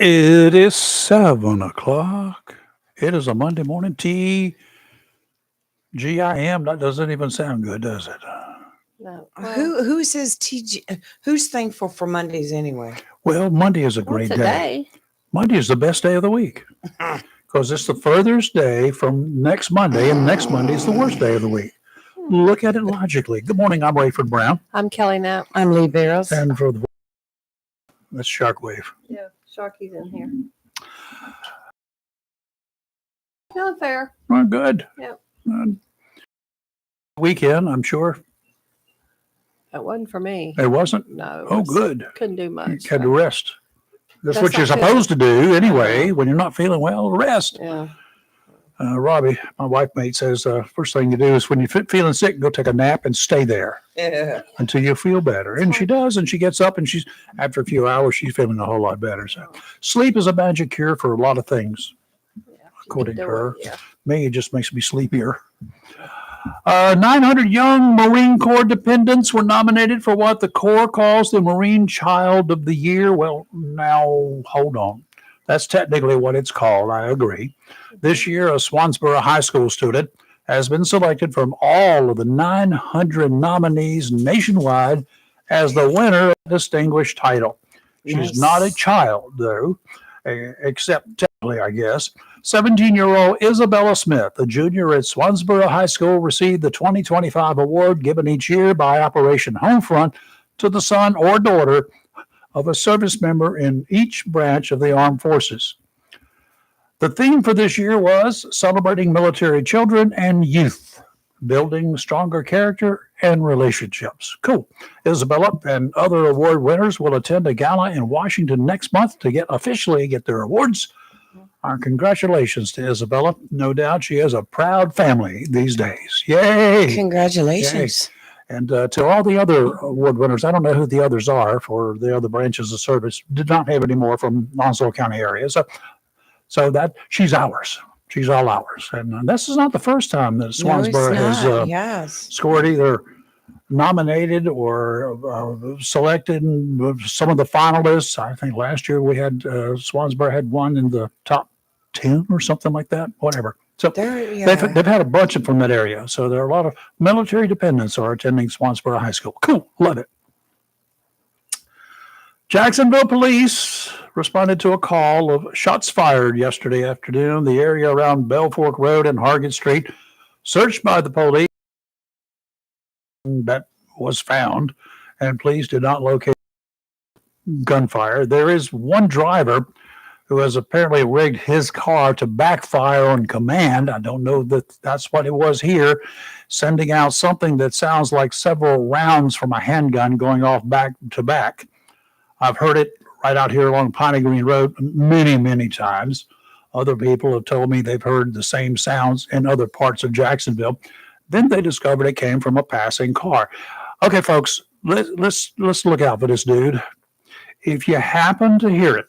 It is 7 o'clock. It is a Monday morning. TGIM. That doesn't even sound good, does it? No. Who says TG? Who's thankful for Mondays anyway? Well, Monday is a Well, great day. today. Monday is the best day of the week because it's the furthest day from next Monday, and next Monday is the worst day of the week. Look at it logically. Good morning. I'm Rayford Brown, I'm Kelly Knapp. I'm Lee Barrows. and for the that's Sharkwave. Yeah, Sharky's in here. Feeling fair. Oh, good. Yep. Good. Weekend, I'm sure It wasn't for me. it wasn't. No. it Oh, was- good. Couldn't do much. You had to rest. That's what That's you're not good. supposed to do anyway. When you're not feeling well, rest. Yeah. Robbie, my wife mate, says first thing you do is when you're feeling sick, go take a nap and stay there Yeah. until you feel better. And she does, and she gets up, and she's after a few hours, she's feeling a whole lot better. So, sleep is a magic cure for a lot of things. Yeah. According to Do it, her. Yeah. Me, it just makes me sleepier. 900 young Marine Corps dependents were nominated for what the Corps calls the Marine Child of the Year. Well, now, hold on. That's technically what it's called. I agree. This year, a Swansboro High School student has been selected from all of the 900 nominees nationwide as the winner of the distinguished title. She's Nice. not a child, though, except technically, I guess. 17-year-old Isabella Smith, a junior at Swansboro High School, received the 2025 award given each year by Operation Homefront to the son or daughter of a service member in each branch of the armed forces. The theme for this year was celebrating military children and youth, building stronger character and relationships. Cool. Isabella and other award winners will attend a gala in Washington next month to officially get their awards. Our congratulations to Isabella. No doubt she has a proud family these days. Yay! Congratulations. And to all the other award winners, I don't know who the others are for the other branches of service. Did not have any more from Onslow County area. So that she's ours. She's all ours. And this is not the first time that No, it's Swansboro has not. Yes. scored either nominated or selected some of the finalists. I think last year we had Swansboro had one in the top 10 or something like that. Whatever. So There, yeah. they've had a bunch of from that area. So there are a lot of military dependents are attending Swansboro High School. Cool. Love it. Jacksonville police responded to a call of shots fired yesterday afternoon. The area around Bell Fork Road and Hargett Street searched by the police that was found, and police did not locate gunfire. There is one driver who has apparently rigged his car to backfire on command. I don't know that that's what it was here, sending out something that sounds like several rounds from a handgun going off back to back. I've heard it right out here along Piney Green Road many, many times. Other people have told me they've heard the same sounds in other parts of Jacksonville. Then they discovered it came from a passing car. Okay, folks, let's look out for this dude. If you happen to hear it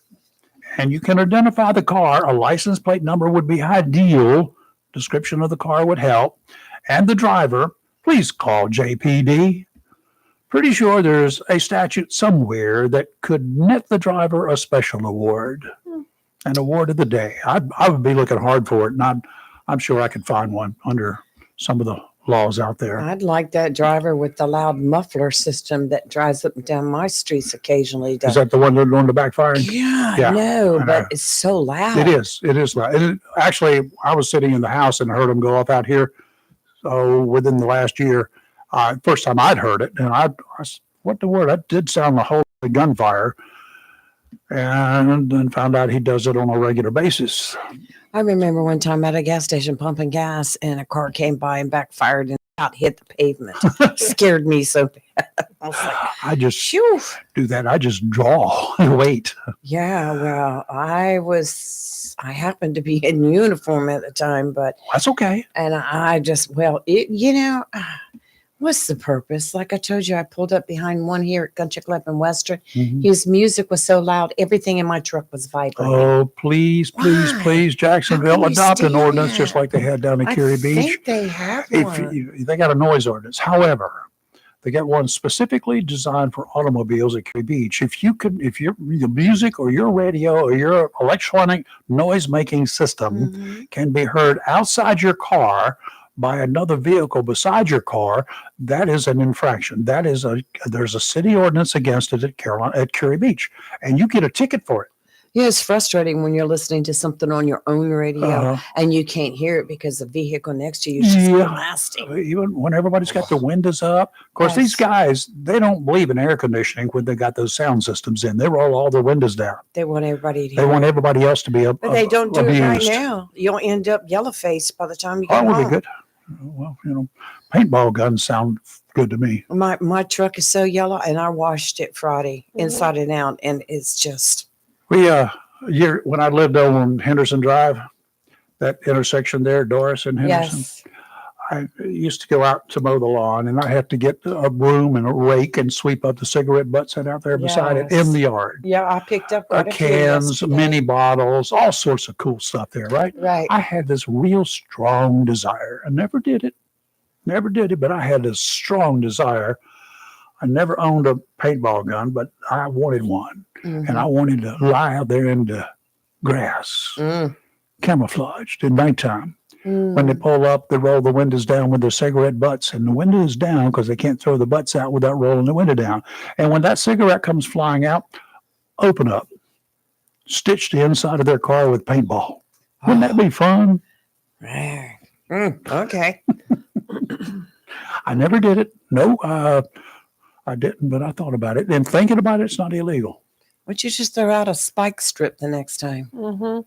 and you can identify the car, a license plate number would be ideal. Description of the car would help. And the driver, please call JPD. Pretty sure there's a statute somewhere that could net the driver a special award, an award of the day. I would be looking hard for it, and I'm sure I could find one under some of the laws out there. I'd like that driver with the loud muffler system that drives up and down my streets occasionally. Is that the one that on the backfire? Yeah, Yeah, no, I know. but it's so loud. It is. It is loud. Actually, I was sitting in the house and heard them go off out here. So within the last year, first time I'd heard it, and I what the word? That did sound a whole lot of gunfire. And then found out he does it on a regular basis. I remember one time at a gas station pumping gas and a car came by and backfired and about hit the pavement. Scared me so bad. I was like, I just phew. do that. I just draw and wait. Yeah, well, I happened to be in uniform at the time, That's okay. and I just, what's the purpose? Like I told you, I pulled up behind one here at Gunchick Club in Western. Mhm. His music was so loud, everything in my truck was vibrating. Oh, please, Why? Jacksonville, How can we adopt an stand ordinance just that? like they had down in I Curie Beach. think they have If one. they got a noise ordinance. However, They got one specifically designed for automobiles at Key Beach. If your music or your radio or your electronic noise making system Mhm. can be heard outside your car by another vehicle beside your car, that is an infraction. There's a city ordinance against it at Curry Beach, and you get a ticket for it. Yeah, it's frustrating when you're listening to something on your own radio Uh, and you can't hear it because the vehicle next to you is just Yeah. blasting. Even when everybody's got their windows up. Of course, these Yes. guys, they don't believe in air conditioning when they got those sound systems in. They roll all their windows down. They want everybody to They hear want it. everybody else to be But they don't do it right abused. now. You'll end up yellow faced by the time you Oh, get will home. be good. Well, paintball guns sound good to me. My truck is so yellow, and I washed it Friday inside and out, and it's just When I lived over on Henderson Drive, that intersection there, Doris and Henderson, yes. I used to go out to mow the lawn, and I had to get a broom and a rake and sweep up the cigarette butts that out there beside it in Yes. the yard. Yeah, I picked up quite a few Cans, yesterday. mini bottles, all sorts of cool stuff there, right? Right. I had this real strong desire. I never did it, but I had this strong desire. I never owned a paintball gun, but I wanted one. And I wanted to lie out there in the grass, camouflaged in nighttime. When they pull up, they roll the windows down with their cigarette butts, and the window is down because they can't throw the butts out without rolling the window down. And when that cigarette comes flying out, open up, stitch the inside of their car with paintball. Wouldn't that be fun? Okay. I never did it. No, I didn't, but I thought about it. And thinking about it, it's not illegal. Why don't you just throw out a spike strip the next time? Mm-hmm.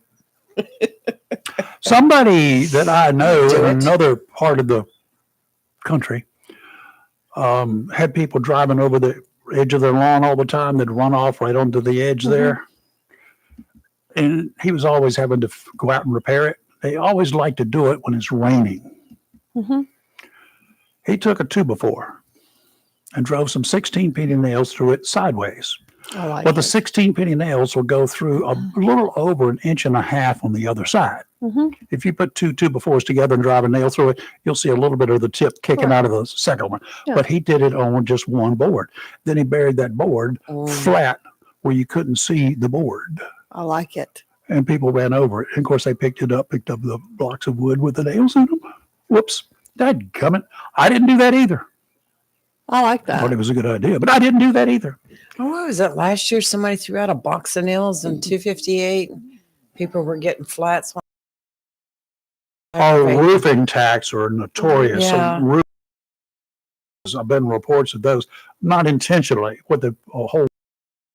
Somebody that I know Do in it. another part of the country had people driving over the edge of their lawn all the time. They'd run off right onto the edge there. And he was always having to go out and repair it. They always like to do it when it's raining. Mm-hmm. He took a 2x4 and drove some 16 penny nails through it sideways. I like But the it. 16 penny nails will go through a little over an inch and a half on the other side. Mm-hmm. If you put two 2x4s together and drive a nail through it, you'll see a little bit of the tip kicking Sure. out of the second one. Yeah. But he did it on just one board. Then he buried that board flat where you couldn't see the board. I like it. And people ran over it. And of course, they picked up the blocks of wood with the nails in them. Whoops. Dadgummit. I didn't do that either. I like I thought that. it was a good idea, but I didn't do that either. Oh, what was it? Last year, somebody threw out a box of nails in 258. People were getting flats. Our roofing tax are notorious. Yeah. I've been reports of those, not intentionally, with a whole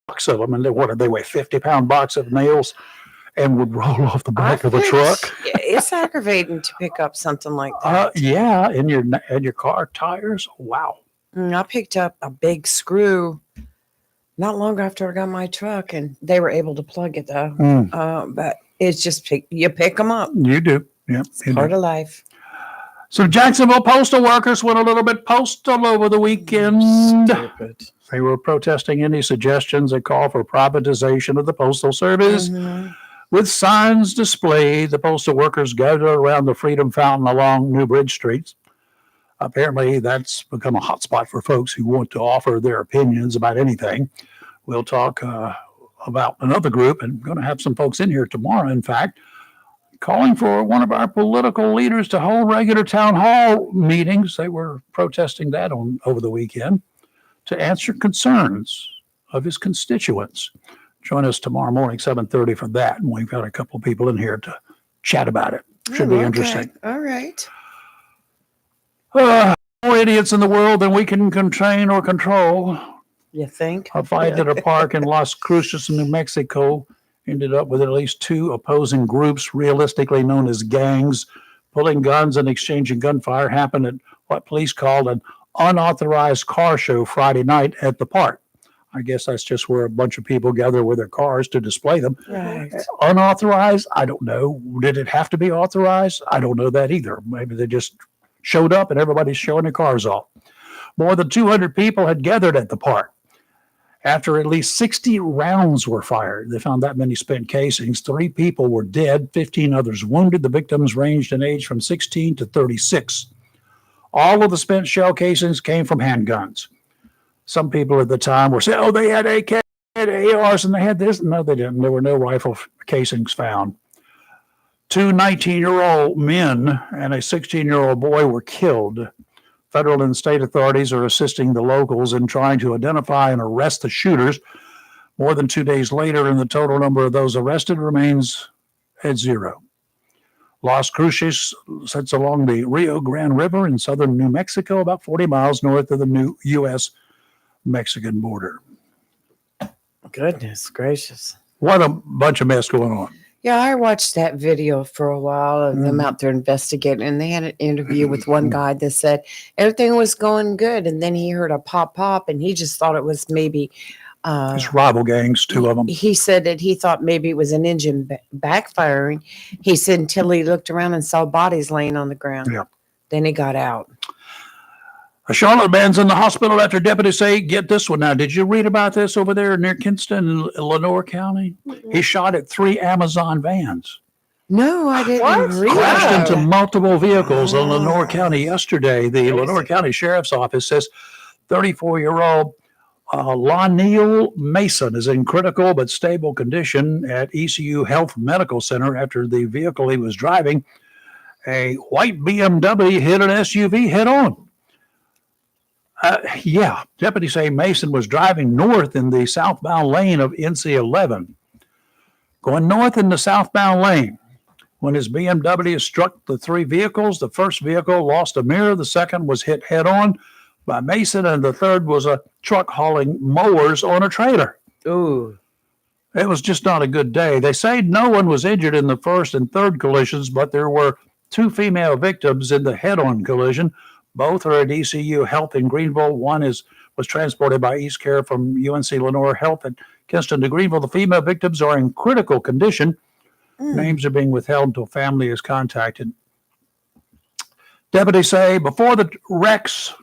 box of them, and they weigh 50-pound box of nails, and would roll off the back of a truck. It's aggravating to pick up something like that. Yeah, in your car tires. Wow. I picked up a big screw not long after I got my truck, and they were able to plug it though. But it's just you pick them up. You do. Yeah. Part of life. So Jacksonville postal workers went a little bit postal over the weekend. Stupid. They were protesting any suggestions that call for privatization of the postal service. With signs displayed, the postal workers gathered around the Freedom Fountain along New Bridge Street. Apparently, that's become a hotspot for folks who want to offer their opinions about anything. We'll talk about another group, and going to have some folks in here tomorrow, in fact, calling for one of our political leaders to hold regular town hall meetings. They were protesting that over the weekend to answer concerns of his constituents. Join us tomorrow morning, 7:30 for that. And we've got a couple of people in here to chat about it. Should be interesting. All right. More idiots in the world than we can contain or control. You think? A fight at a park in Las Cruces, New Mexico, ended up with at least two opposing groups, realistically known as gangs, pulling guns and exchanging gunfire. Happened at what police called an unauthorized car show Friday night at the park. I guess that's just where a bunch of people gather with their cars to display them. Right. Unauthorized? I don't know. Did it have to be authorized? I don't know that either. Maybe they just showed up and everybody's showing their cars off. More than 200 people had gathered at the park. After at least 60 rounds were fired, they found that many spent casings. 3 people were dead, 15 others wounded. The victims ranged in age from 16 to 36. All of the spent shell casings came from handguns. Some people at the time were saying, oh, they had AK, they had ARs, and they had this. No, they didn't. There were no rifle casings found. 2 19-year-old men and a 16-year-old boy were killed. Federal and state authorities are assisting the locals in trying to identify and arrest the shooters. More than 2 days later, and the total number of those arrested remains at 0. Las Cruces sits along the Rio Grande River in southern New Mexico, about 40 miles north of the new U.S.-Mexican border. Goodness gracious. What a bunch of mess going on. Yeah, I watched that video for a while of them out there investigating, and they had an interview with one guy that said everything was going good, and then he heard a pop, and he just thought it was maybe It's rival gangs, 2 of them. He said that he thought maybe it was an engine backfiring. He said until he looked around and saw bodies laying on the ground. Yeah. Then he got out. A Charlotte man's in the hospital after deputies say, get this one now. Did you read about this over there near Kinston in Lenore County? He shot at 3 Amazon vans. No, I didn't read Crashed that. into multiple vehicles in Lenore County yesterday. The Lenore County Sheriff's Office says 34-year-old La'Neil Mason is in critical but stable condition at ECU Health Medical Center after the vehicle he was driving, a white BMW, hit an SUV head on. Deputies say Mason was driving north in the southbound lane of NC 11. Going north in the southbound lane, when his BMW struck the 3 vehicles, the first vehicle lost a mirror, the second was hit head on by Mason, and the third was a truck hauling mowers on a trailer. Ooh. It was just not a good day. They say no one was injured in the first and third collisions, but there were 2 female victims in the head-on collision. Both are at ECU Health in Greenville. One was transported by East Care from UNC Lenore Health at Kinston to Greenville. The female victims are in critical condition. Names are being withheld until family is contacted. Deputies say before the wrecks,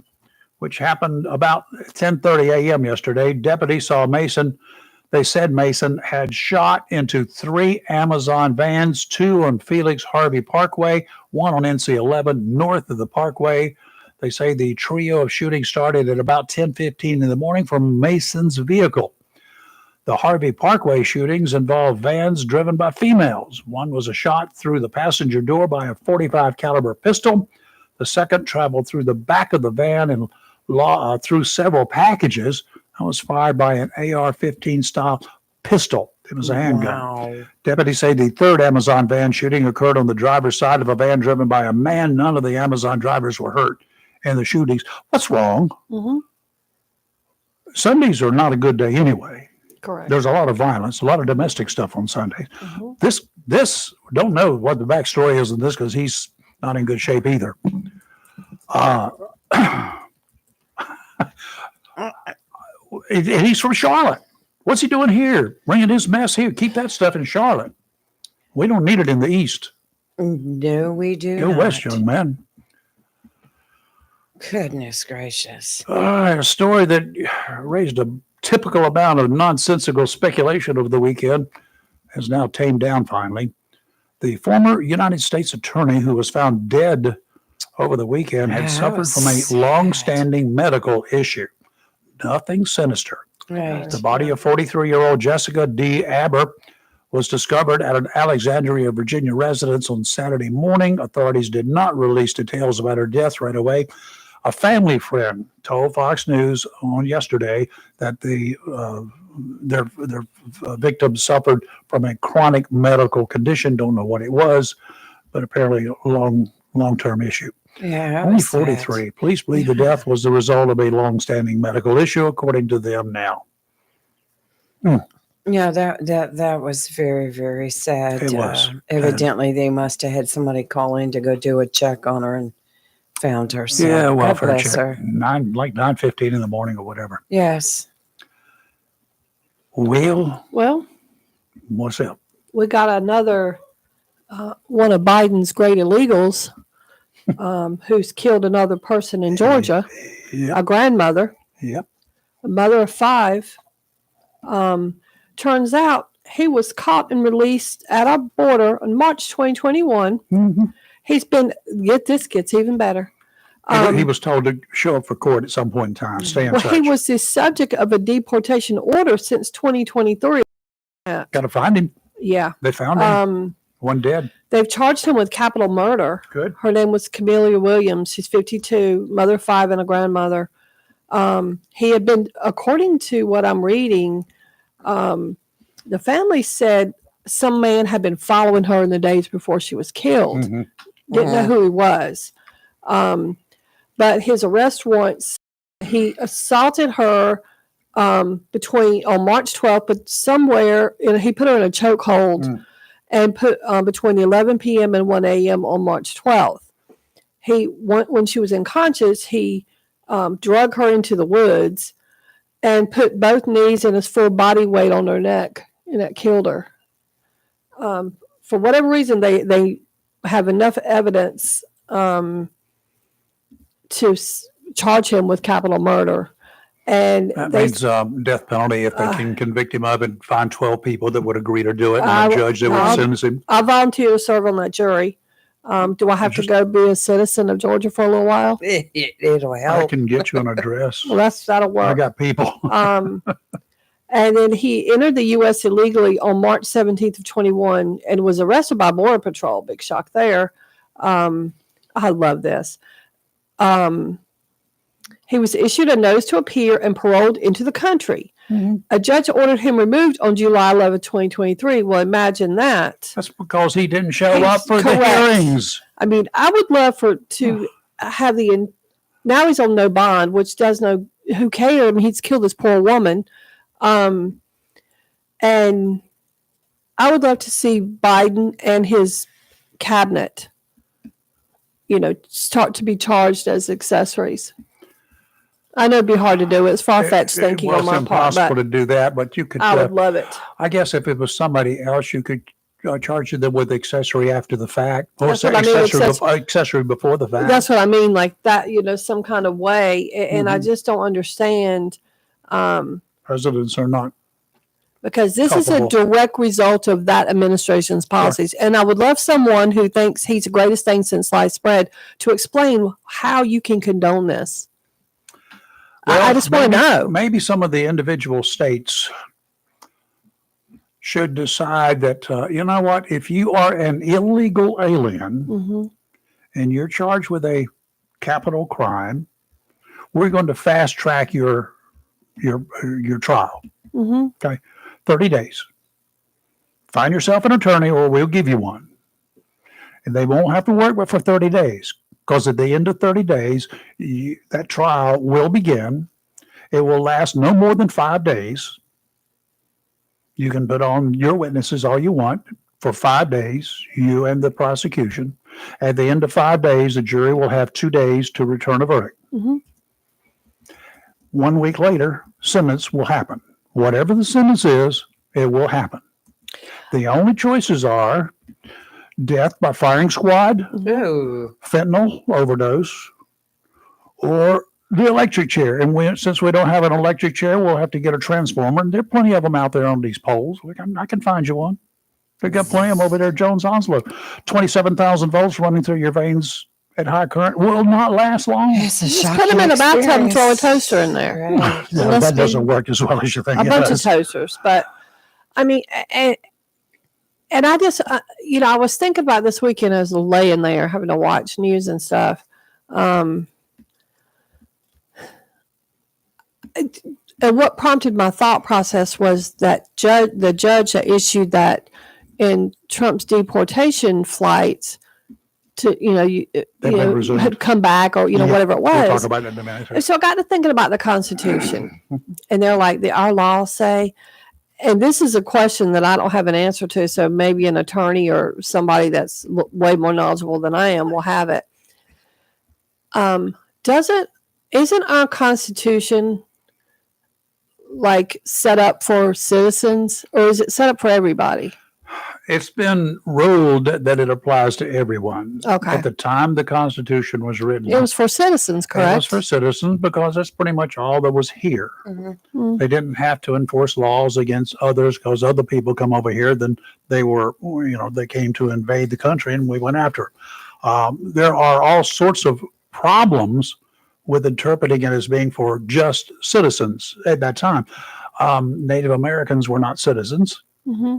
which happened about 10:30 a.m. yesterday, deputies saw Mason. They said Mason had shot into 3 Amazon vans, 2 on Felix Harvey Parkway, 1 on NC 11 north of the Parkway. They say the trio of shootings started at about 10:15 in the morning from Mason's vehicle. The Harvey Parkway shootings involved vans driven by females. One was a shot through the passenger door by a .45 caliber pistol. The second traveled through the back of the van and through several packages. That was fired by an AR-15 style pistol. It was a handgun. Wow. Deputies say the third Amazon van shooting occurred on the driver's side of a van driven by a man. None of the Amazon drivers were hurt in the shootings. What's wrong? Mm-hmm. Sundays are not a good day anyway. Correct. There's a lot of violence, a lot of domestic stuff on Sundays. Mhm. This don't know what the backstory is in this because he's not in good shape either. And he's from Charlotte. What's he doing here? Bringing his mess here. Keep that stuff in Charlotte. We don't need it in the East. No, we do Go not. west, young man. Goodness gracious. All right, a story that raised a typical amount of nonsensical speculation over the weekend has now tamed down finally. The former United States attorney who was found dead over the weekend had That suffered was from a sad. long-standing medical issue. Nothing sinister. Right. The body of 43-year-old Jessica D. Aber was discovered at an Alexandria, Virginia residence on Saturday morning. Authorities did not release details about her death right away. A family friend told Fox News on yesterday that their victim suffered from a chronic medical condition. Don't know what it was, but apparently a long-term issue. Yeah. that Only was sad. 43. Police believe the death was the result of a long-standing medical issue, according to them now. Yeah, that was very, very sad. It was. Evidently, they must have had somebody call in to go do a check on her and found her. So Yeah, God welfare bless check. her. 9:15 in the morning or whatever. Yes. Well, Well, what's up? we got another one of Biden's great illegals who's killed another person in Georgia, Yep. a grandmother, Yep. a mother of 5. Turns out he was caught and released at our border in March 2021. Mm-hmm. He's been, get this, gets even better. He was told to show up for court at some point in time. Stay in Well, touch. he was the subject of a deportation order since 2023. Got to find him. Yeah. They found him. One dead. They've charged him with capital murder. Good. Her name was Camelia Williams. She's 52, mother of 5 and a grandmother. He had been, according to what I'm reading, the family said some man had been following her in the days before she was killed. Mhm. Didn't know who he was. But his arrest warrants, he assaulted her on March 12th, but somewhere, he put her in a chokehold and put between 11 p.m. and 1 a.m. on March 12th. When she was unconscious, he drug her into the woods and put both knees and his full body weight on her neck, and that killed her. For whatever reason, they have enough evidence to charge him with capital murder. And That means death penalty if they can convict him of and find 12 people that would agree to do it, and the judge that would sentence him. I volunteer to serve on that jury. Do I have to go be a citizen of Georgia for a little while? It'll I help. can get you an address. Well, that'll work. I got people. And then he entered the U.S. illegally on March 17th of 21 and was arrested by Border Patrol. Big shock there. I love this. He was issued a notice to appear and paroled into the country. Mm-hmm. A judge ordered him removed on July 11, 2023. Well, imagine that. That's because he didn't show up for correct. the hearings. I mean, I would love to have now he's on no bond, which does no, who cares? I mean, he's killed this poor woman. And I would love to see Biden and his cabinet, start to be charged as accessories. I know it'd be hard to do. It's far-fetched thinking on my part. It's impossible to do that, but you could. I would love it. I guess if it was somebody else, you could charge them with accessory after the fact, or accessory before the fact. That's what I mean, like that. Some kind of way, and I just don't understand. Presidents are not. Because this is a direct result of that administration's policies. Sure. And I would love someone who thinks he's the greatest thing since sliced bread to explain how you can condone this. Well, I just want to know. Maybe some of the individual states should decide that, you know what, if you are an illegal alien and you're charged with a capital crime, we're going to fast track your trial. Okay. 30 days. Find yourself an attorney or we'll give you one. And they won't have to work for 30 days because at the end of 30 days, that trial will begin. It will last no more than 5 days. You can put on your witnesses all you want for 5 days, you and the prosecution. At the end of 5 days, the jury will have 2 days to return a verdict. 1 week later, sentence will happen. Whatever the sentence is, it will happen. The only choices are death by firing squad, fentanyl overdose, or the electric chair. And since we don't have an electric chair, we'll have to get a transformer. And there are plenty of them out there on these poles. I can find you one. They've got plenty of them over there, Jones Onslow. 27,000 volts running through your veins at high current will not last long. Just put them in a bathtub and throw a toaster in there. Right. No, that doesn't work as well as you think. A bunch of toasters, but I mean, and I just, I was thinking about this weekend as I was laying there having to watch news and stuff. And what prompted my thought process was that the judge that issued that in Trump's deportation flights to, had come back or, whatever it was. We'll talk about that in a minute. And so I got to thinking about the Constitution and they're like, our laws say, and this is a question that I don't have an answer to. So maybe an attorney or somebody that's way more knowledgeable than I am will have it. Isn't our Constitution like set up for citizens or is it set up for everybody? It's been ruled that it applies to everyone. Okay. At the time the Constitution was written, it was for citizens, correct? It was for citizens because that's pretty much all that was here. They didn't have to enforce laws against others because other people come over here. Then they came to invade the country and we went after them. There are all sorts of problems with interpreting it as being for just citizens at that time. Native Americans were not citizens. Mm-hmm.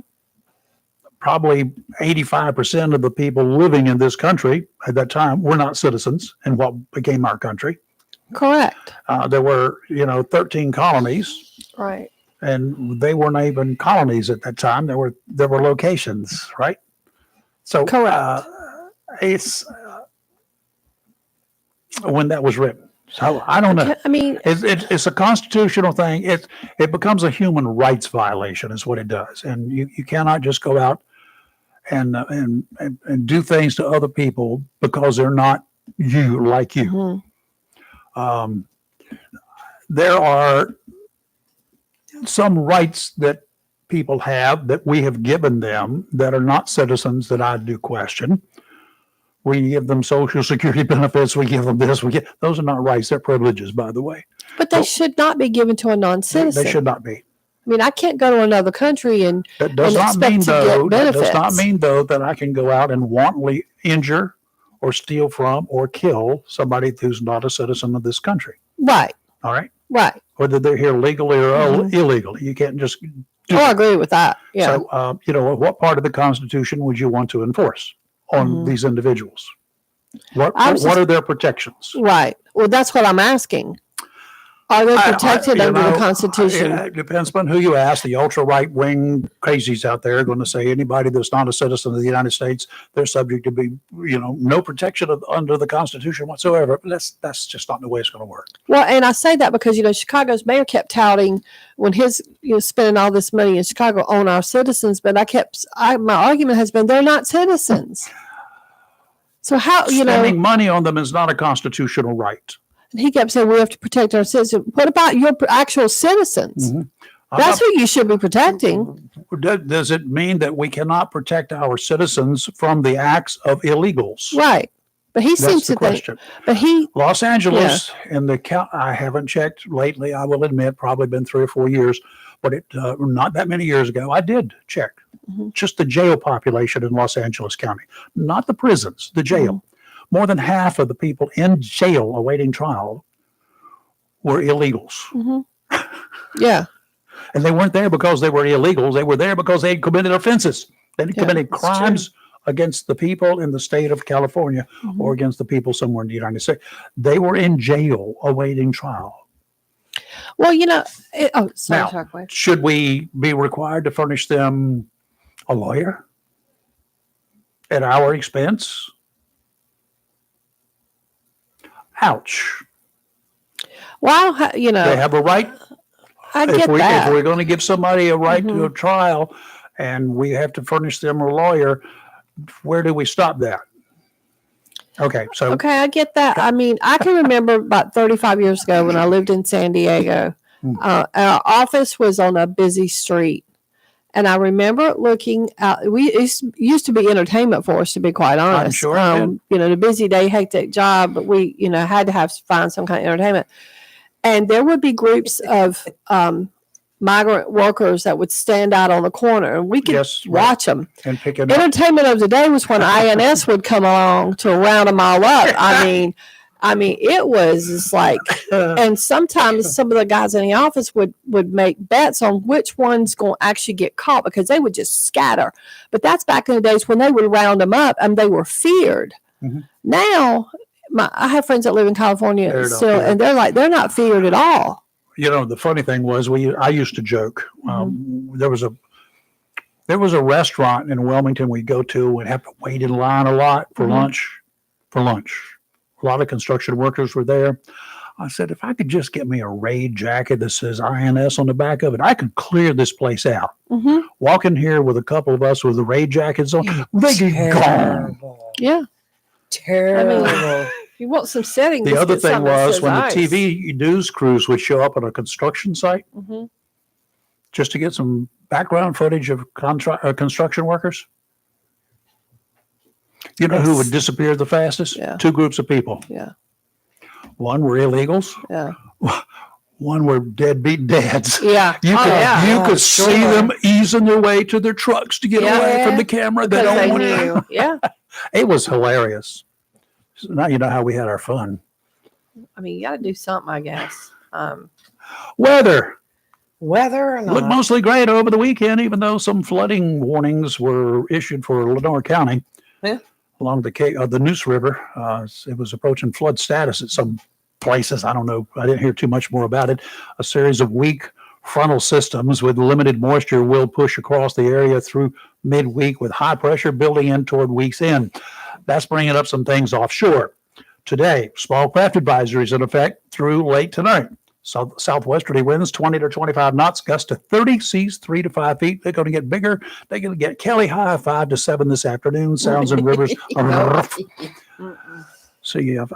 Probably 85% of the people living in this country at that time were not citizens in what became our country. Correct. There were, 13 colonies, Right. and they weren't even colonies at that time. There were locations, right? So Correct. It's when that was written. So I don't know. I mean, It's a constitutional thing. It becomes a human rights violation, is what it does, and you cannot just go out and do things to other people because they're not like you. mm-hmm. There are some rights that people have that we have given them that are not citizens that I do question. We give them Social Security benefits. We give them this. Those are not rights. They're privileges, by the way. But they should not be given to a non-citizen. They should not be. I mean, I can't go to another country and That does and not expect mean to though. get That does not benefits. mean though that I can go out and wantonly injure or steal from or kill somebody who's not a citizen of this country. Right. All right. Right. Whether they're here legally or Mhm. illegally, you can't just. Oh, I agree with that. Yeah. So, what part of the Constitution would you want to enforce on Mhm. these individuals? What I was what just- are their protections? Right. Well, that's what I'm asking. Are they protected under the Constitution? It depends upon who you ask. The ultra right wing crazies out there are going to say anybody that's not a citizen of the United States, they're subject to be, no protection under the Constitution whatsoever. But that's just not the way it's going to work. Well, and I say that because, Chicago's mayor kept touting when his, spending all this money in Chicago on our citizens, but my argument has been they're not citizens. So how, Spending money on them is not a constitutional right. he kept saying we have to protect our citizens. What about your actual citizens? Mhm. That's who you should be protecting. Does it mean that we cannot protect our citizens from the acts of illegals? Right. But he seems That's the to think, question. but he, Los Angeles in the count, I haven't checked lately. I will admit, probably been 3 or 4 years, but not that many years ago, I did check Mhm. just the jail population in Los Angeles County, not the prisons, the jail. Mm-hmm. More than half of the people in jail awaiting trial were illegals. mhm. Yeah. And they weren't there because they were illegals. They were there because they had committed offenses. They had Yeah, committed that's crimes against the people in the state of California Mhm. or against the people somewhere in the United States. They were in jail awaiting trial. Well, sorry, Now, Tarquin. should we be required to furnish them a lawyer at our expense? Ouch. Well, They have a right. I get If that. we're going to give somebody a right to a Mhm. trial and we have to furnish them a lawyer, where do we stop that? Okay, so Okay, I get that. I mean, I can remember about 35 years ago when I lived in San Diego. Hmm. Our office was on a busy street. And I remember looking out. It used to be entertainment for us, to be quite honest. sure it did. The busy day, hectic job, but we, had to find some kind of entertainment. And there would be groups of migrant workers that would stand out on the corner, and we could Yes, right. watch them. and pick it up. Entertainment of the day was when INS would come along to round them all up. I mean, it was just like, and sometimes some of the guys in the office would make bets on which one's going to actually get caught because they would just scatter. But that's back in the days when they would round them up and they were feared. Mhm. Now, I have friends that live in California They're not still, feared. and they're not feared at all. The funny thing was I used to joke. There was a restaurant in Wilmington we'd go to. We'd have to wait in line a lot for Mhm. lunch. A lot of construction workers were there. I said, if I could just get me a raid jacket that says INS on the back of it, I could clear this place out. Hmm. Walk in here with a couple of us with the raid jackets on, they get gone. Terrible. Yeah. Terrible. If you want some setting, The just other get thing something that was says when the ICE. TV news crews would show up on a construction site Mhm. just to get some background footage of construction workers. You know who Yes. would disappear the fastest? Yeah. 2 groups of people. Yeah. One were illegals. Yeah. One were deadbeat dads. Yeah. You Oh, could yeah. you could sure. see them easing their way to their trucks to get Yeah. away from the camera. They Because don't they want knew. Yeah. It was hilarious. So now you know how we had our fun. I mean, you got to do something, I guess. Weather. Whether or Looked not. mostly great over the weekend, even though some flooding warnings were issued for Lenore County Yeah. along the Neuse River. It was approaching flood status at some places. I don't know. I didn't hear too much more about it. A series of weak frontal systems with limited moisture will push across the area through midweek with high pressure building in toward week's end. That's bringing up some things offshore. Today, small craft advisories in effect through late tonight. Southwesterly winds 20 to 25 knots, gusts to 30, seas 3 to 5 feet. They're going to get bigger. They're going to get Kelly high 5 to 7 this afternoon. Sounds and rivers. So you have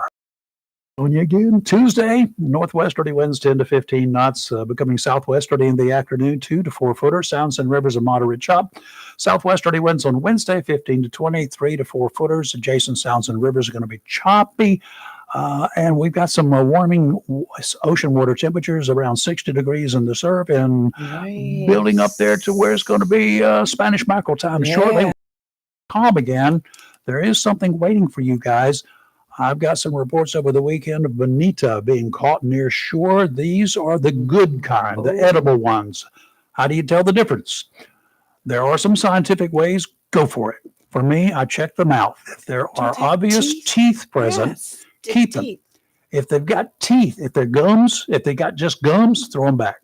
on you again. Tuesday, northwesterly winds 10 to 15 knots, becoming southwesterly in the afternoon, 2 to 4 footers. Sounds and rivers a moderate chop. Southwesterly winds on Wednesday, 15 to 20, 3 to 4 footers. Adjacent sounds and rivers are going to be choppy. And we've got some warming ocean water temperatures around 60 degrees in the surf and building up there to where it's going to be Spanish mackerel time shortly. Calm again. There is something waiting for you guys. I've got some reports over the weekend of bonita being caught near shore. These are the good kind, the edible ones. How do you tell the difference? There are some scientific ways. Go for it. For me, I check them out. If there are obvious teeth present, keep them. If they've got teeth, if they're gums, if they got just gums, throw them back.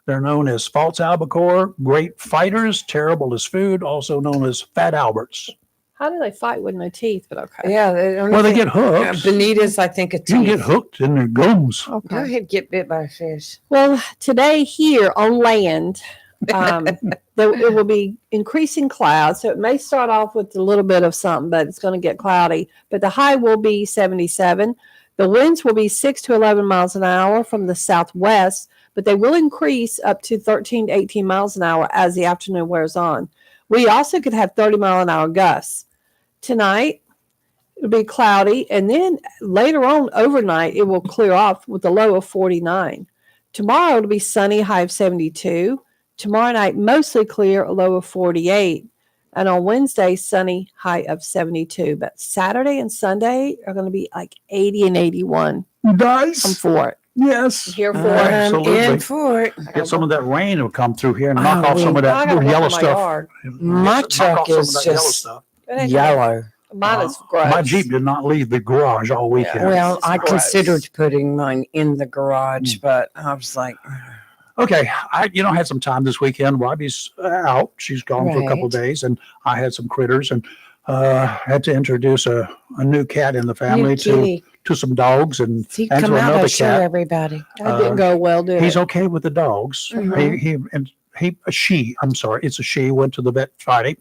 They're known as false albacore, great fighters, terrible as food, also known as fat Alberts. How do they fight with no teeth? But okay. Yeah. They get hooked. Bonitas, I think, a teeth. You can get hooked in their gums. Go ahead, get bit by a fish. Well, today here on land, it will be increasing clouds. So it may start off with a little bit of something, but it's going to get cloudy. But the high will be 77. The winds will be 6 to 11 miles an hour from the southwest, but they will increase up to 13 to 18 miles an hour as the afternoon wears on. We also could have 30-mile-an-hour gusts. Tonight, it'll be cloudy, and then later on overnight, it will clear off with a low of 49. Tomorrow, it'll be sunny, high of 72. Tomorrow night, mostly clear, a low of 48. And on Wednesday, sunny, high of 72. But Saturday and Sunday are going to be like 80 and 81. Nice. I'm for it. Yes. Here for it. Absolutely. In for it. Get some of that rain will come through here and knock off some of that yellow stuff. My truck is just yellow. Mine is gross. My Jeep did not leave the garage all weekend. Well, I gross. considered putting mine in the garage, but I was like, Okay, I had some time this weekend. Robbie's out; she's gone for a couple of days, and I had some critters, and had to introduce a new cat in the family to some dogs, and see, to come out another and show cat. everybody. That didn't go well, did He's it? okay with the dogs. It's a she. Went to the vet Friday.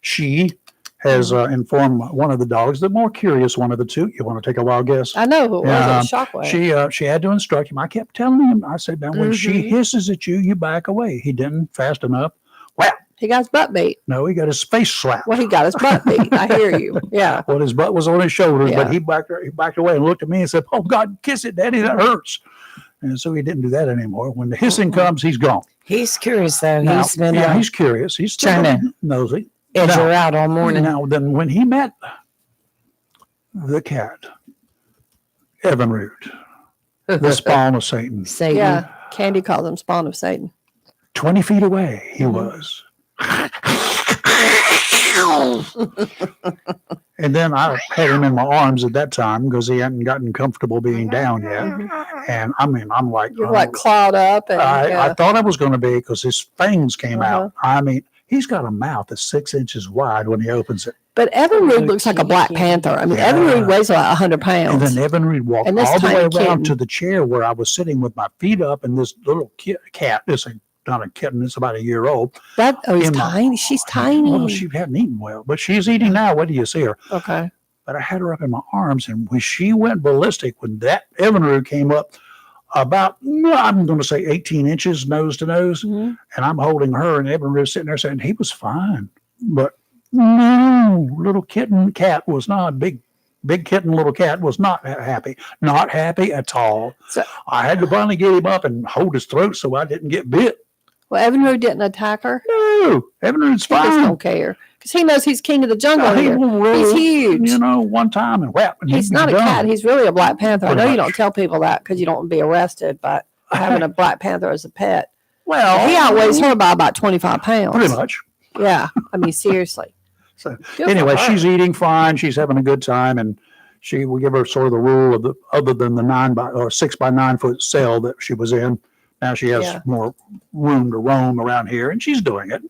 She has informed one of the dogs, the more curious one of the two. You want to take a wild guess? I know who it was. It was Shockwave. She had to instruct him. I kept telling him. I said, "Now, when she hisses at you, you back away." He didn't fast enough. Well, he got his butt beat. no, he got his face slapped. Well, he got his butt beat. I hear you. Yeah. Well, his butt was on his shoulders, but he backed away and looked at me and said, "Oh God, kiss it, Daddy, that hurts." And so he didn't do that anymore. When the hissing comes, he's gone. He's curious though. Now, He's been he's curious. He's trying to nosy. edge her out all morning. Now, then, when he met the cat, Evinrude, the spawn of Satan, Satan. Yeah. Candy calls him spawn of Satan. 20 feet away, he was. And then I had him in my arms at that time because he hadn't gotten comfortable being down yet. And I mean, I'm like, You're like clawed up. And, I thought I was going to be because his fangs came out. I mean, he's got a mouth that's 6 inches wide when he opens it. But Evinrude looks like a Black Panther. I mean, Evinrude weighs about 100 pounds. And then Evinrude walked And this all the way tiny around kitten. to the chair where I was sitting with my feet up, and this little cat, not a kitten, it's about a year old. He's tiny. She's tiny. Well, she hadn't eaten well, but she's eating now. What do you see her? Okay. But I had her up in my arms, and when she went ballistic, when that Evinrude came up about, I'm going to say 18 inches nose to nose, and I'm holding her, and Evinrude sitting there saying he was fine. But no, little cat was not, big kitten, little cat was not happy. Not happy at all. So, I had to finally get him up and hold his throat so I didn't get bit. well, Evinrude didn't attack her. No, Evinrude's He just fine. don't care. because he knows he's king of the jungle He here. will rule, He's huge. you know, one time and whap. And He's he'd not be a done. cat. He's really a Black Panther. I Pretty know you much. don't tell people that because you don't want to be arrested, but having a Black Panther as a pet, Well, he outweighs her by about 25 pounds. pretty much. Yeah. I mean, seriously. So Good for anyway, her. she's eating fine. She's having a good time, and we give her sort of the rule of the other than the 6 by 9 foot cell that she was in. Now she has Yeah. more room to roam around here, and she's doing it.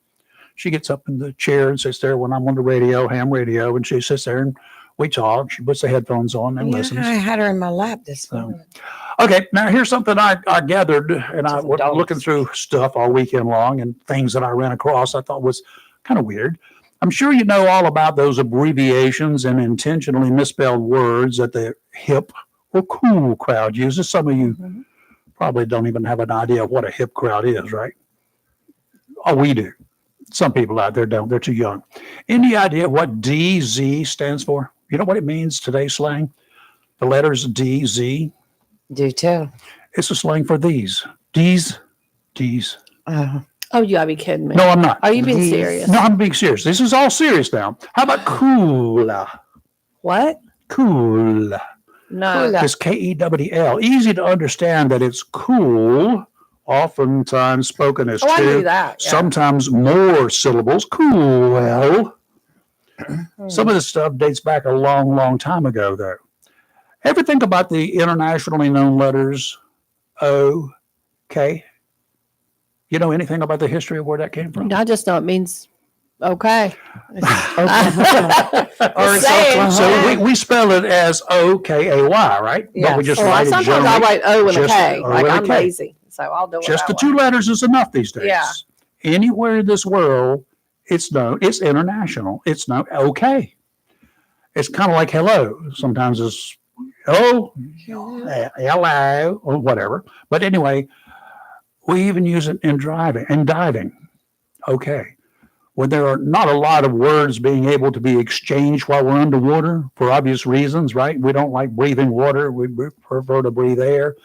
She gets up in the chair and sits there when I'm on the radio, ham radio, and she sits there and we talk. She puts the headphones on and Yeah, listens. I had her in my lap this So, morning. Okay, now here's something I gathered, and I Just was dogs. looking through stuff all weekend long, and things that I ran across I thought was kind of weird. I'm sure you know all about those abbreviations and intentionally misspelled words that the hip or cool crowd uses. Some of you Mhm. probably don't even have an idea of what a hip crowd is, right? Oh, we do. Some people out there don't. They're too young. Any idea what DZ stands for? You know what it means, today's slang? The letters DZ. Do too. It's a slang for these. D's. Oh, you gotta be kidding me. No, I'm not. Are you being These. serious? No, I'm being serious. This is all serious now. How about cool? What? Cool. No. Cool. It's Kewl. Easy to understand that it's cool, oftentimes spoken as Oh, I knew two, that. Yeah. sometimes more syllables. Cool. Some of this stuff dates back a long, long time ago, though. Ever think about the internationally known letters O, K? You know anything about the history of where that came from? I just know it means okay. Or Just saying. So we spell it as OKAY, right? But we Yes. just Well, write it sometimes I generally. write O and a just K. O Like and a I'm K. lazy, so I'll do it. Just the that two way. letters is enough these days. Yeah. Anywhere in this world, it's international. It's no okay. It's kind of like hello. Sometimes it's hello, hello, or whatever. But anyway, we even use it in driving and diving. Okay. When there are not a lot of words being able to be exchanged while we're underwater for obvious reasons, right? We don't like breathing water. We prefer to breathe air.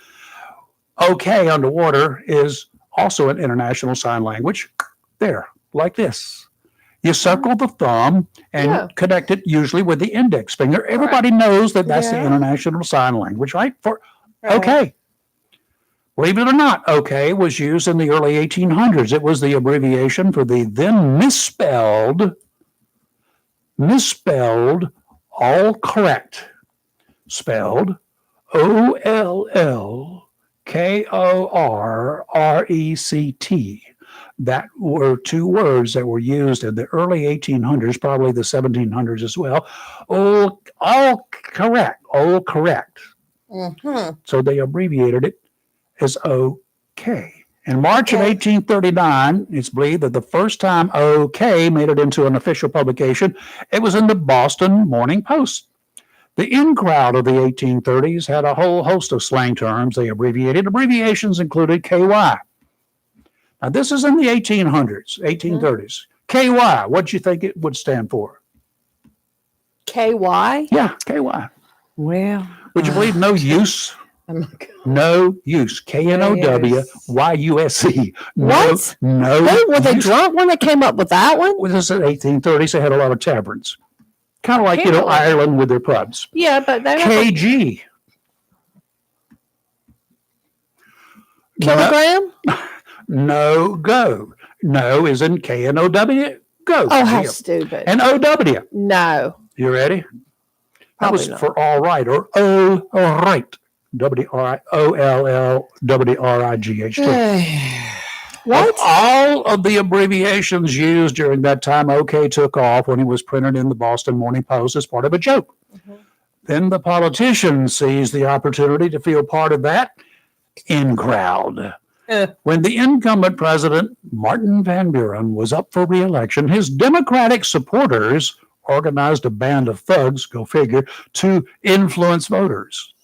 Okay, underwater is also an international sign language. There, like this. You circle the thumb and Yeah. connect it usually with the index finger. Everybody knows that that's the Yeah. international sign language, right? For Right. okay. Believe it or not, okay was used in the early 1800s. It was the abbreviation for the then misspelled, all correct, spelled OLLKORRECT. That were two words that were used in the early 1800s, probably the 1700s as well. All correct. Mhm. So they abbreviated it as OK. In March of Okay. 1839, it's believed that the first time OK made it into an official publication, it was in the Boston Morning Post. The in crowd of the 1830s had a whole host of slang terms they abbreviated. Abbreviations included KY. Now, this is in the 1830s. KY, what do you think it would stand for? KY. Yeah, KY. Well, Would you believe no use? I'm not gonna- No use. KNOWYUSE. No, What? no. Wait, were they use. drunk when they came up with that one? Well, this is 1830s. They had a lot of taverns. Kind of like, Really? Ireland with their pubs. Yeah, but they're not KG. No, kilogram. no, go. No is in KNOW. Go. Oh, how G. stupid! And OW. No, You ready? That was Probably not. for all right or all right. WRIOLLWRIGHT. what? Of all of the abbreviations used during that time, OK took off when it was printed in the Boston Morning Post as part of a joke. Mhm. Then the politician seized the opportunity to feel part of that in crowd. When the incumbent president, Martin Van Buren, was up for re-election, his Democratic supporters organized a band of thugs, go figure, to influence voters.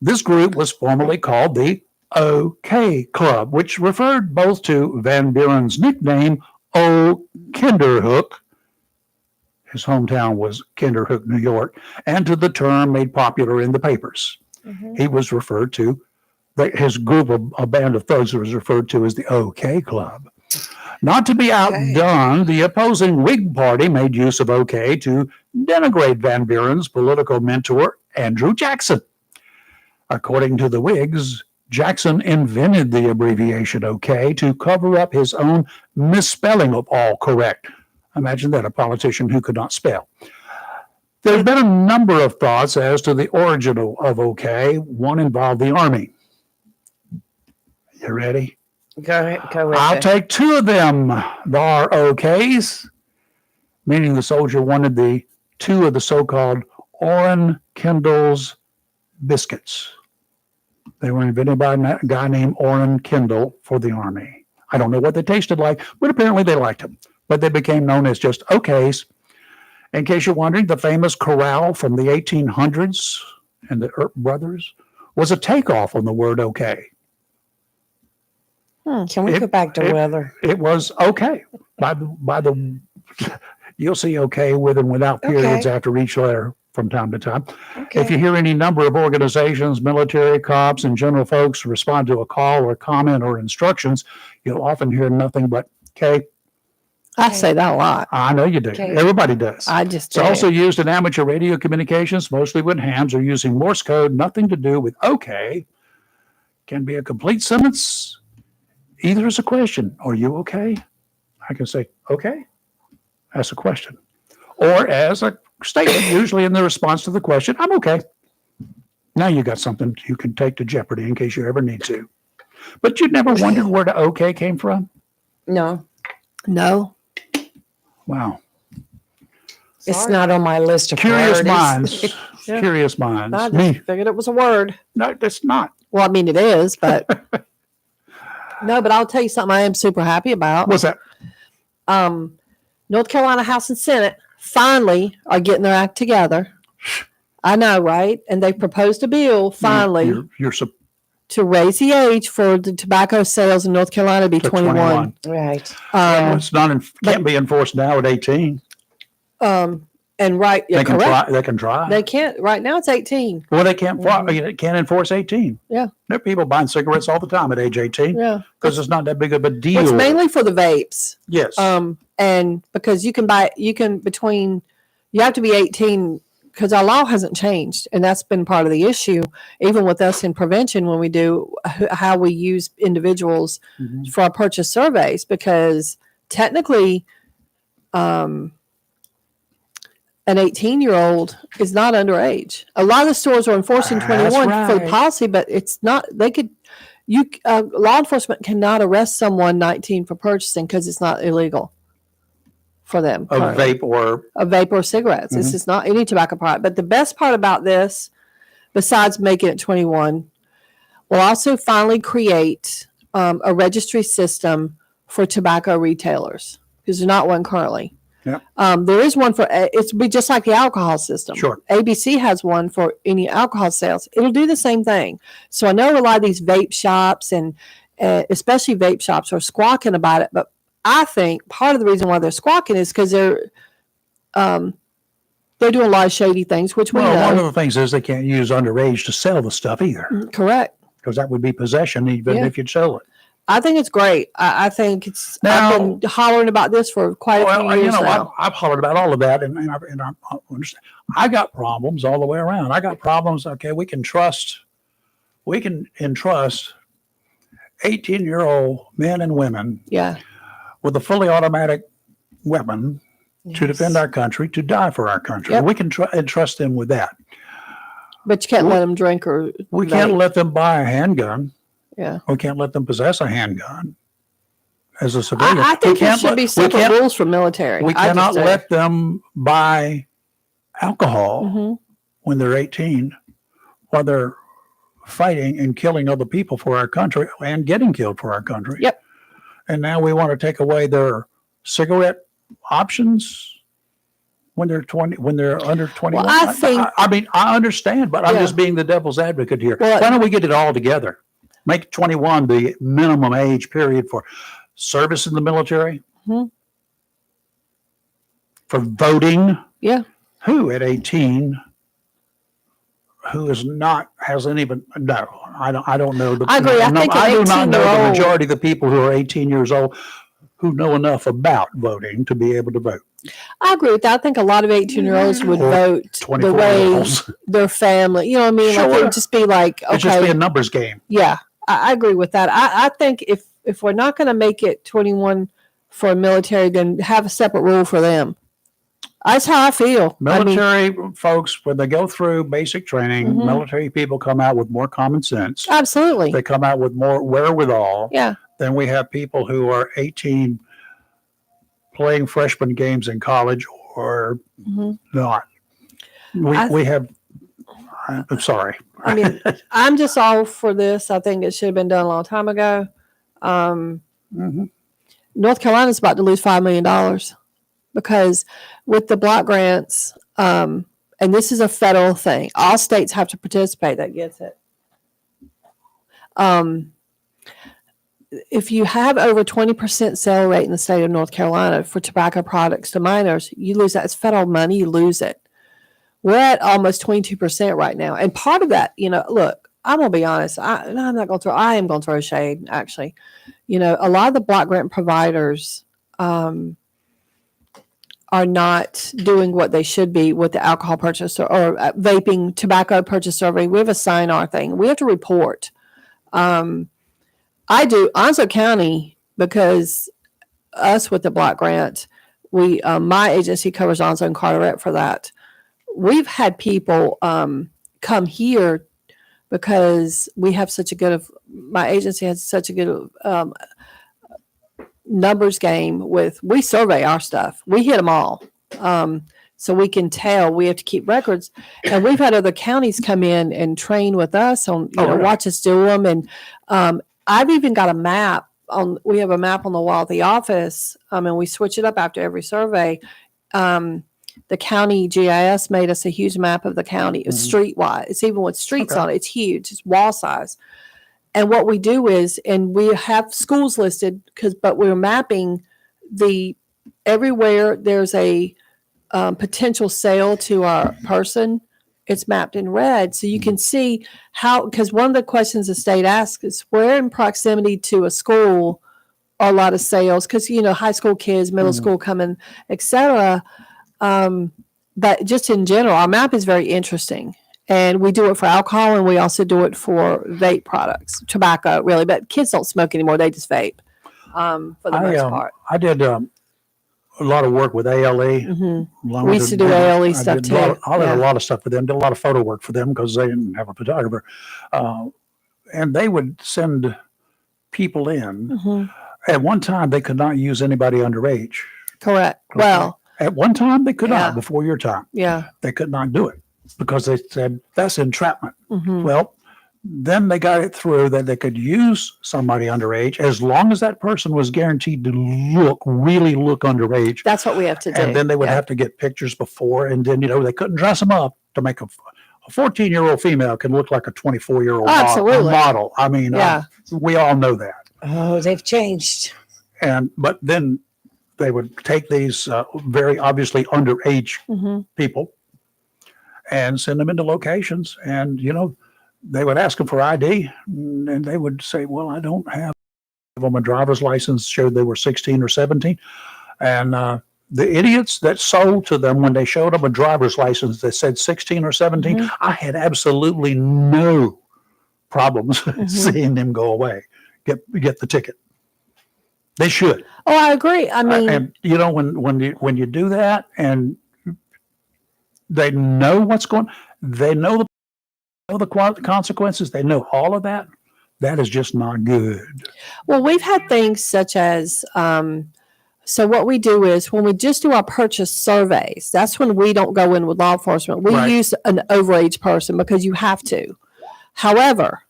This group was formerly called the OK Club, which referred both to Van Buren's nickname, O Kinderhook, his hometown was Kinderhook, New York, and to the term made popular in the papers. Mhm. He was referred to, his group of a band of thugs was referred to as the OK Club. Not to be outdone, the opposing Whig Party made use of OK to denigrate Van Buren's political mentor, Andrew Jackson. According to the Whigs, Jackson invented the abbreviation OK to cover up his own misspelling of all correct. Imagine that, a politician who could not spell. There have been a number of thoughts as to the origin of OK. One involved the Army. You ready? Go ahead. Go with I'll it. take two of them. There are OKs, meaning the soldier wanted the two of the so-called Orrin Kendall's biscuits. They were invented by a guy named Orrin Kendall for the Army. I don't know what they tasted like, but apparently they liked them. But they became known as just OKs. In case you're wondering, the famous corral from the 1800s and the Earp brothers was a takeoff on the word OK. Can we go back to weather? It was okay. By the you'll see okay with and without periods after each letter from time to time. Okay. If you hear any number of organizations, military, cops, and general folks respond to a call or comment or instructions, you'll often hear nothing but okay. I say that a lot. I know you do. Okay. Everybody does. I just It's also used in amateur radio communications, mostly when hams are using Morse code, nothing to do with okay. Can be a complete sentence, either as a question, are you okay? I can say, okay, as a question. Or as a statement, usually in the response to the question, I'm okay. Now you got something you can take to Jeopardy in case you ever need to. But you never wondered where the okay came from? No, No. Wow. it's not on my list of Curious priorities. minds. Yeah. Curious minds. I Me. just figured it was a word. No, that's not. Well, I mean, it is, but no, but I'll tell you something I am super happy about. What's that? North Carolina House and Senate finally are getting their act together. I know, right? And they proposed a bill finally You're to raise the age for the tobacco sales in North Carolina to be 21. Right. It's not can't be enforced now at 18. And right, yeah, They can correct. try. They can try. They can't. Right now, it's 18. Well, they can't. Can't enforce 18. Yeah. There are people buying cigarettes all the time at age 18 Yeah, because it's not that big of a deal. it's mainly for the vapes. Yes. And because you can you have to be 18 because our law hasn't changed, and that's been part of the issue, even with us in prevention when we do how we use individuals Mhm. for our purchase surveys, because technically, an 18-year-old is not underage. A lot of the stores are enforcing That's 21 for the right. policy, but it's not. Law enforcement cannot arrest someone 19 for purchasing because it's not illegal for them. A currently. vape or A vape or cigarettes. This is not any tobacco product. But the best part about this, besides making it 21, will also finally create a registry system for tobacco retailers, because there's not one currently. Yep. There is one for it's be just like the alcohol system. Sure. ABC has one for any alcohol sales. It'll do the same thing. So I know a lot of these vape shops and especially vape shops are squawking about it, but I think part of the reason why they're squawking is because they're doing a lot of shady things, which we one know. of the things is they can't use underage to sell the stuff either, Correct. because that would be possession even Yeah. if you'd sell it. I think it's great. I think it's. Now- I've been hollering about this for quite a few years now. I've hollered about all of that, and I understand. I got problems all the way around. I got problems. Okay, we can entrust 18-year-old men and women Yeah. with a fully automatic weapon to Yes. defend our country, to die for our country. Yep. We can entrust them with that. But you can't let them drink or. We vape. can't let them buy a handgun. Yeah. We can't let them possess a handgun as a civilian. I think We there can't should let- be we separate can't- rules for military. We I cannot just do. let them buy alcohol Mhm. when they're 18 while they're fighting and killing other people for our country and getting killed for our country. Yep. And now we want to take away their cigarette options when they're under 21. Well, I think- I mean, I understand, but I'm Yeah. just being the devil's advocate here. Well, Why don't we get it all together? Make 21 the minimum age period for service in the military, Mhm. for voting. Yeah. Who at 18 who is not hasn't even no I don't know the I agree. I think an I do not know the 18-year-old majority of the people who are 18 years old who know enough about voting to be able to vote. I agree with that. I think a lot of 18-year-olds would Or vote the 24 way year olds. their family, you know what I mean? Like it Sure. would just be like, It's just be okay, a numbers game. yeah, I agree with that. I think if we're not going to make it 21 for military, then have a separate rule for them. That's how I feel. Military folks, when they go through basic training, Mhm. military people come out with more common sense. Absolutely. They come out with more wherewithal Yeah. than we have people who are 18 playing freshman games in college or Mhm. not. I'm sorry. I mean, I'm just all for this. I think it should have been done a long time ago. Mhm. North Carolina's about to lose $5 million because with the block grants, and this is a federal thing, all states have to participate. That gets it. If you have over 20% sale rate in the state of North Carolina for tobacco products to minors, you lose that. It's federal money, you lose it. We're at almost 22% right now. And part of that, look, I'm going to be honest. I am going to throw shade, actually. A lot of the block grant providers are not doing what they should be with the alcohol purchase or vaping tobacco purchase survey. We have a SINR thing. We have to report. I do Onslow County because us with the block grant, my agency covers Onslow and Carteret for that. We've had people come here because we have my agency has such a good numbers game we survey our stuff. We hit them all. So we can tell. We have to keep records. And we've had other counties come in and train with us on, really? Watch us do them. And I've even got a map we have a map on the wall at the office, and we switch it up after every survey. The county GIS made us a huge map of the county. It's street-wide. It's even with streets on it. It's huge. It's wall size. And what we do is, and we have schools listed but we're mapping everywhere there's a potential sale to our person. It's mapped in red. So you can see because one of the questions the state asks is where in proximity to a school are a lot of sales? Because, high school kids, middle school coming, et cetera. But just in general, our map is very interesting. And we do it for alcohol, and we also do it for vape products, tobacco, really. But kids don't smoke anymore. They just vape for the most part. I did a lot of work with ALE. Mm-hmm. We used to do ALE stuff too. I did a lot of stuff for them, did a lot of photo work for them because they didn't have a photographer. And they would send people in. Mm-hmm. At one time, they could not use anybody underage. Correct. Okay? Well, at one time, they could not, before your time. Yeah. They could not do it because they said that's entrapment. Mm-hmm. Well, then they got it through that they could use somebody underage as long as that person was guaranteed to really look underage. That's what we have to do. And then they would have to get pictures before, and then, they couldn't dress them up to make a 14-year-old female can look like a 24-year-old model. I mean, we all know that. Oh, they've changed. But then they would take these very obviously underage people and send them into locations, and, they would ask them for ID, and they would say, well, I don't have them a driver's license showed they were 16 or 17. And the idiots that sold to them when they showed them a driver's license that said 16 or 17, I had absolutely no problems seeing them go away, get the ticket. They should. Oh, I agree. I mean, and when you do that, and they know what's going, they know the consequences. They know all of that. That is just not good. Well, we've had things such as, so what we do is when we just do our purchase surveys, that's when we don't go in with law enforcement. We use an overage person because you have to. However,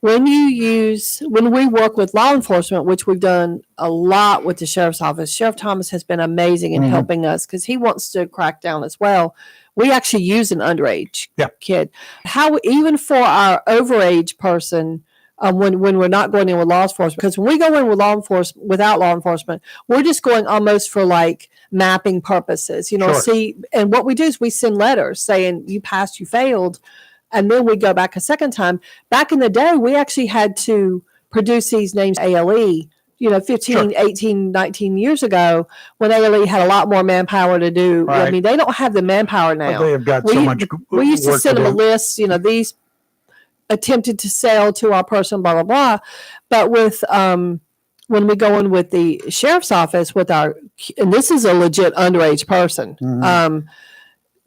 when we work with law enforcement, which we've done a lot with the sheriff's office, Sheriff Thomas has been amazing in helping us because he wants to crack down as well. We actually use an underage kid. Even for our overage person, when we're not going in with law enforcement, because when we go in with without law enforcement, we're just going almost for like mapping purposes, see. And what we do is we send letters saying you passed, you failed. And then we go back a second time. Back in the day, we actually had to produce these names ALE 15, 18, 19 years ago when ALE had a lot more manpower to do. I Right. mean, they don't have the manpower But now. they have got so much. We used to work send them a do. list, these attempted to sell to our person, blah, blah, blah. But with, when we go in with the sheriff's office with and this is a legit underage person, Mhm.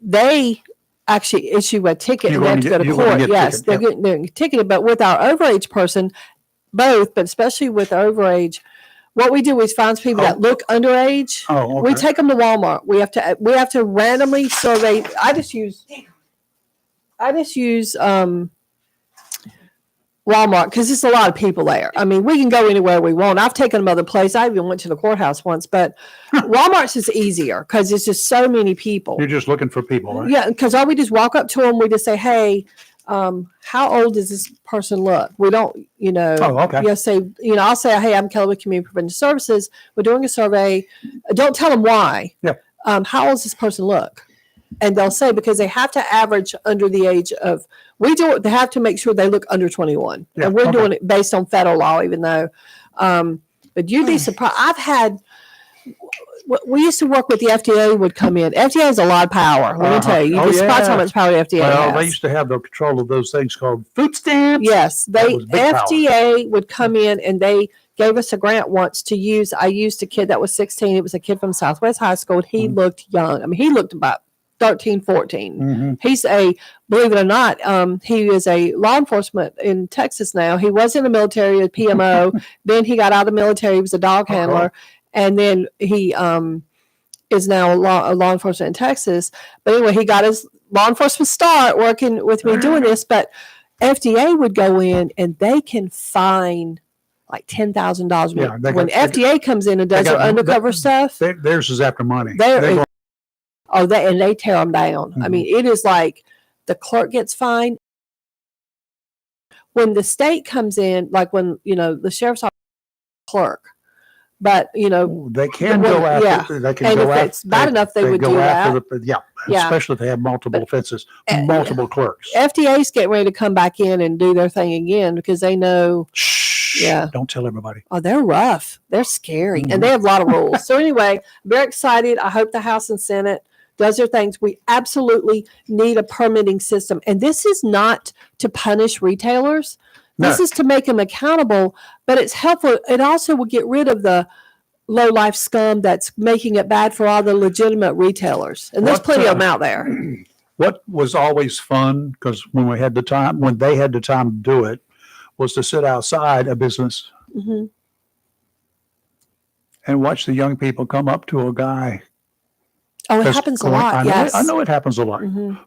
they actually issue a ticket You're and they have to go to court. Yes, they're getting ticketed. But with our overage person, both, but especially with overage, what we do is find people that look underage. Oh, We okay. take them to Walmart. We have to randomly survey. I just use Walmart because there's a lot of people there. I mean, we can go anywhere we want. I've taken them other places. I even went to the courthouse once, but Walmart's is easier because it's just so many people. You're just looking for people, right? Yeah, because all we just walk up to them. We just say, "Hey, how old does this person look?" We don't, Oh, okay. say, I'll say, "Hey, I'm Kelly with Community Prevention Services. We're doing a survey." Don't tell them why. Yeah. How old does this person look? And they'll say because they have to average under the age of. They have to make sure they look under 21, Yeah, and we're okay. doing it based on federal law, even though. But you'd be surprised. We used to work with the FDA would come in. FDA has a lot of power. Let me tell you. You'd be surprised how much power the FDA has. They used to have the control of those things called food stamps. Yes, That was big power. FDA would come in and they gave us a grant once to use. I used a kid that was 16. It was a kid from Southwest High School. He looked young. I mean, he looked about 13, 14. Mhm. He's believe it or not, he is a law enforcement in Texas now. He was in the military, a PMO. Then he got out of the military. He was a dog handler. And then he is now a law enforcement in Texas. But anyway, he got his law enforcement start working with me doing this. But FDA would go in and they can fine like $10,000. Yeah, when FDA comes in and does their undercover stuff, Theirs is after money. and they tear them down. Mm-hmm. I mean, it is like the clerk gets fined. When the state comes in, like when, the sheriff's office clerk, but, they can go after. They can and go if after. it's bad enough, they would go do after that. Yeah, especially if they have multiple offenses, multiple clerks. FDA's getting ready to come back in and do their thing again because they know. Shh! Yeah. Don't tell everybody. Oh, they're rough. They're scary, and they have a lot of rules. So anyway, I'm very excited. I hope the House and Senate does their things. We absolutely need a permitting system, and this is not to punish retailers. This is to make them accountable, but it's helpful. It also will get rid of the low life scum that's making it bad for all the legitimate retailers, and there's plenty of them out there. What was always fun, because when they had the time to do it, was to sit outside a business and watch the young people come up to a guy. Oh, it happens a lot. Yes, I know it happens a lot.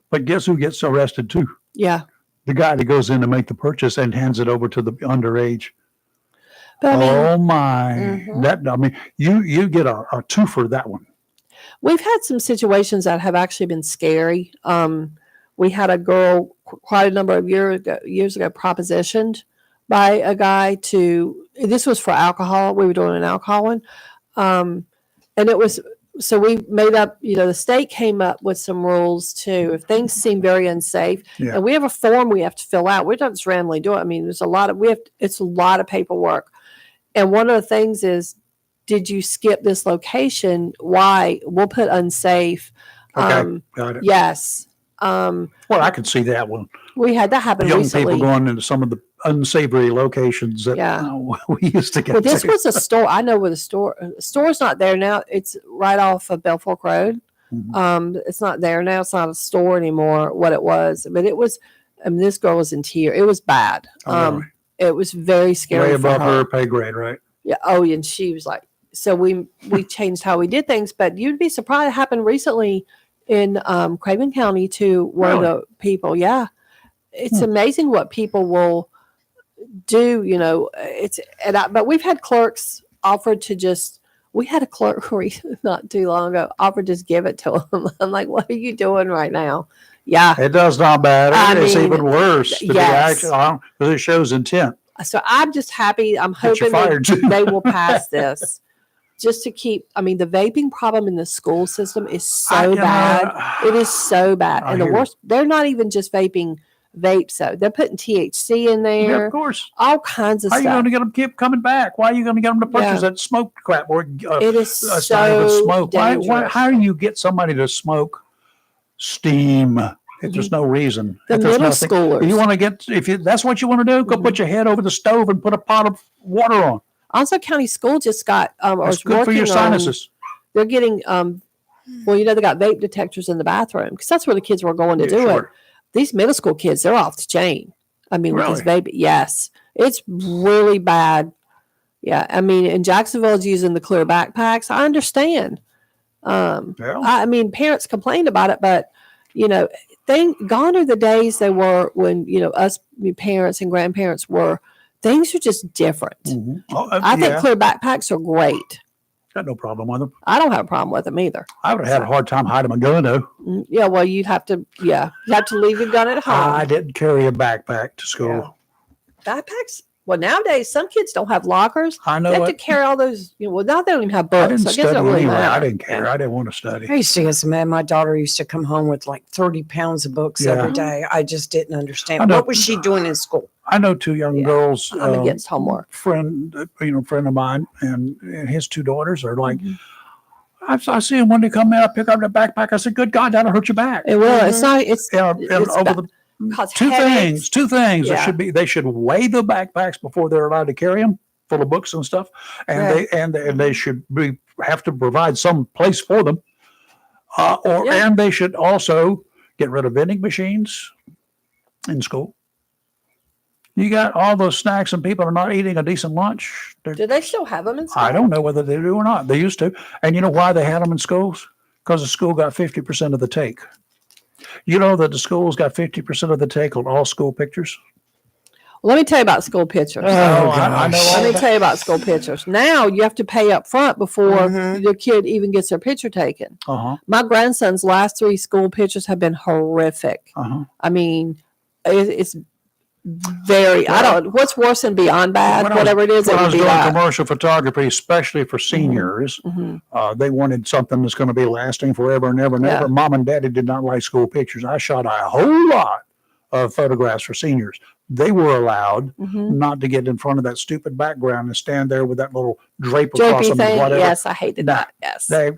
But guess who gets arrested too? Yeah, the guy that goes in to make the purchase and hands it over to the underage. But oh my! You get a two for that one. We've had some situations that have actually been scary. We had a girl quite a number of years ago propositioned by a guy this was for alcohol. We were doing an alcohol one. And it was, so we made up, the state came up with some rules too. If things seem very unsafe, and we have a form we have to fill out. We don't just randomly do it. I mean, it's a lot of paperwork. And one of the things is, did you skip this location? Why? We'll put unsafe. Okay, got it. Yes. Well, I could see that one. We had that happen recently. Young people going into some of the unsavory locations that we used to get. Well, this was a store. I know where the store's not there now. It's right off of Bell Fork Road. It's not there now. It's not a store anymore. What it was, but it was. I mean, this girl was in tears. It was bad. Really? It was very scary. Way above her pay grade, right? Yeah. Oh, and she was like, so we changed how we did things. But you'd be surprised. It happened recently in Craven County to one of the people. Yeah. It's amazing what people will do, but we've had clerks offered to just, we had a clerk not too long ago offered to just give it to them. I'm like, what are you doing right now? Yeah. It does not matter. It's even worse. Because it shows intent. So I'm just happy. I'm hoping they will pass this. Just to keep, the vaping problem in the school system is so bad. It is so bad. And the worst, they're not even just vaping vapes, though. They're putting THC in Yeah, there, of course. all kinds of How are you stuff. going to get them keep coming back? Why are you going to get them to purchase Yeah. that smoke crap or It is it's not even so smoke? dangerous. How do you get somebody to smoke steam if there's no reason? The If there's middle nothing, schoolers. if you want to get, that's what you want to do, go put your head over the stove and put a pot of water on. Also, County School just got, or It's is good for your working sinuses. they're getting, well, they got vape detectors in the bathroom because that's where the kids were going to Yeah, do it. sure. These middle school kids, they're off the chain. I mean, with this Really? vape, yes, it's really bad. Yeah, I mean, in Jacksonville's using the clear backpacks. I understand. Yeah. I mean, parents complained about it, but gone are the days they were when us parents and grandparents were. Things are just different. Mhm. I think clear backpacks are great. Got no problem with them. I don't have a problem with them either. I would have had a hard time hiding my gun though. Yeah, well, you'd have to leave your gun at home. I didn't carry a backpack to school. Backpacks. Well, nowadays some kids don't have lockers. I know They have to it. carry all those. Well, now they don't even have I books. didn't So I guess it study don't really anyway. matter. I didn't care. I didn't want to study. I used to get so mad. My daughter used to come home with like 30 pounds of books Yeah. every day. I just didn't I understand. know. What was she doing in school? I know two young Yeah. girls. I'm against homework. Friend of mine, and his two daughters are like. Mhm. I see him when they come in. I pick up the backpack. I said, "Good God, that'll hurt your back." It will. It's not. It's And it's over bad. the Cause two headaches. things. Yeah. They should weigh the backpacks before they're allowed to carry them, full of books and stuff, and Right. they should have to provide some place for them, Yeah. and they should also get rid of vending machines in school. You got all those snacks and people are not eating a decent lunch. Do they still have them in school? I don't know whether they do or not. They used to. And you know why they had them in schools? Because the school got 50% of the take. You know that the schools got 50% of the take on all school pictures? Let me tell you about school pictures. Oh, I know all Let me that. tell you about school pictures. Now you have to pay up front before Mhm. the kid even gets their picture taken. Uh-huh. My grandson's last 3 school pictures have been horrific. Uh-huh. I mean, it's very. I don't. What's worse than beyond bad? When I was- Whatever it is, it When I would was be doing that. commercial photography, especially for seniors, Mhm. they wanted something that's going to be lasting forever and ever and Yeah. ever. Mom and Daddy did not like school pictures. I shot a whole lot of photographs for seniors. They were allowed Mhm. not to get in front of that stupid background and stand there with that little drape across Drapey them or thing. whatever. Yes, I hated Nah, that. Yes. They,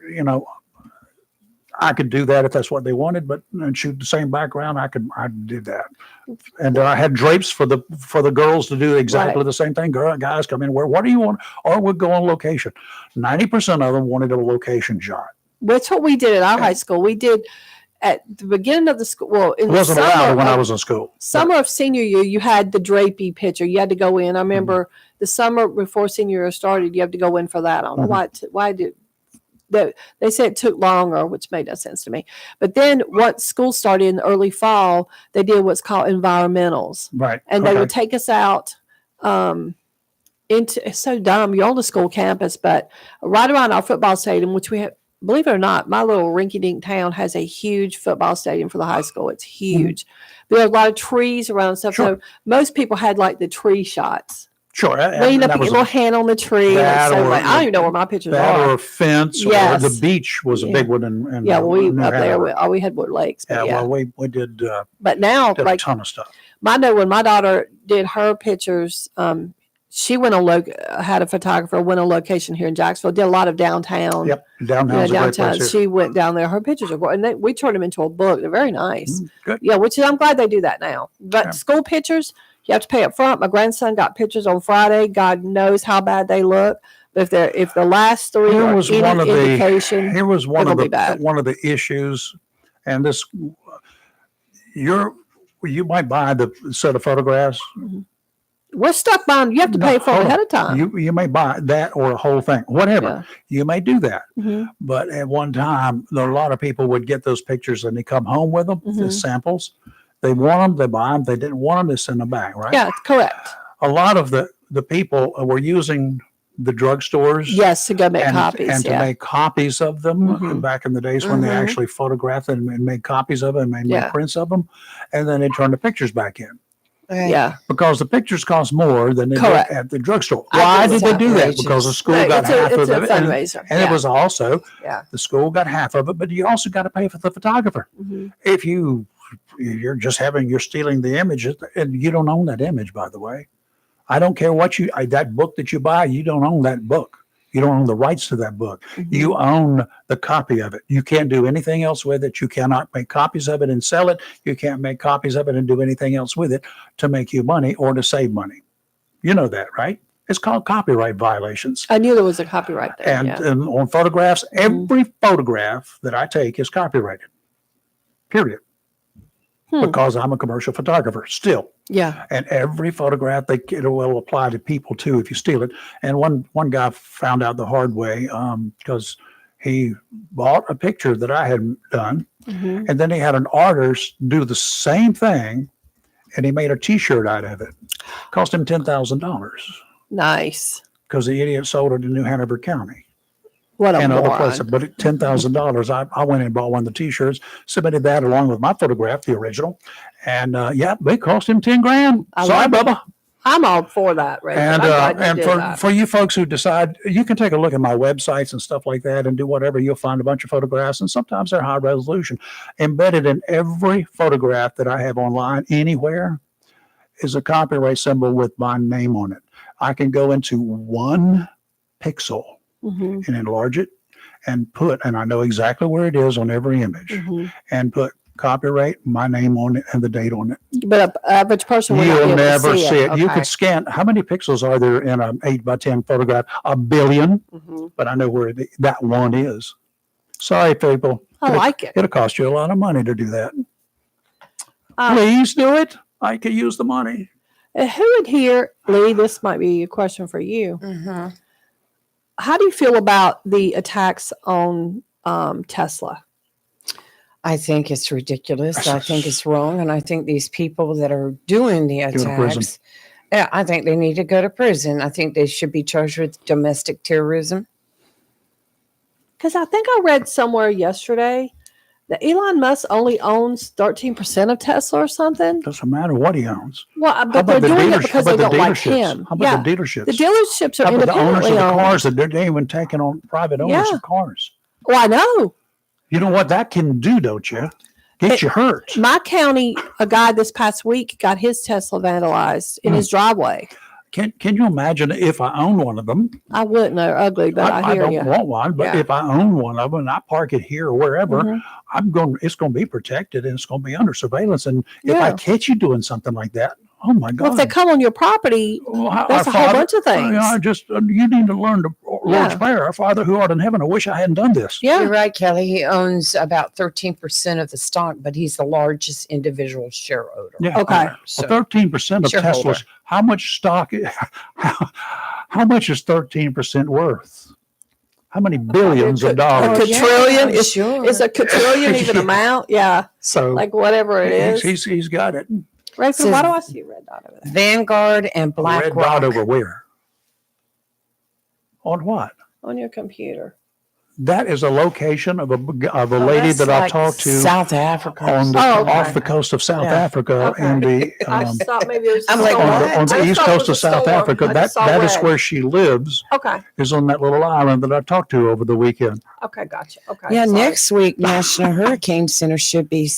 I could do that if that's what they wanted, but and shoot the same background, I did that. And I had drapes for the girls to do exactly Right. the same thing. Guys come in, what do you want? Or we'd go on location. 90% of them wanted a location shot. That's what we did at our Yeah. high school. We did at the beginning of the school. Well, in It the wasn't summer allowed when I of- was in school. Summer of senior year, you had the drapey picture. You had to go in. I remember Mm-hmm. the summer before senior year started, you have to go in for that. I don't know why did they said it took longer, which made no sense to me. But then once school started in the early fall, they did what's called environmentals, Right. and they Okay. would take us out into. It's so dumb. You're on the school campus, but right around our football stadium, which we have. Believe it or not, my little rinky-dink town has a huge football stadium for the high school. It's huge. There are a lot of trees around and stuff. Sure. So most people had like the tree shots. Sure. Lean up, that and was your little hand on the tree. And that it's so or- like, I don't even know where my pictures that are. or a fence Yes. or the beach was a Yeah. big one. In Yeah, well, we New up there, Hanover. we had Wood Lakes. But Yeah, yeah, well, we did but now, a like, ton of stuff. I know when my daughter did her pictures, she went on had a photographer, went on location here in Jacksonville, did a lot of downtown. Yep, downtown's a great downtown. place here. She went down there. Her pictures are great, and we turned them into a book. They're very nice. Good. Yeah, which is, I'm glad they do that now. But Yeah. school pictures, you have to pay up front. My grandson got pictures on Friday. God knows how bad they look. But if the last 3 Here are was any one of the- indication, Here was one It'll of be the bad. one of the issues, and this you might buy the set of photographs. we're stuck behind. You have to pay for hold them on. ahead of time. You may buy that or a whole thing, whatever. Yeah. You may do that. Mhm. But at one time, a lot of people would get those pictures and they come home with them Mhm. as samples. They want them, they buy them. They didn't want them, they send them back, right? Yeah, correct. A lot of the people were using the drugstores. Yes, to go make and, copies. and to Yeah. make copies of them Mhm. back in the days when they Mhm. actually photographed them and made copies of them and made Yeah. prints of them, and then they turned the pictures back in Yeah. because the pictures cost more than they did Correct. at the drugstore. I Why think did it's they do that? outrageous. Because the school Right, got half it's of a it, fundraiser. and it was also Yeah. the school got half of it, but you also got to pay for the photographer. Mhm. If you You're stealing the image, and you don't own that image, by the way. I don't care that book that you buy, you don't own that book. You don't own the rights to that book. Mm-hmm. You own the copy of it. You can't do anything else with it. You cannot make copies of it and sell it. You can't make copies of it and do anything else with it to make you money or to save money. You know that, right? It's called copyright violations. I knew there was a copyright there. And on photographs, every photograph that I take is copyrighted, period. Because I'm a commercial photographer still. Yeah. And every photograph, it will apply to people too if you steal it. And one guy found out the hard way because he bought a picture that I had done, and then he had an artist do the same thing, and he made a T-shirt out of it. Cost him $10,000 Nice. because the idiot sold it in New Hanover County. What a And other moron. places, but at $10,000, I went and bought one of the T-shirts, submitted that along with my photograph, the original, and they cost him $10,000. Sorry, love it. Bubba. I'm all for that, Ray. And for you folks who decide, you can take a look at my websites and stuff like that and do whatever. You'll find a bunch of photographs, and sometimes they're high resolution. Embedded in every photograph that I have online anywhere is a copyright symbol with my name on it. I can go into 1 pixel and enlarge it and I know exactly where it is on every image and put copyright, my name on it, and the date on it. But an average person will You'll not be able never to see it. You Okay. could scan. How many pixels are there in an 8x10 photograph? 1 billion. But I know where that one is. Sorry, people. I like it. It'll cost you a lot of money to do that. Please do it. I could use the money. Who in here, Lee, this might be a question for you. How do you feel about the attacks on Tesla? I think it's ridiculous. I think it's wrong. And I think these people that are doing the to prison. attacks, I think they need to go to prison. I think they should be charged with domestic terrorism. Because I think I read somewhere yesterday that Elon Musk only owns 13% of Tesla or something. Doesn't matter what he owns. Well, but they're doing it because they don't like him. How about the dealerships? The dealerships are How about the owners independently of the owned. cars that they're even taking on private owners Yeah. of cars? Well, I know. You know what that can do, don't you? Get you hurt. My county, a guy this past week got his Tesla vandalized in his driveway. Can you imagine if I own one of them? I wouldn't. They're ugly, but I I hear don't you. want one, but Yeah. if I own one of them and I park it here or wherever, Mhm. it's going to be protected and it's going to be under surveillance. And if I Yeah. catch you doing something like that, oh my God. Well, if they come on your property, Well, that's a whole bunch of things. You need to learn the Lord's Yeah. Prayer. Our Father who art in heaven, I wish I hadn't done this. Yeah. You're right, Kelly. He owns about 13% of the stock, but he's the largest individual shareholder. Yeah. Okay. So, 13% of shareholder. Tesla's, how much stock, how much is 13% worth? How many billions of A dollars? quadrillion is sure. Is a quadrillion even amount? Yeah. So Like whatever it is. he's got it. Rachel, why do I see a red dot over there? Vanguard and A red BlackRock. dot over where? On what? On your computer. That is a location of a lady That's that I like talked to South Africa. on the, Oh, okay. off the coast of South Yeah. Africa Okay. in the I just thought maybe it was a I'm like, storm. what? on the I just east thought it coast was of a South storm. Africa. I That just saw that is red. where she lives. Okay. Is on that little island that I talked to over the weekend. Okay. Gotcha. Okay. Yeah, sorry. next week, National Hurricane Center should be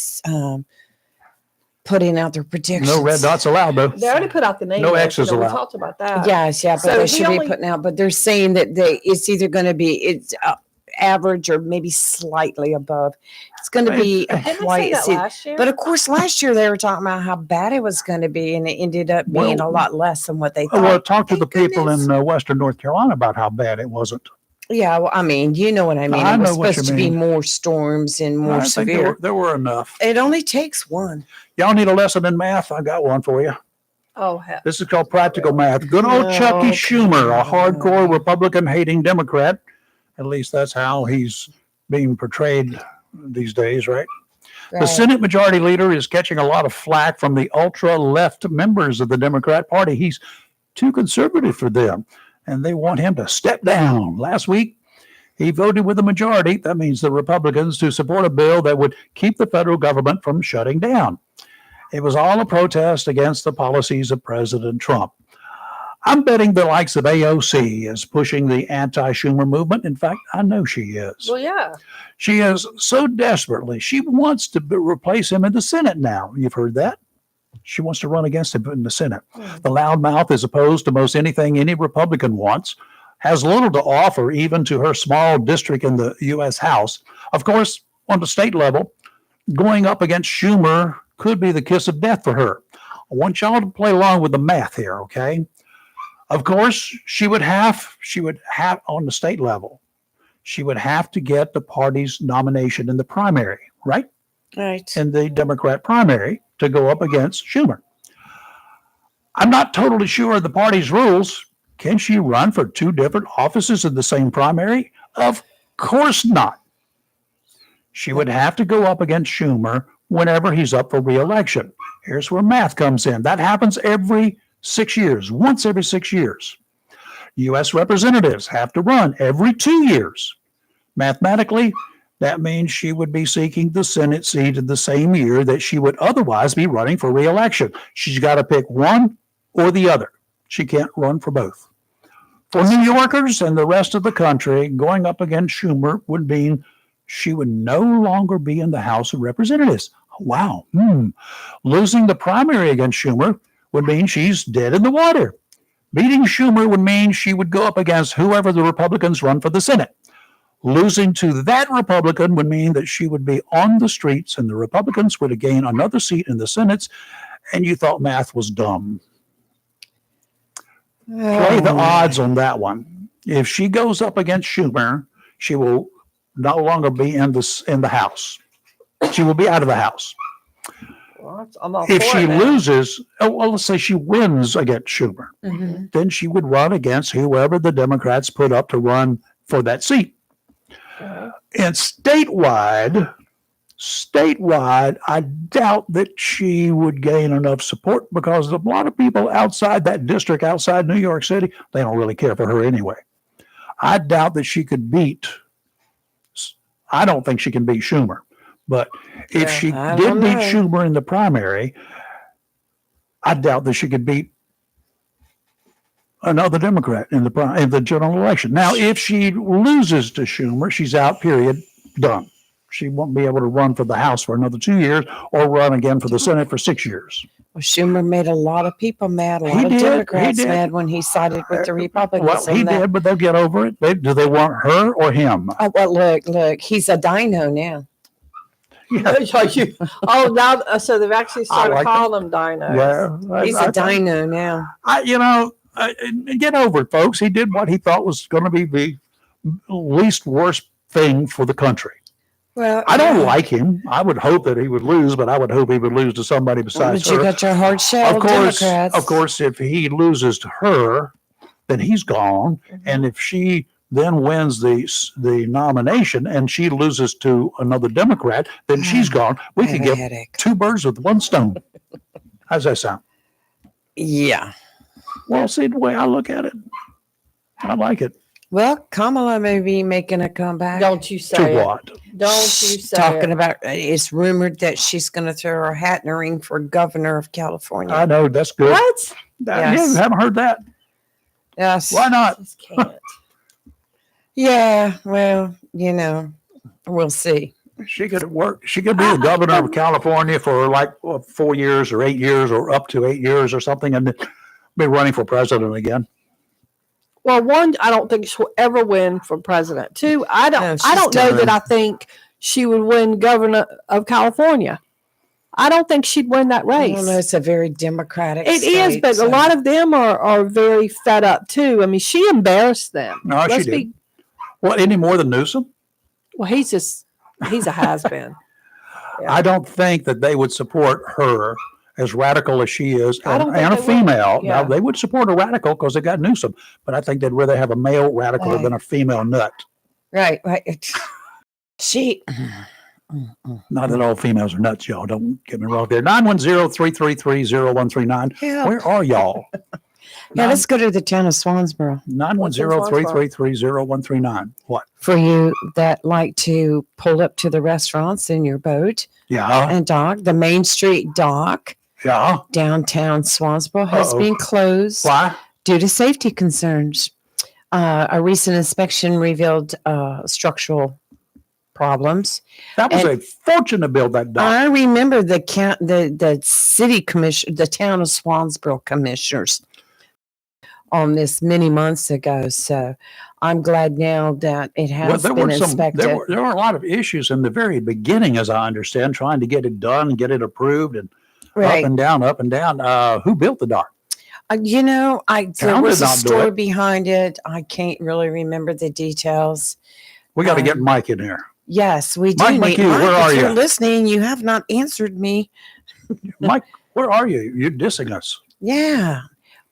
putting out their predictions. No red dots allowed though. They already put out the name. No list, X's so we allowed. talked about that. Yes, yeah, but So they he should only- be putting out. But they're saying that it's either going to be average or maybe slightly above. It's going to be Didn't they say quite. that last year? But of course, last year they were talking about how bad it was going to be, and it ended up being Well, a lot less than what they thought. Well, talk to the Thank people goodness. in Western North Carolina about how bad it wasn't. Yeah, well, I mean, you know what I mean. I It was know what supposed you to be mean. more storms and more I think severe. there were enough. It only takes one. Y'all need a lesson in math? I got one for you. Oh, hell. This is called practical math. Good old No, Chucky Schumer, a come hardcore on. Republican hating Democrat. At least that's how he's being portrayed these days, right? The Right. Senate Majority Leader is catching a lot of flack from the ultra left members of the Democrat Party. He's too conservative for them, and they want him to step down. Last week, he voted with the majority, that means the Republicans, to support a bill that would keep the federal government from shutting down. It was all a protest against the policies of President Trump. I'm betting the likes of AOC is pushing the anti-Schumer movement. In fact, I know she is. Well, yeah. She is so desperately. She wants to replace him in the Senate now. You've heard that? She wants to run against him in the Senate. The loudmouth is opposed to most anything any Republican wants, has little to offer even to her small district in the U.S. House. Of course, on the state level, going up against Schumer could be the kiss of death for her. I want y'all to play along with the math here, okay? Of course, she would have on the state level, she would have to get the party's nomination in the primary, right? Right. In the Democrat primary to go up against Schumer. I'm not totally sure of the party's rules. Can she run for two different offices in the same primary? Of course not. She would have to go up against Schumer whenever he's up for re-election. Here's where math comes in. That happens every 6 years, once every 6 years. U.S. representatives have to run every 2 years. Mathematically, that means she would be seeking the Senate seat in the same year that she would otherwise be running for re-election. She's got to pick one or the other. She can't run for both. For New Yorkers and the rest of the country, going up against Schumer would mean she would no longer be in the House of Representatives. Wow. Losing the primary against Schumer would mean she's dead in the water. Beating Schumer would mean she would go up against whoever the Republicans run for the Senate. Losing to that Republican would mean that she would be on the streets and the Republicans would gain another seat in the Senate, and you thought math was dumb. Play the odds on that one. If she goes up against Schumer, she will no longer be in the House. She will be out of the House. Well, I'm all If for she it now. loses, let's say she wins against Schumer, then she would run against whoever the Democrats put up to run for that seat. And statewide, I doubt that she would gain enough support because a lot of people outside that district, outside New York City, they don't really care for her anyway. I doubt that she could I don't think she can beat Schumer. But if she did beat Schumer in the primary, I doubt that she could beat another Democrat in the general election. Now, if she loses to Schumer, she's out, period, done. She won't be able to run for the House for another 2 years or run again for the Senate for 6 years. Well, Schumer made a lot of people mad, a lot of Democrats mad when he sided with the Republicans. Well, he did, but they'll get over it. Do they want her or him? Oh, well, look, he's a dino now. Yeah. Now, so they've actually started calling them dinos. Yeah, He's a dino now. Get over it, folks. He did what he thought was going to be the least worst thing for the country. Well, I don't like him. I would hope that he would lose, but I would hope he would lose to somebody besides but her. you got your hard shell Democrats. Of course, if he loses to her, then he's gone. And if she then wins the nomination and she loses to another Democrat, then she's gone. We could get two birds with one stone. How's that sound? Yeah. Well, see, the way I look at it, I like it. Well, Kamala may be making a comeback. Don't you say To what? Don't you say Talking about, it's rumored that she's going to throw her hat in the ring for governor of California. I know, that's good. What? Yes. You haven't heard that? Yes. Why not? Just can't. Yeah, well, we'll see. She could work. She could be the governor of California for 4 years or 8 years or up to 8 years or something and be running for president again. Well, one, I don't think she'll ever win for president. Two, I don't know that I think she would win governor of California. I don't think she'd win that race. Well, it's a very democratic It is, state, but so. a lot of them are very fed up too. I mean, she embarrassed them. No, she did. Well, any more than Newsom? Well, he's a has-been. Yeah. I don't think that they would support her as radical as she is and a female. Yeah. Now, they would support a radical because they got Newsom, but I think they'd rather have a male radical than a female nut. Right. She... Not that all females are nuts, y'all. Don't get me wrong there. 910-333-0139. Where are y'all? Yeah, let's go to the town of Swansboro. 910-333-0139. What? For you that like to pull up to the restaurants in your boat. Yeah. And dock. The Main Street dock. Yeah. Downtown Swansboro has been closed. Why? due to safety concerns. A recent inspection revealed structural problems. That was And a fortune to build that dock. I remember the city commission, the town of Swansboro commissioners on this many months ago. So I'm glad now that it has been inspected. There were a lot of issues in the very beginning, as I understand, trying to get it done and get it approved and Right. up and down. Who built the dock? You know, there Town was did a not do story it. behind it. I can't really remember the details. We got to get Um, Mike in here. Yes, we do Mike need McHugh, Mike, where are if you're you? listening, you have not answered me. Mike, where are you? You're dissing us. Yeah.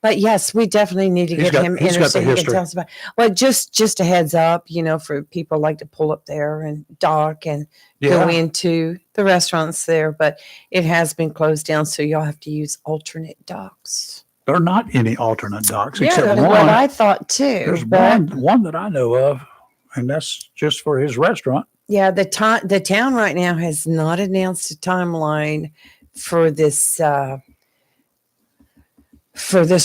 But yes, we definitely need to He's get got- him he's in got so the he can history. tell us about. Well, just a heads up, you know, for people like to pull up there and dock and go Yeah. into the restaurants there, but it has been closed down, so y'all have to use alternate docks. There are not any alternate docks Yeah, except That's one. what I thought too. There's But one that I know of, and that's just for his restaurant. yeah, the town right now has not announced a timeline for this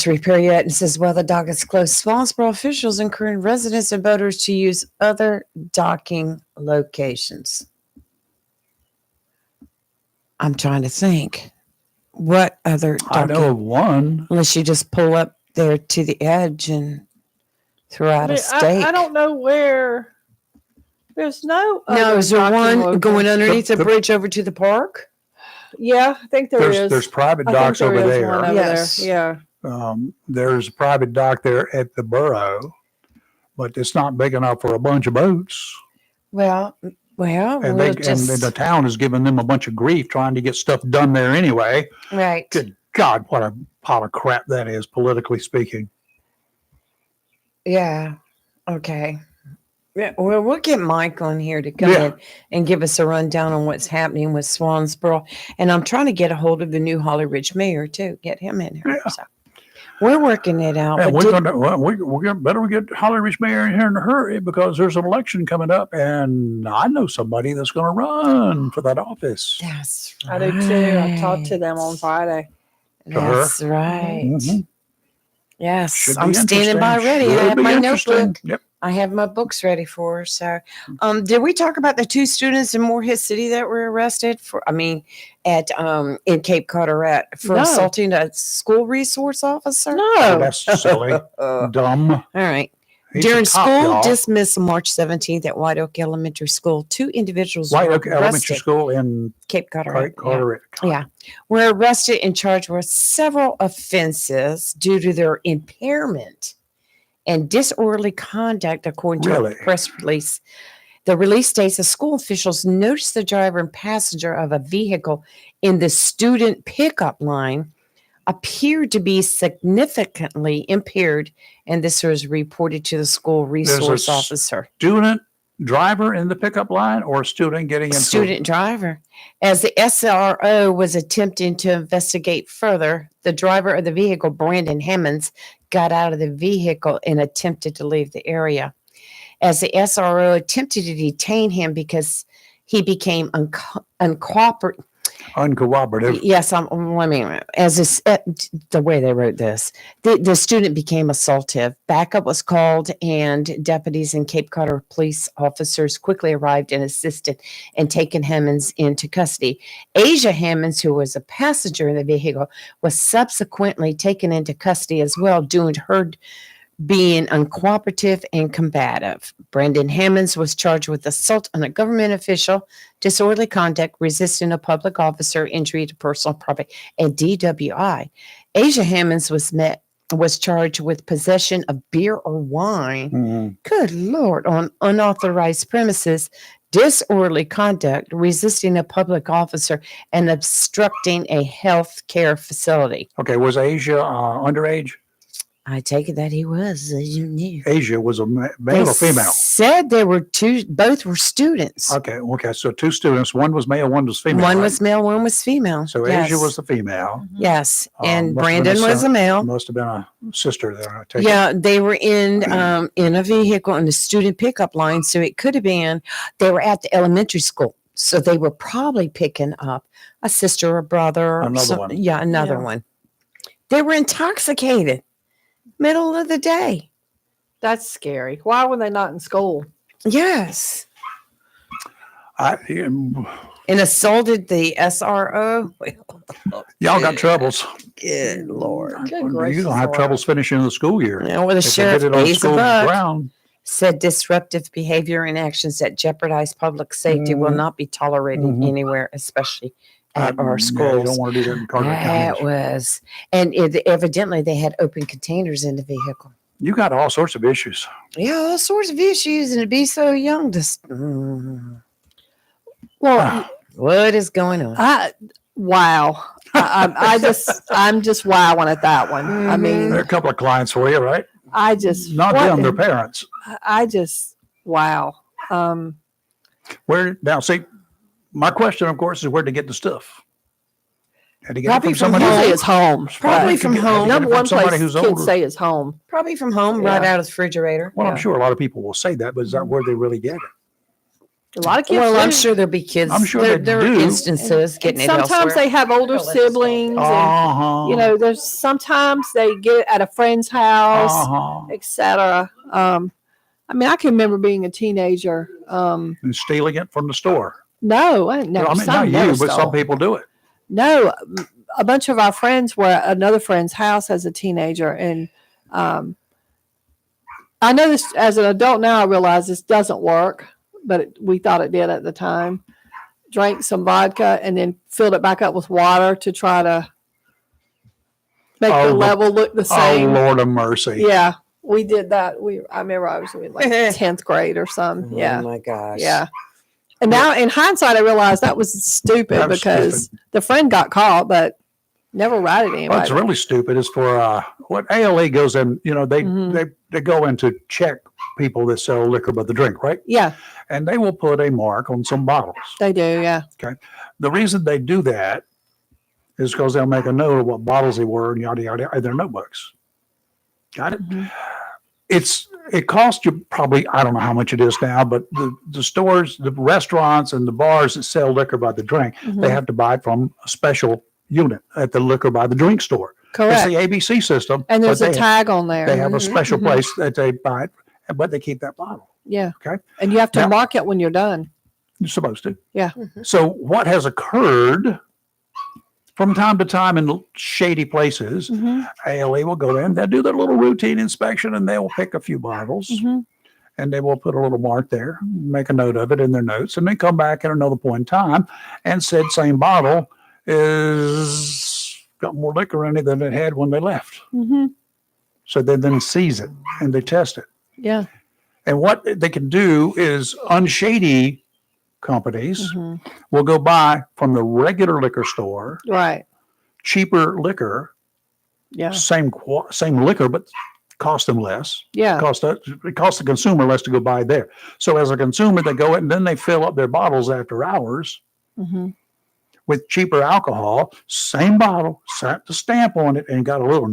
repair yet. It says, well, the dock is closed. Swansboro officials encourage residents and boaters to use other docking locations. I'm trying to think. What other I know docking? of one. Unless you just pull up there to the edge and throw out a stake. I don't know where. There's no. No, other is there docking one location. going underneath the The- bridge over to the park? Yeah, I think there is. There's private I think docks over is there. one over Yes. there. There's a private dock there at the borough, but it's not big enough for a bunch of boats. Well, And, we'll just and the town is giving them a bunch of grief trying to get stuff done there anyway. right. Good God, what a pile of crap that is, politically speaking. Yeah. Okay. Yeah, well, we'll get Mike on here to come Yeah. in and give us a rundown on what's happening with Swansboro. And I'm trying to get a hold of the new Holly Ridge mayor too. Get him in here. Yeah. So we're working it out. And But we're better get Holly Ridge Mayor in here in a hurry because there's an election coming up, and I know somebody that's going to run for that office. that's I do too. I talked to right. them on Friday. To her? That's right. Mhm. Yes, Should be I'm standing by interesting. ready. I Should have be my interesting. notebook. Yep. I have my books ready for her. So, did we talk about the two students in Morehead City that were arrested at in Cape Carteret for No. assaulting a school resource officer? Oh, No. that's silly. Dumb. All right. He's a During cop, school y'all. dismissal March 17th at White Oak Elementary School, two individuals White were Oak Elementary arrested. School in Cape Carteret. Yeah. Carteret. Yeah. Were arrested and charged with several offenses due to their impairment and disorderly conduct, according to Really? a press release. The release states the school officials noticed the driver and passenger of a vehicle in the student pickup line appeared to be significantly impaired, and this was reported to the school resource officer. Student driver in the pickup line or student getting into Student driver. As the SRO was attempting to investigate further, the driver of the vehicle, Brandon Hammonds, got out of the vehicle and attempted to leave the area. As the SRO attempted to detain him because he became uncooperative. uncooperative? Yes, let me. As this, the way they wrote this, the student became assaultive. Backup was called, and deputies and Cape Carter police officers quickly arrived and assisted in taking Hammonds into custody. Asia Hammonds, who was a passenger in the vehicle, was subsequently taken into custody as well, due to her being uncooperative and combative. Brandon Hammonds was charged with assault on a government official, disorderly conduct, resisting a public officer, injury to personal property, and DWI. Asia Hammonds was charged with possession of beer or wine. Mhm. Good Lord, on unauthorized premises, disorderly conduct, resisting a public officer, and obstructing a health care facility. Okay, was Asia underage? I take it that he was, as you knew. Asia was a male They or female? said there were both were students. Okay, so two students. One was male, one was female. One right? was male, one was female. So Yes. Asia was the female. Yes, and must have been Brandon a was a male. Must have been a sister there. I take it. Yeah, they were in a vehicle in the student pickup line, so it could have been they were at the elementary school, so they were probably picking up a sister or brother. Another one. Yeah, another Yeah. one. They were intoxicated. Middle of the day. That's scary. Why were they not in school? Yes. And assaulted the SRO. Y'all got troubles. Good Lord. Good You're gracious gonna have alive. troubles finishing the school year. Well, the If they sheriff get it on pays a school buck. ground. Said disruptive behavior and actions that jeopardize public safety will Mhm. not be tolerated Mhm. anywhere, especially at our Yeah, you schools. don't want to do that in Carter That County. was, and evidently they had open containers in the vehicle. You got all sorts of issues. Yeah, all sorts of issues, and to be so young, Well, what is going on? wow. I'm just wowing at that one. I Mhm. mean, There are a couple of clients for you, right? I just Not what them, their in- parents. I just wow. Where now? See, my question, of course, is where to get the stuff. Had to get Probably it from from somebody. home. Usually it's home. Probably but from home. Number one somebody place who's kids older. say is home. Probably from home, right Yeah. out of the refrigerator. Well, Yeah. I'm sure a lot of people will say that, but is that where they really get it? A lot of kids. Well, I'm do. sure there'll be kids. I'm sure there, they there are do. instances getting it Sometimes elsewhere. they have older Let's just go siblings, there. and you know, there's sometimes they get it at a friend's house, etc. I mean, I can remember being a teenager. And stealing it from the store. No, I never. I mean, some not never you, but some stole. people do it. No, a bunch of our friends were at another friend's house as a teenager, and I know this as an adult now. I realize this doesn't work, but we thought it did at the time. Drank some vodka and then filled it back up with water to try to make Oh, the the- level look the Oh, same. Lord of mercy. Yeah, we did that. I remember I was in like 10th grade or something. Yeah. Oh my gosh. Yeah. And now in hindsight, I realized that was stupid That was because the friend got caught, but never ratted anybody. What's really stupid is for what ALE goes in, you know, they Mhm. they go in to check people that sell liquor by the drink, right? Yeah, And they will put a mark on some bottles. they do. Yeah. The reason they do that is because they'll make a note of what bottles they were and yada yada in their notebooks. Got it? Mhm. It costs you probably, I don't know how much it is now, but the stores, the restaurants and the bars that sell liquor by the drink, they Mhm. have to buy it from a special unit at the liquor by the drink store. It's Correct. the ABC system. And there's but a tag on there. they have a Mhm, special mhm. place that they buy it, but they keep that bottle. Yeah. Okay. And you have to Now- mark it when you're done. You're supposed to. Yeah. Mhm. So what has occurred from time to time in shady places, Mhm. ALE will go in, they'll do their little routine inspection and they will pick a few bottles Mhm. and they will put a little mark there, make a note of it in their notes, and then come back at another point in time and said same bottle is got more liquor in it than it had when they left. Mhm. So they then seize it and they test it. Yeah. And what they can do is unshady companies Mhm. will go buy from the regular liquor store Right. cheaper liquor, Yeah. same liquor, but cost them less. Yeah. It costs the consumer less to go buy there. So as a consumer, they go in and then they fill up their bottles after hours Mhm. with cheaper alcohol, same bottle, set the stamp on it, and got a little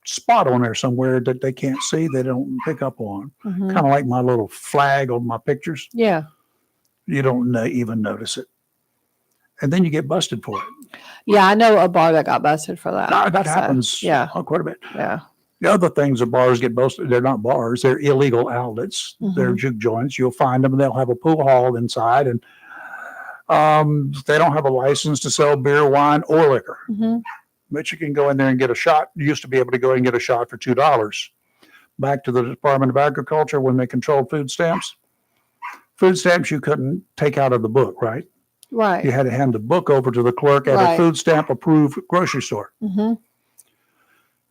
spot on there somewhere that they can't see, they don't pick up on. Mhm. Kind of like my little flag on my pictures. Yeah. You don't even notice it. And then you get busted for it. Yeah. I know a bar that got busted for that. That So, happens Yeah. quite a bit. Yeah. The other things that bars get busted, they're not bars, they're illegal outlets. They're juke joints. You'll find them, they'll have a pool hall inside, and they don't have a license to sell beer, wine, or liquor. Mhm. But you can go in there and get a shot. You used to be able to go and get a shot for $2. Back to the Department of Agriculture when they controlled food stamps. Food stamps you couldn't take out of the book, right? You Right. had to hand the book over to the clerk at Right. a food stamp approved grocery store. Mhm.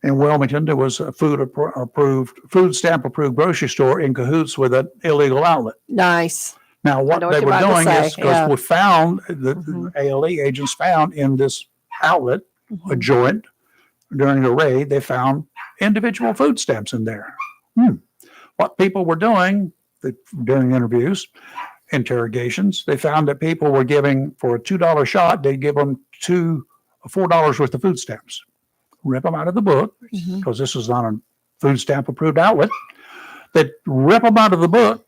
In Wilmington, there was a food stamp approved grocery store in cahoots with an illegal outlet. Nice. Now, what know what they you're were about to doing is say, because yeah. we found the Mhm. ALE agents found in this outlet a Mhm. joint during the raid, they found individual food stamps in there. What people were doing during interrogations, they found that people were giving for a $2 shot, they'd give them $4 worth of food stamps. Rip them out of the book Mhm. because this was not a food stamp approved outlet. They'd rip them out of the book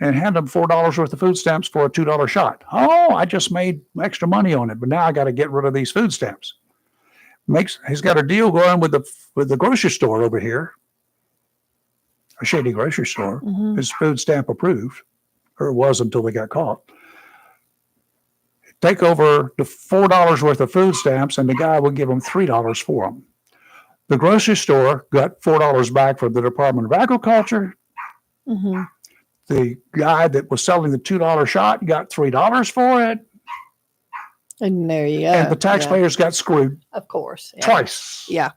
and hand them $4 worth of food stamps for a $2 shot. Oh, I just made extra money on it, but now I got to get rid of these food stamps. He's got a deal going with the grocery store over here, a shady grocery store. Mhm. It's food stamp approved, or it was until they got caught. Take over the $4 worth of food stamps, and the guy will give them $3 for them. The grocery store got $4 back from the Department of Agriculture. Mhm. The guy that was selling the $2 shot got $3 for it, And there you go. and the Yeah, taxpayers got screwed of course. Yeah. twice. Yeah.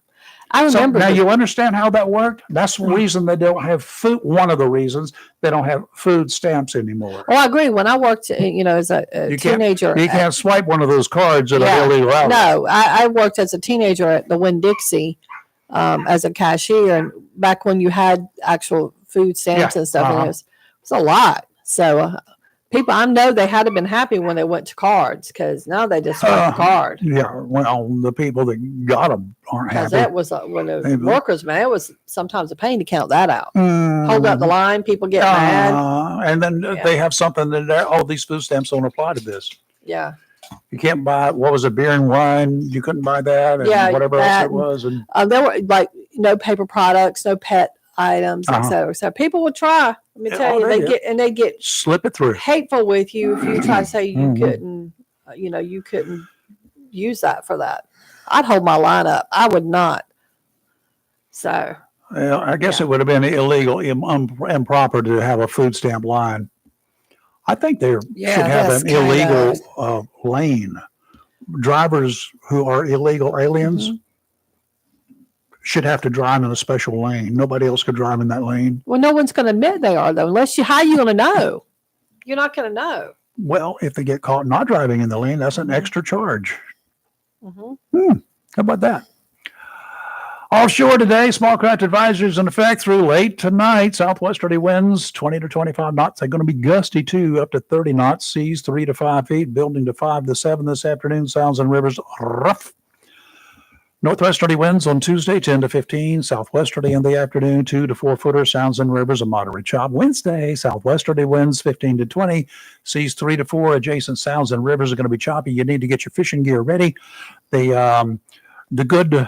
I So remember. now you understand how that worked? That's the reason they don't have food. One of the reasons they don't have food stamps anymore. Well, I agree. When I worked, as a You can't- teenager, You can't swipe one of those cards at Yeah. an illegal outlet. no, I worked as a teenager at the Winn-Dixie as a cashier, and back when you had actual food stamps Yeah, and stuff, and uh-huh. it was a lot. So people, I know they had to been happy when they went to cards, because now they just swipe the card. Yeah, well, the people that got them aren't Because happy. that was when the Maybe. workers, man, it was sometimes a pain to count that out. Hold up the line, people get mad. And then Yeah. they have something in there. Oh, these food stamps don't apply to this. Yeah. You can't buy, what was it, beer and wine? You couldn't buy that, and Yeah, whatever else that it was. And There were like no paper products, no pet items, Uh-huh. etc. So people would try. Let me Yeah, tell you, they they get slip it through. hateful with you if you try to say you Mhm. couldn't, you couldn't use that for that. I'd hold my line up. I would not. So Well, I guess Yeah. it would have been illegal, improper to have a food stamp line. I think they Yeah, should have that's an kinda- illegal lane. Drivers who are illegal aliens should have to drive in a special lane. Nobody else could drive in that lane. well, no one's going to admit they are though, unless you. How are you going to know? You're not going to know. Well, if they get caught not driving in the lane, that's an extra charge. Mhm. How about that? Offshore today, small craft advisories in effect through late tonight. Southwesterly winds 20 to 25 knots. They're going to be gusty too, up to 30 knots. Seas 3 to 5 feet, building to 5 to 7 this afternoon. Sounds and rivers rough. Northwesterly winds on Tuesday 10 to 15. Southwesterly in the afternoon 2 to 4 footer. Sounds and rivers a moderate chop. Wednesday, southwesterly winds 15 to 20. Seas 3 to 4. Adjacent sounds and rivers are going to be choppy. You need to get your fishing gear ready. The good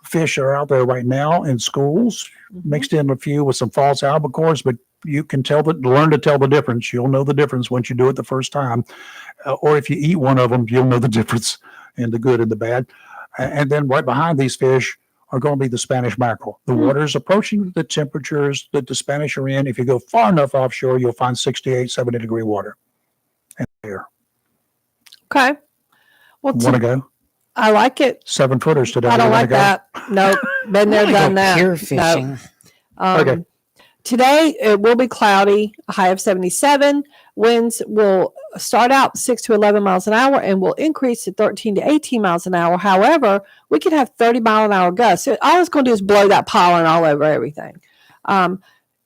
fish are out there right now in schools, mixed in a few with some false albacores, but you can learn to tell the difference. You'll know the difference once you do it the first time. Or if you eat one of them, you'll know the difference in the good and the bad. And then right behind these fish are going to be the Spanish mackerel. The water is approaching the temperatures that the Spanish are in. If you go far enough offshore, you'll find 68, 70 degree water. And there. Okay. Well, Want to go? I like it. 7 footers today. I You don't wanna like go? that. Nope. Been there, I wanna done go that. pier No. fishing. Okay. Today it will be cloudy, a high of 77. Winds will start out 6 to 11 miles an hour and will increase to 13 to 18 miles an hour. However, we could have 30-mile-an-hour gusts. So all it's going to do is blow that pollen all over everything.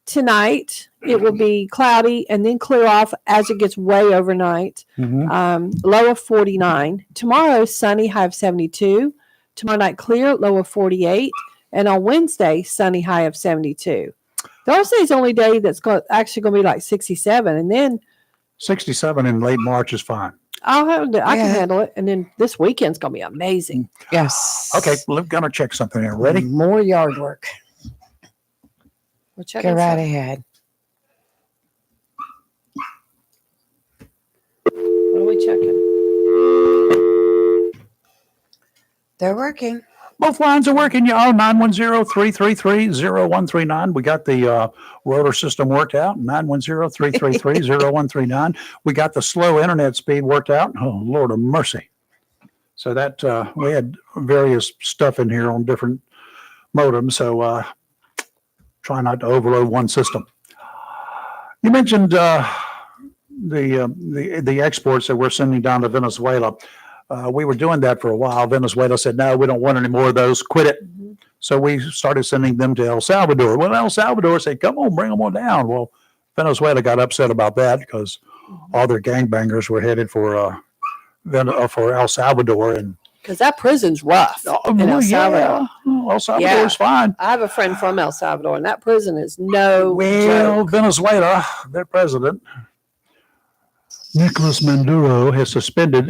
Tonight it will be cloudy and then clear off as it gets way overnight. Low of 49. Tomorrow, sunny, high of 72. Tomorrow night, clear, low of 48. And on Wednesday, sunny, high of 72. Thursday's the only day that's actually going to be like 67. And then 67 in late March is fine. I can Yeah. handle it. And then this weekend's going to be amazing. Yes. Okay, we're going to check something here. Ready? More yard work. We're checking Go right something. ahead. What are we checking? They're working. Both lines are working, y'all. 910-333-0139. We got the rotor system worked out. 910-333-0139. We got the slow internet speed worked out. Oh, Lord of mercy. So that we had various stuff in here on different modems. So try not to overload one system. You mentioned the exports that we're sending down to Venezuela. We were doing that for a while. Venezuela said, no, we don't want any more of those. Quit it. So we started sending them to El Salvador. Well, El Salvador said, come on, bring them on down. Well, Venezuela got upset about that because all their gangbangers were headed for El Salvador. And Because that prison's rough in El Salvador. El Salvador's fine. I have a friend from El Salvador, and that prison is no Well, joke. Venezuela, their president, Nicolas Maduro, had suspended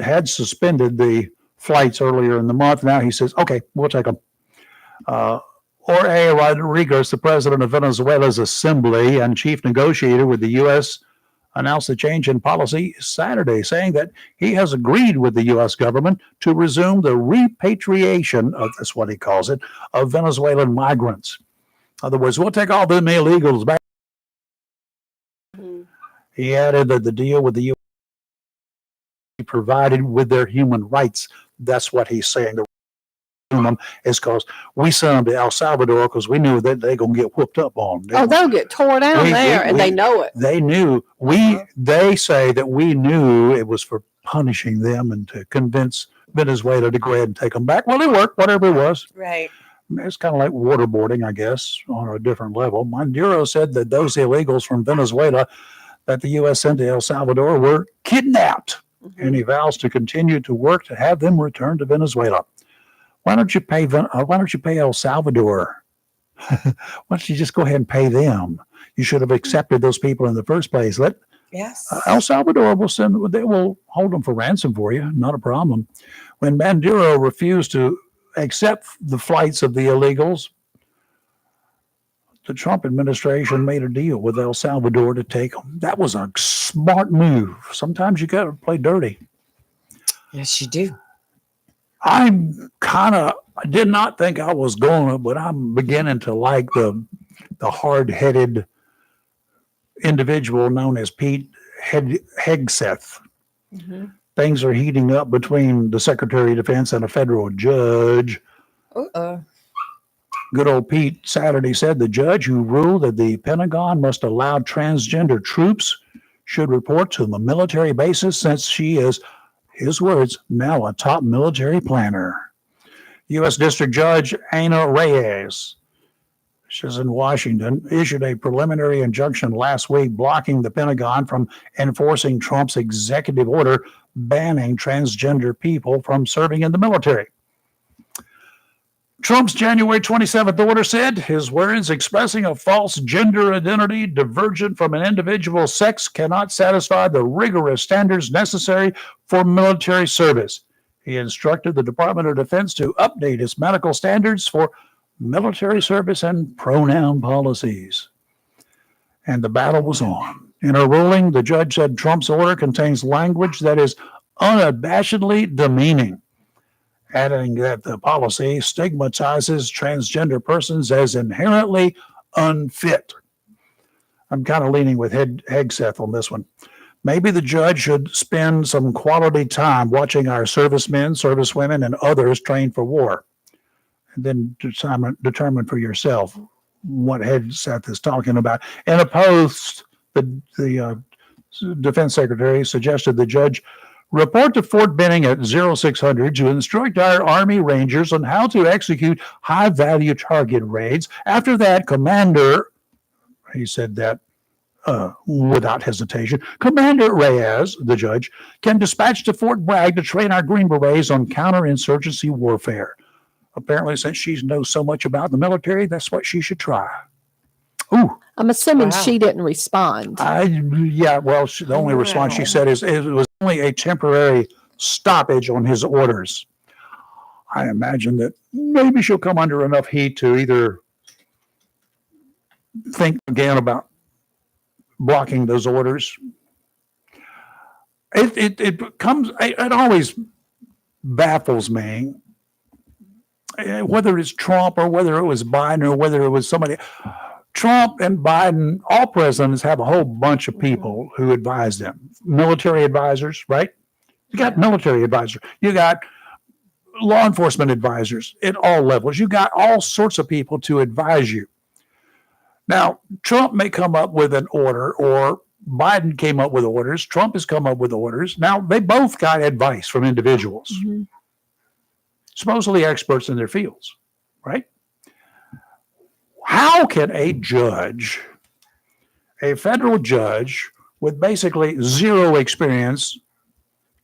the flights earlier in the month. Now he says, okay, we'll take them. Jorge Rodriguez, the president of Venezuela's assembly and chief negotiator with the U.S., announced a change in policy Saturday, saying that he has agreed with the U.S. government to resume the repatriation of, that's what he calls it, of Venezuelan migrants. In other words, we'll take all them illegals back. He added that the deal with the U.S. provided with their human rights. That's what he's saying. The them is because we sent them to El Salvador because we knew that they're going to get whooped up on. They'll get tore down there, and they know it. They knew. They say that we knew it was for punishing them and to convince Venezuela to go ahead and take them back. Well, it worked, whatever it was. Right. It's kind of like waterboarding, I guess, on a different level. Maduro said that those illegals from Venezuela that the U.S. sent to El Salvador were kidnapped, and he vows to continue to work to have them returned to Venezuela. Why don't you pay El Salvador? Why don't you just go ahead and pay them? You should have accepted those people in the first place. Yes. El Salvador they will hold them for ransom for you. Not a problem. When Maduro refused to accept the flights of the illegals, the Trump administration made a deal with El Salvador to take them. That was a smart move. Sometimes you got to play dirty. Yes, you do. I did not think I was going to, but I'm beginning to like the hard-headed individual known as Pete Hegseth. Things are heating up between the Secretary of Defense and a federal judge. Good old Pete Saturday said the judge who ruled that the Pentagon must allow transgender troops should report to the military bases since she is, his words, now a top military planner. U.S. District Judge Ana Reyes, she's in Washington, issued a preliminary injunction last week blocking the Pentagon from enforcing Trump's executive order banning transgender people from serving in the military. Trump's January 27th order said, his words, expressing a false gender identity divergent from an individual's sex cannot satisfy the rigorous standards necessary for military service. He instructed the Department of Defense to update its medical standards for military service and pronoun policies. And the battle was on. In a ruling, the judge said Trump's order contains language that is unabashedly demeaning, adding that the policy stigmatizes transgender persons as inherently unfit. I'm kind of leaning with Hegseth on this one. Maybe the judge should spend some quality time watching our servicemen, servicewomen, and others train for war, and then determine for yourself what Hegseth is talking about. In a post, the defense secretary suggested the judge report to Fort Benning at 0600 to instruct our Army Rangers on how to execute high-value target raids. After that, Commander, he said that without hesitation, Commander Reyes, the judge, can dispatch to Fort Bragg to train our Green Berets on counterinsurgency warfare. Apparently, since she knows so much about the military, that's what she should try. Ooh. I'm assuming she didn't respond. The only response she said is it was only a temporary stoppage on his orders. I imagine that maybe she'll come under enough heat to either think again about blocking those orders. It always baffles me, whether it's Trump or whether it was Biden or whether it was somebody. Trump and Biden, all presidents have a whole bunch of people who advise them. Military advisors, right? You got military advisors. You got law enforcement advisors at all levels. You got all sorts of people to advise you. Now, Trump may come up with an order, or Biden came up with orders. Trump has come up with orders. Now, they both got advice from individuals, supposedly experts in their fields, right? How can a judge, a federal judge with basically zero experience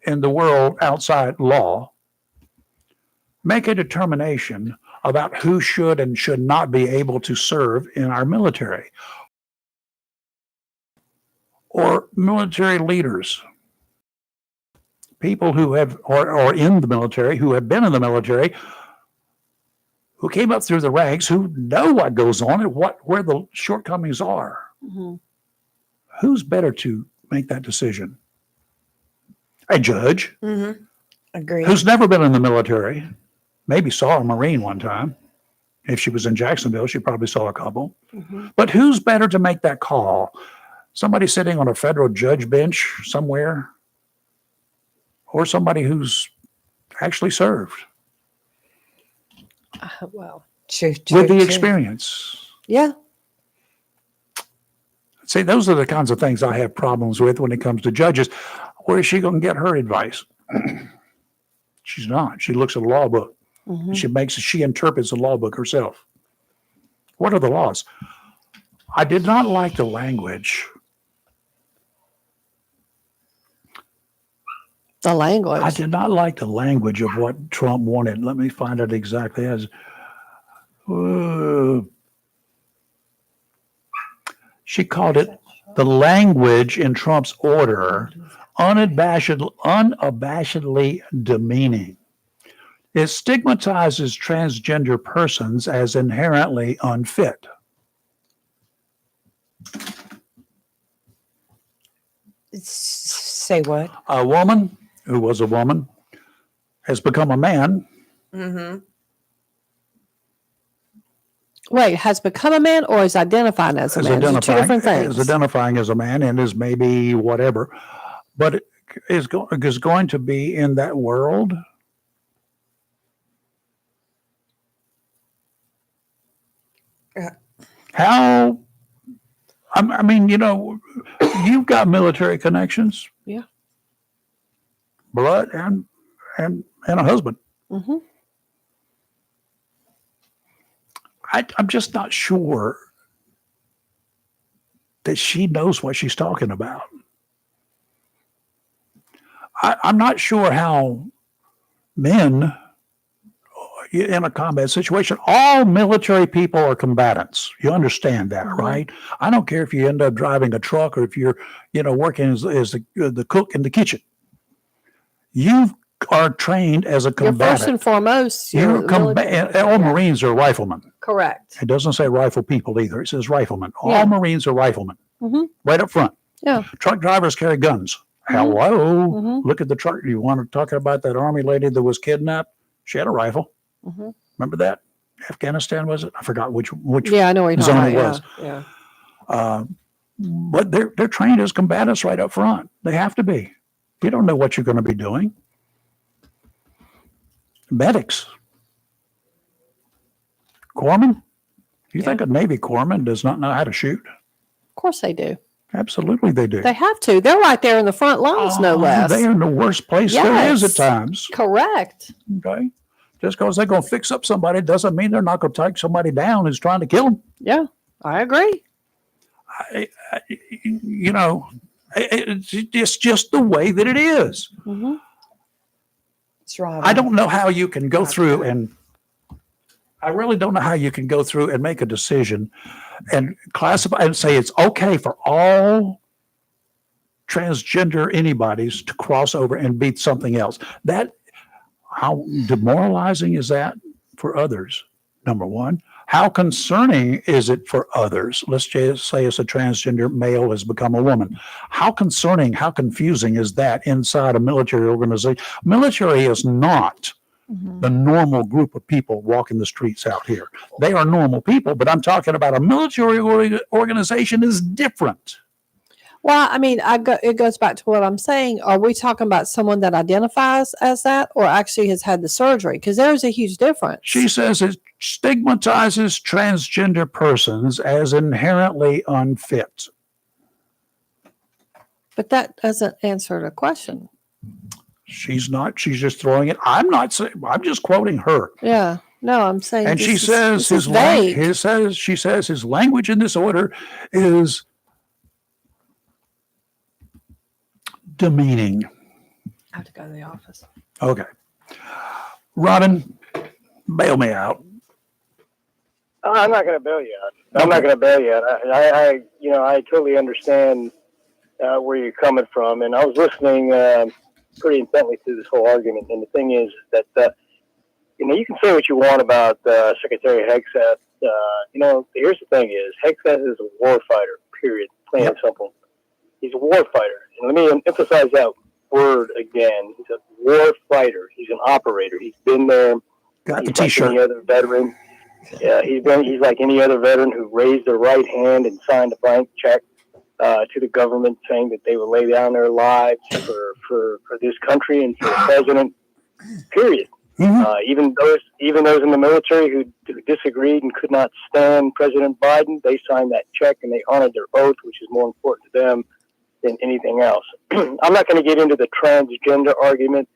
in the world outside law, make a determination about who should and should not be able to serve in our military? Or military leaders, people who have, or in the military, who have been in the military, who came up through the ranks, who know what goes on and where the shortcomings are. Mm-hmm. Who's better to make that decision? A judge Mm-hmm. Agreed. who's never been in the military, maybe saw a Marine one time. If she was in Jacksonville, she probably saw a couple. Mm-hmm. But who's better to make that call? Somebody sitting on a federal judge bench somewhere, or somebody who's actually served Well, True, with the true. experience? yeah. See, those are the kinds of things I have problems with when it comes to judges. Where is she going to get her advice? She's not. She looks at a law book. Mm-hmm. She interprets the law book herself. What are the laws? I did not like the language. The language. I did not like the language of what Trump wanted. Let me find it exactly as. She called it the language in Trump's order unabashedly demeaning. It stigmatizes transgender persons as inherently unfit. Say what? A woman who was a woman has become a man. Mm-hmm. Wait, has become a man or is identifying as a man? Those are two different things. Is identifying as a man and is maybe whatever, but it is going to be in that world. How? I mean, you've got military connections. Yeah. Blood and a husband. Mm-hmm. I'm just not sure that she knows what she's talking about. I'm not sure how men in a combat situation, all military people are combatants. You understand that, Mhm. right? I don't care if you end up driving a truck or if you're, working as the cook in the kitchen. You are trained as a You're combatant. first and foremost. You're military person, all yeah. Marines are riflemen. Correct. It doesn't say rifle people either. It says riflemen. All Yeah. Marines are riflemen. Mm-hmm. Right up front. Yeah. Truck drivers carry guns. Mhm. Hello. Mhm. Look at the truck. You want to talk about that Army lady that was kidnapped? She had a rifle. Mm-hmm. Remember that? Afghanistan, was it? I forgot which Yeah, I know what you're zone talking it about. was. Yeah. But they're trained as combatants right up front. They have to be. You don't know what you're going to be doing. Medics. Corpsman? You think a Navy corpsman does not know how to shoot? Of course they do. Absolutely they do. They have to. They're right there in the front lines, no less. They are in the worst place there is at Yes. times. Correct. Okay. Just because they're going to fix up somebody doesn't mean they're not going to take somebody down who's trying to kill them. Yeah, I agree. It's just the way that it is. Mm-hmm. It's right. I don't know how you can go through and I really don't know how you can go through and make a decision and classify and say it's okay for all transgender anybody's to cross over and be something else. How demoralizing is that for others? Number one. How concerning is it for others? Let's just say it's a transgender male has become a woman. How concerning, how confusing is that inside a military organization? Military is not the normal group of people walking the streets out here. They are normal people, but I'm talking about a military organization is different. Well, I mean, it goes back to what I'm saying. Are we talking about someone that identifies as that or actually has had the surgery? Because there's a huge difference. She says it stigmatizes transgender persons as inherently unfit. But that doesn't answer the question. She's just throwing it. I'm just quoting her. Yeah. No, I'm saying. And she says this is vague. she says his language in this order is demeaning. I have to go to the office. Okay. Robin, bail me out. I'm not going to bail you out. I'm not going to bail you out. I totally understand where you're coming from. And I was listening pretty intently through this whole argument, and the thing is that you can say what you want about Secretary Hegseth. Here's the thing: is Hegseth is a war fighter. Period. Plain and simple. He's a war fighter, and let me emphasize that word again. He's a war fighter. He's an operator. He's been there. Got the He's like T-shirt. any other veteran. Yeah, he's like any other veteran who raised their right hand and signed a blank check to the government saying that they would lay down their lives for this country and for the president. Period. Even those in the military who disagreed and could not stand President Biden, they signed that check and they honored their oath, which is more important to them than anything else. I'm not going to get into the transgender argument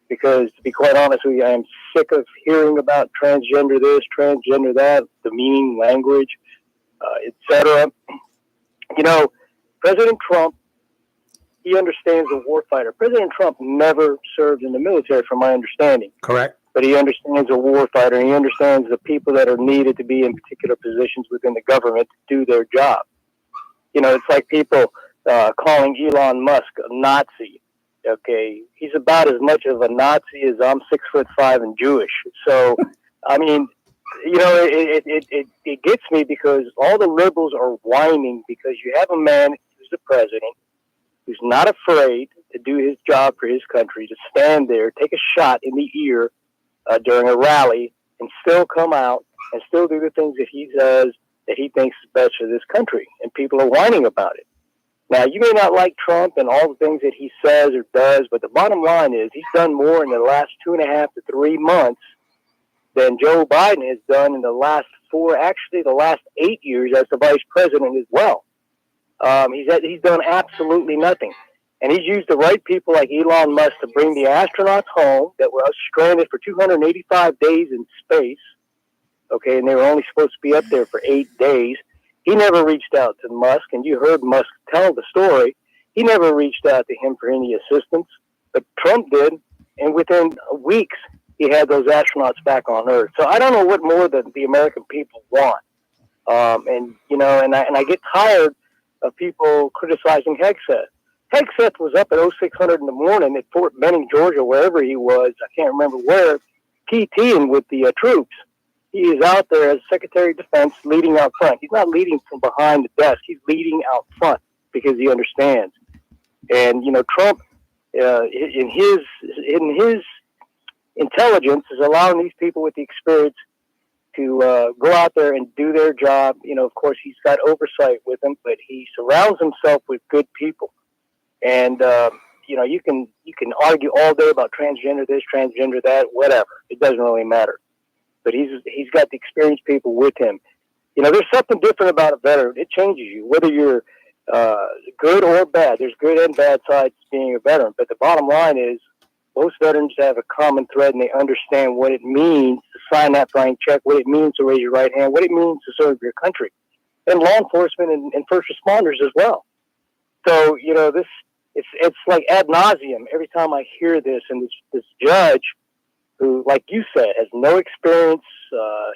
because, to be quite honest with you, I am sick of hearing about transgender this, transgender that, demeaning language, etc. President Trump, he understands a warfighter. President Trump never served in the military, from my understanding. Correct. But he understands a warfighter, and he understands the people that are needed to be in particular positions within the government to do their job. It's like people calling Elon Musk a Nazi. Okay, he's about as much of a Nazi as I'm 6'5" and Jewish. So, I mean, it gets me because all the liberals are whining because you have a man who's the president, who's not afraid to do his job for his country, to stand there, take a shot in the ear during a rally, and still come out and still do the things that he says that he thinks is best for this country. And people are whining about it. Now, you may not like Trump and all the things that he says or does, but the bottom line is he's done more in the last 2.5 to 3 months than Joe Biden has done in the last 8 years as the vice president as well. He's done absolutely nothing. And he's used the right people like Elon Musk to bring the astronauts home that were stranded for 285 days in space. Okay, and they were only supposed to be up there for 8 days. He never reached out to Musk, and you heard Musk tell the story. He never reached out to him for any assistance, but Trump did, and within weeks, he had those astronauts back on Earth. So I don't know what more the American people want. And I get tired of people criticizing Hegseth. Hegseth was up at 0600 in the morning at Fort Benning, Georgia, wherever he was. I can't remember where, PTing with the troops. He is out there as Secretary of Defense leading out front. He's not leading from behind the desk. He's leading out front because he understands. And, Trump, in his intelligence, is allowing these people with the experience to go out there and do their job. Of course, he's got oversight with them, but he surrounds himself with good people. And, you can argue all day about transgender this, transgender that, whatever. It doesn't really matter. But he's got the experienced people with him. There's something different about a veteran. It changes you, whether you're good or bad. There's good and bad sides to being a veteran. But the bottom line is most veterans have a common thread, and they understand what it means to sign that blank check, what it means to raise your right hand, what it means to serve your country, and law enforcement and first responders as well. So, it's like ad nauseum every time I hear this, and this judge who, like you said, has no experience.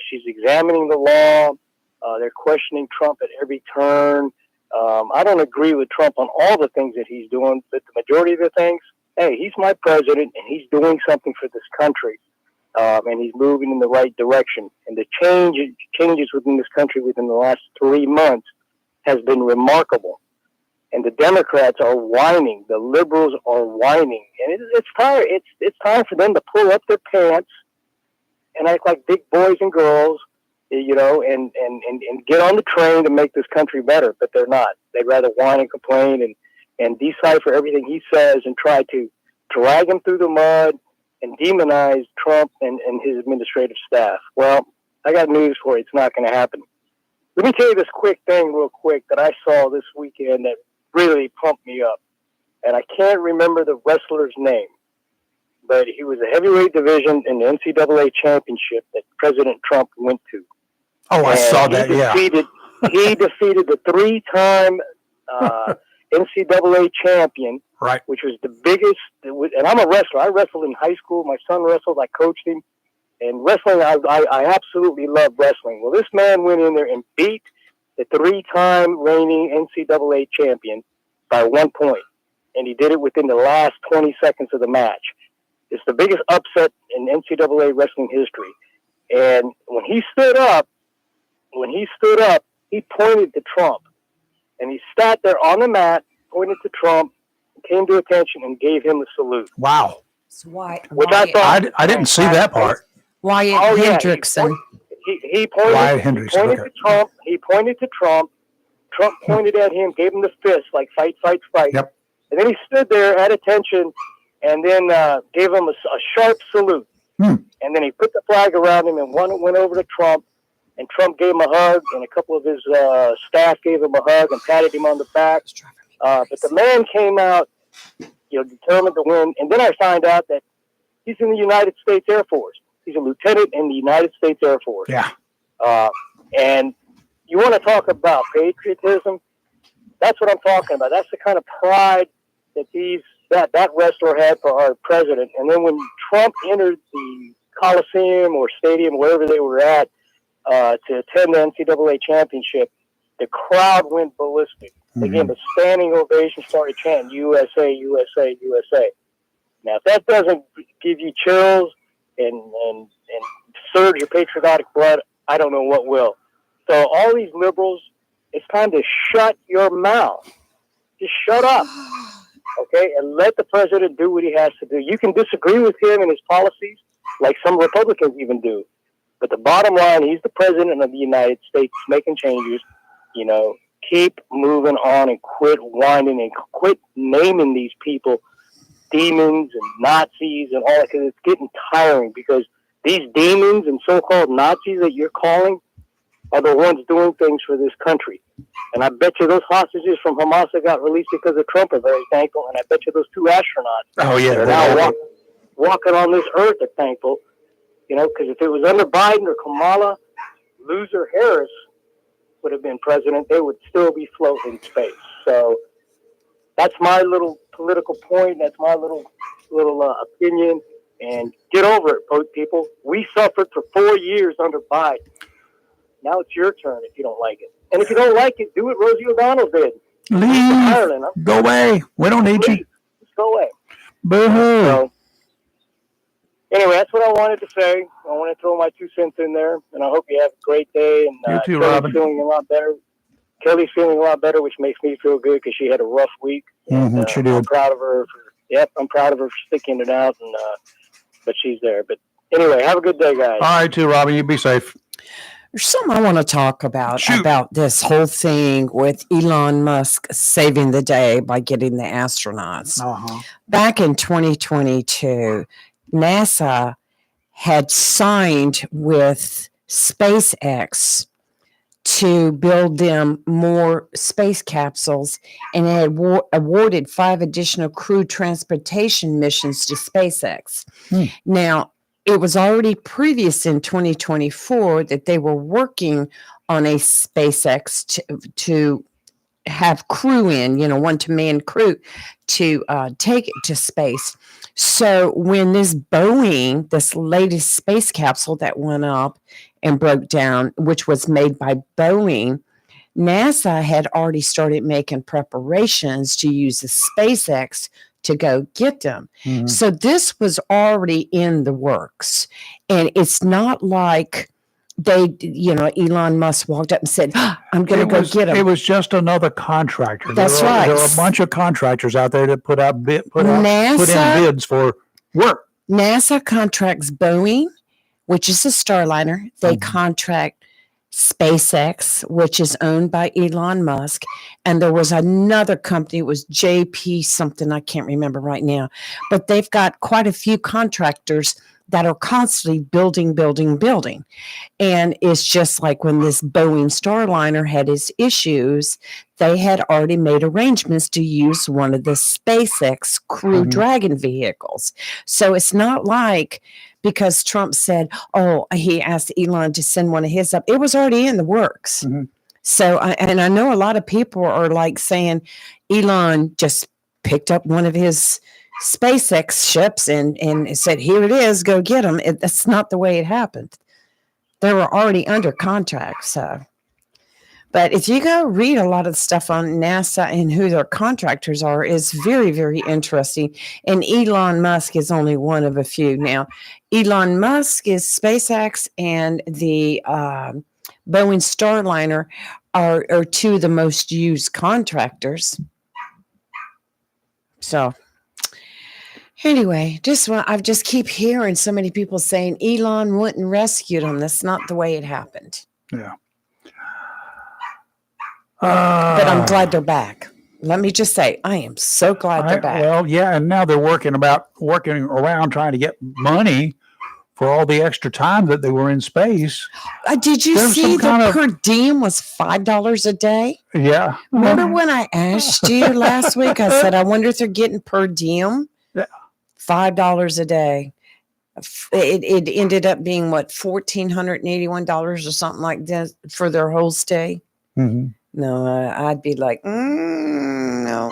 She's examining the law. They're questioning Trump at every turn. I don't agree with Trump on all the things that he's doing, but the majority of the things, hey, he's my president, and he's doing something for this country, and he's moving in the right direction. And the changes within this country within the last 3 months has been remarkable. And the Democrats are whining. The liberals are whining. And it's time. It's time for them to pull up their pants and act like big boys and girls, and get on the train to make this country better. But they're not. They'd rather whine and complain and decipher everything he says and try to drag him through the mud and demonize Trump and his administrative staff. Well, I got news for you. It's not going to happen. Let me tell you this quick thing real quick that I saw this weekend that really pumped me up. And I can't remember the wrestler's name, but he was a heavyweight division in the NCAA championship that President Trump went to. Oh, I saw that, yeah. He defeated the 3-time NCAA champion, right? Which was the biggest. And I'm a wrestler. I wrestled in high school. My son wrestled. I coached him. And wrestling, I absolutely love wrestling. Well, this man went in there and beat the 3-time reigning NCAA champion by 1 point. and he did it within the last 20 seconds of the match. It's the biggest upset in NCAA wrestling history. And when he stood up, he pointed to Trump. And he sat there on the mat, pointed to Trump, came to attention, and gave him a salute. Wow. It's Wyatt, Which I thought... I didn't see that part. Wyatt Hendrickson. He pointed, Wyatt Hendrickson, pointed to Trump. He pointed to Trump. Trump pointed at him, gave him the fist, like fight, fight, fight. Yep. And then he stood there at attention and then gave him a sharp salute. And then he put the flag around him and went over to Trump. And Trump gave him a hug, and a couple of his staff gave him a hug and patted him on the back. But the man came out, determined to win. And then I find out that he's in the United States Air Force. He's a lieutenant in the United States Air Force. Yeah. And you want to talk about patriotism? That's what I'm talking about. That's the kind of pride that that wrestler had for our president. And then when Trump entered the Coliseum or stadium, wherever they were at, to attend the NCAA championship, the crowd went ballistic. They gave him a standing ovation, started chanting USA, USA, USA. Now, if that doesn't give you chills and surge your patriotic blood, I don't know what will. So all these liberals, it's time to shut your mouth. Just shut up, okay, and let the president do what he has to do. You can disagree with him and his policies, like some Republicans even do. But the bottom line, he's the president of the United States, making changes. Keep moving on and quit whining and quit naming these people demons and Nazis and all that, because it's getting tiring, because these demons and so-called Nazis that you're calling are the ones doing things for this country. And I bet you those hostages from Hamas that got released because of Trump are very thankful, and I bet you those 2 astronauts that are now walking on this earth are thankful. Because if it was under Biden or Kamala, loser Harris would have been president, they would still be floating in space. So that's my little political point. That's my little opinion. And get over it, people. We suffered for 4 years under Biden. Now it's your turn if you don't like it. And if you don't like it, do what Rosie O'Donnell did. Leave. Ireland. Go away. We don't need you. Just go away. Boo-hoo. So, anyway, that's what I wanted to say. I want to throw my 2 cents in there, and I hope you have a great day. And you too, Kelly's Robin. feeling a lot better. Kelly's feeling a lot better, which makes me feel good because she had a rough week. She did. I'm proud of her. I'm proud of her for sticking it out, and but she's there. But anyway, have a good day, guys. All right, too, Robin. You be safe. There's something I want to talk about Shoot. about this whole thing with Elon Musk saving the day by getting the astronauts. Back in 2022, NASA had signed with SpaceX to build them more space capsules, and it had awarded 5 additional crew transportation missions to SpaceX. Now, it was already previous in 2024 that they were working on a SpaceX to have crew in, one-to-man crew to take it to space. So when this Boeing, this latest space capsule that went up and broke down, which was made by Boeing, NASA had already started making preparations to use the SpaceX to go get them. So this was already in the works. And it's not like they, Elon Musk walked up and said, I'm going to go get them. It was just another contractor. That's right. There were a bunch of contractors out there that put in NASA bids for work. NASA contracts Boeing, which is a Starliner. They contract SpaceX, which is owned by Elon Musk. And there was another company, it was JP something, I can't remember right now. But they've got quite a few contractors that are constantly building. And it's just like when this Boeing Starliner had its issues, they had already made arrangements to use one of the SpaceX Crew Dragon vehicles. So it's not like because Trump said, he asked Elon to send one of his up. It was already in the works. So, and I know a lot of people are like saying Elon just picked up one of his SpaceX ships and said, here it is, go get them. That's not the way it happened. They were already under contract. So, But if you go read a lot of the stuff on NASA and who their contractors are, is very, very interesting. And Elon Musk is only one of a few. Now, Elon Musk is SpaceX and the Boeing Starliner are two of the most used contractors. So anyway, I just keep hearing so many people saying Elon went and rescued them. That's not the way it happened. Yeah. But I'm glad they're back. Let me just say, I am so glad they're back. Well, yeah, and now they're working around trying to get money for all the extra time that they were in space. Did you There's see some kind the of- per diem was $5 a day? Yeah. Remember when I asked you last week? I said, I wonder if they're getting per diem? Yeah. $5 a day. It ended up being what, $1,481 or something like that for their whole stay. Mhm. No, I'd be like, no.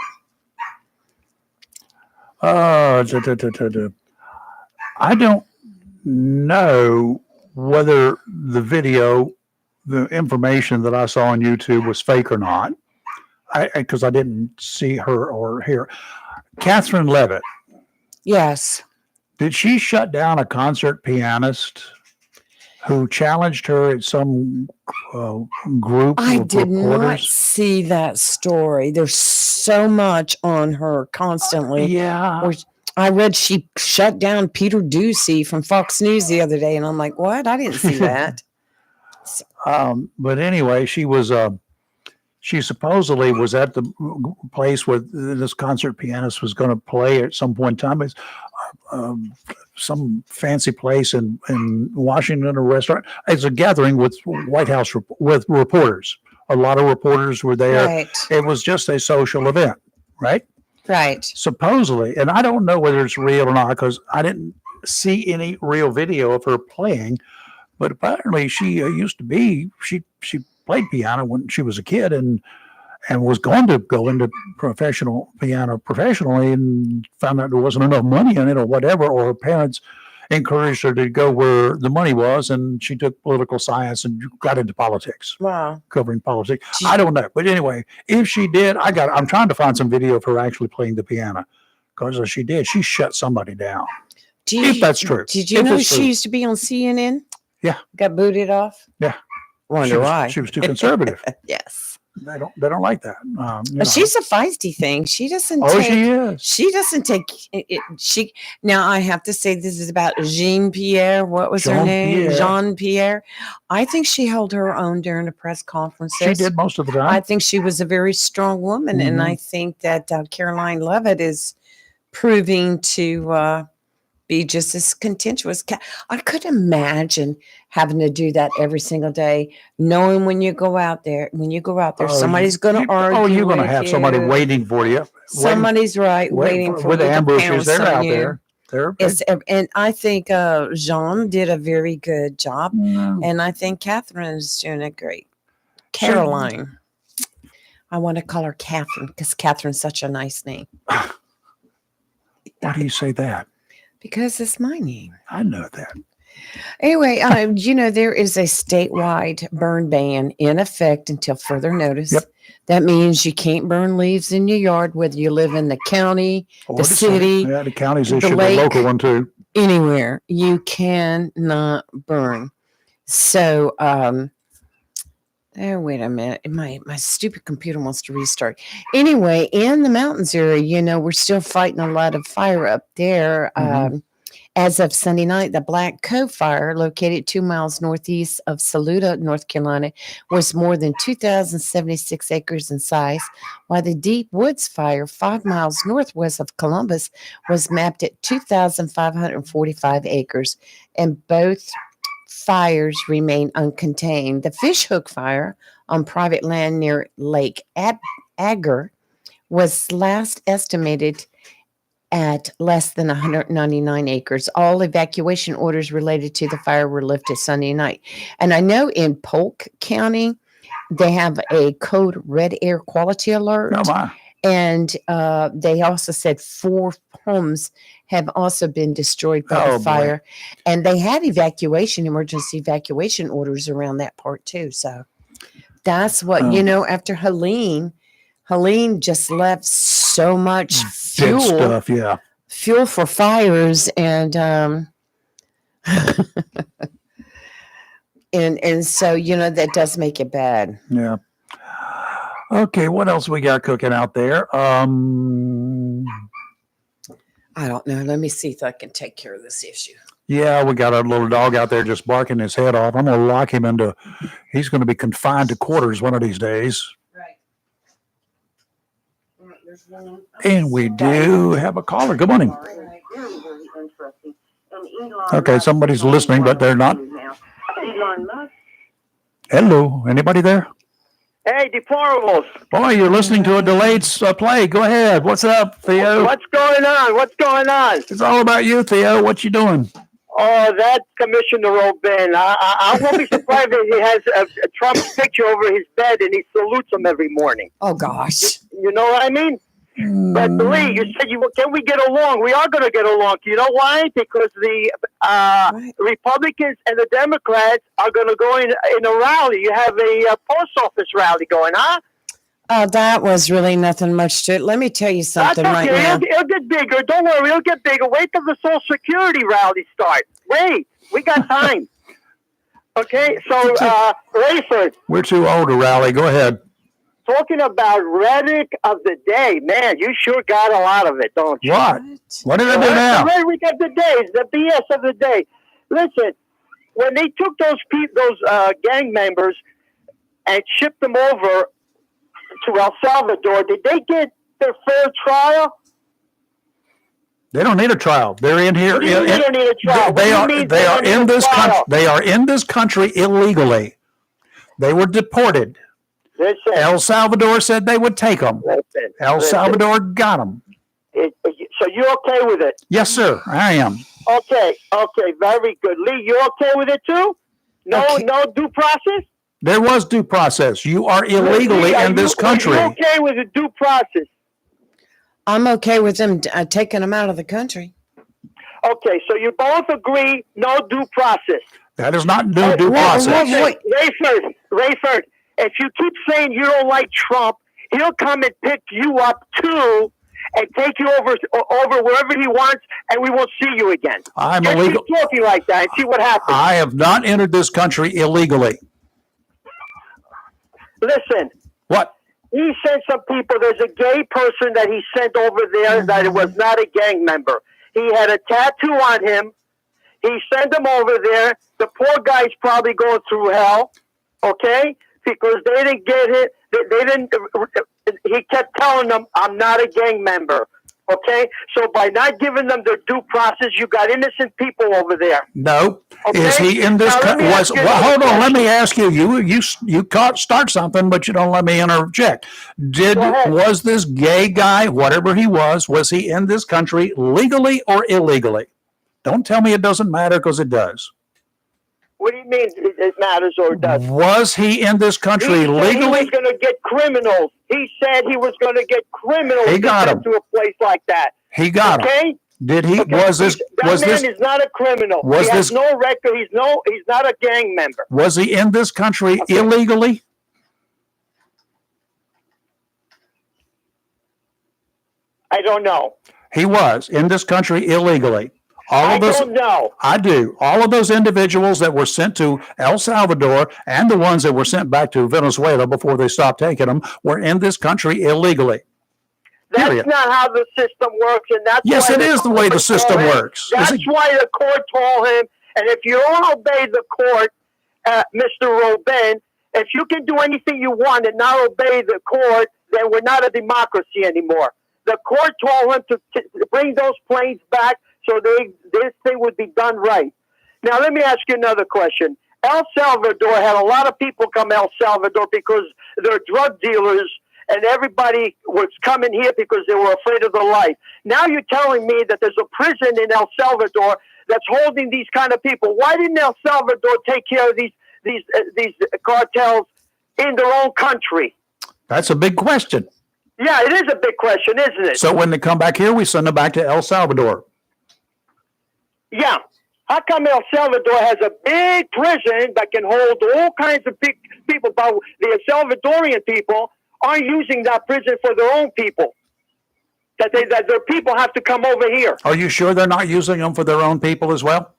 I don't know whether the information that I saw on YouTube was fake or not. Because I didn't see her or hear. Catherine Levitt, Yes. did she shut down a concert pianist who challenged her at some group I of did not reporters? see that story. There's so much on her constantly. Yeah. Or I read she shut down Peter Ducey from Fox News the other day, and I'm like, what? I didn't see that. But anyway, she supposedly was at the place where this concert pianist was going to play at some point in time. It's some fancy place in Washington, a restaurant. It's a gathering with White House with reporters. A lot of reporters were there. Right. It was just a social event, right? Right. Supposedly, and I don't know whether it's real or not because I didn't see any real video of her playing. But apparently, she used to be she played piano when she was a kid and was going to go into professional piano professionally and found out there wasn't enough money in it or whatever, or her parents encouraged her to go where the money was, and she took political science and got into politics, Wow. covering politics. I don't know, but anyway, if she did, I'm trying to find some video of her actually playing the piano, because if she did, she shut somebody down. If that's true. Did you If know it's she true. used to be on CNN? Yeah. Got booted off? Yeah. Wonder why. She was too conservative. Yes. They don't like that. But she's a feisty thing. She doesn't Oh, take she is. She doesn't take it. Now I have to say this is about Jean Pierre. What was her name? Jean-Pierre. Jean Pierre. I think she held her own during the press conferences. She did most of the time. I think she was a very strong woman, and Mhm. I think that Caroline Levitt is proving to be just as contentious. I could imagine having to do that every single day, knowing when you go out there, somebody's going to argue. Oh, you're going to with have somebody you. waiting for you. Somebody's waiting for with you to ambushes. pounce They're on out you. there. And I think Jean did a very good job, No. and I think Catherine is doing a great. Caroline. I want to call her Catherine because Catherine's such a nice name. Why do you say that? Because it's my name. I know that. Anyway, there is a statewide burn ban in effect until further notice. Yep. That means you can't burn leaves in your yard, whether you live in the county, Or the city, Yeah, the county's the issued a lake. local one too. anywhere. You cannot burn. So, wait a minute. My stupid computer wants to restart. Anyway, in the mountains area, we're still fighting a lot of fire up there. Mhm. As of Sunday night, the Black Cove fire, located 2 miles northeast of Saluda, North Carolina, was more than 2,076 acres in size, while the Deep Woods fire, 5 miles northwest of Columbus, was mapped at 2,545 acres, and both fires remain uncontained. The Fishhook fire on private land near Lake Agar was last estimated at less than 199 acres. All evacuation orders related to the fire were lifted Sunday night. And I know in Polk County, they have a code red air quality alert. Oh my. And they also said 4 homes have also been destroyed by Oh, the boy. fire. And they had emergency evacuation orders around that part too. So That's what, after Helene just left so much Dead fuel, stuff, yeah. fuel for fires, and and so that does make it bad. Yeah. Okay, what else we got cooking out there? I don't know. Let me see if I can take care of this issue. Yeah, we got a little dog out there just barking his head off. I'm going to lock him he's going to be confined to quarters one of these days. Right. And we do have a caller. Good morning. Okay, somebody's listening, but they're not. Hello, anybody there? Hey, deplorables. Boy, you're listening to a delayed play. Go ahead. What's up, Theo? What's going on? It's all about you, Theo. What you doing? Oh, that Commissioner Robin. I won't be surprised if he has a Trump's picture over his bed and he salutes him every morning. Oh, gosh. You know what I mean? But Lee, you said, can we get along? We are going to get along. You know why? Because the Republicans and the Democrats are going to go in a rally. You have a post office rally going, huh? Oh, that was really nothing much to it. Let me tell you something right now. It'll get bigger. Don't worry. It'll get bigger. Wait till the Social Security rally starts. Wait. We got time. Okay? So, Rayford. We're too old to rally. Go ahead. Talking about rhetoric of the day, man, you sure got a lot of it, don't you? What? What did I do now? The rhetoric of the day is the BS of the day. Listen, when they took those gang members and shipped them over to El Salvador, did they get their fair trial? They don't need a trial. They're in here. They don't need a trial. They are in this country. They are in this country illegally. They were deported. Listen, El Salvador said they would take them. El Salvador got them. So you're okay with it? Yes, sir. I am. Okay, very good. Lee, you okay with it too? No due process? There was due process. You are illegally in this country. Are you okay with the due process? I'm okay with them taking them out of the country. Okay, so you both agree no due process. That is not due process. Rayford, if you keep saying you don't like Trump, he'll come and pick you up too and take you over wherever he wants, and we won't see you again. I'm just illegal. keep talking like that and see what happens. I have not entered this country illegally. Listen. What? He sent some people. There's a gay person that he sent over there that was not a gang member. He had a tattoo on him. He sent him over there. The poor guy's probably going through hell, okay? Because they didn't get it. They didn't. He kept telling them, "I'm not a gang member." Okay, so by not giving them their due process, you got innocent people over there. No, okay? Is he in this country? Hold on, let me ask you. You start something, but you don't let me interject. Was this gay guy, whatever he was he in this country legally or illegally? Don't tell me it doesn't matter, because it does. What do you mean it matters or it doesn't? Was he in this country legally? He was going to get criminals. He said he was going to get criminals. He got him to a place like that. He got him. Did he? Okay? Was this? That man is not a criminal. He has no record. He's not a gang member. Was he in this country illegally? I don't know. He was in this country illegally. I don't know. I do. All of those individuals that were sent to El Salvador and the ones that were sent back to Venezuela before they stopped taking them were in this country illegally. That's not how the system works, and that's yes, it is the way the system works. That's why the court told him. And if you don't obey the court, Mr. Robin, if you can do anything you want and not obey the court, then we're not a democracy anymore. The court told him to bring those planes back, so this thing would be done right. Now, let me ask you another question. El Salvador had a lot of people come to El Salvador because they're drug dealers, and everybody was coming here because they were afraid of their life. Now you're telling me that there's a prison in El Salvador that's holding these kind of people. Why didn't El Salvador take care of these cartels in their own country? That's a big question. Yeah, it is a big question, isn't it? So when they come back here, we send them back to El Salvador. Yeah. How come El Salvador has a big prison that can hold all kinds of big people, but the Salvadorian people aren't using that prison for their own people? That their people have to come over here. Are you sure they're not using them for their own people as well?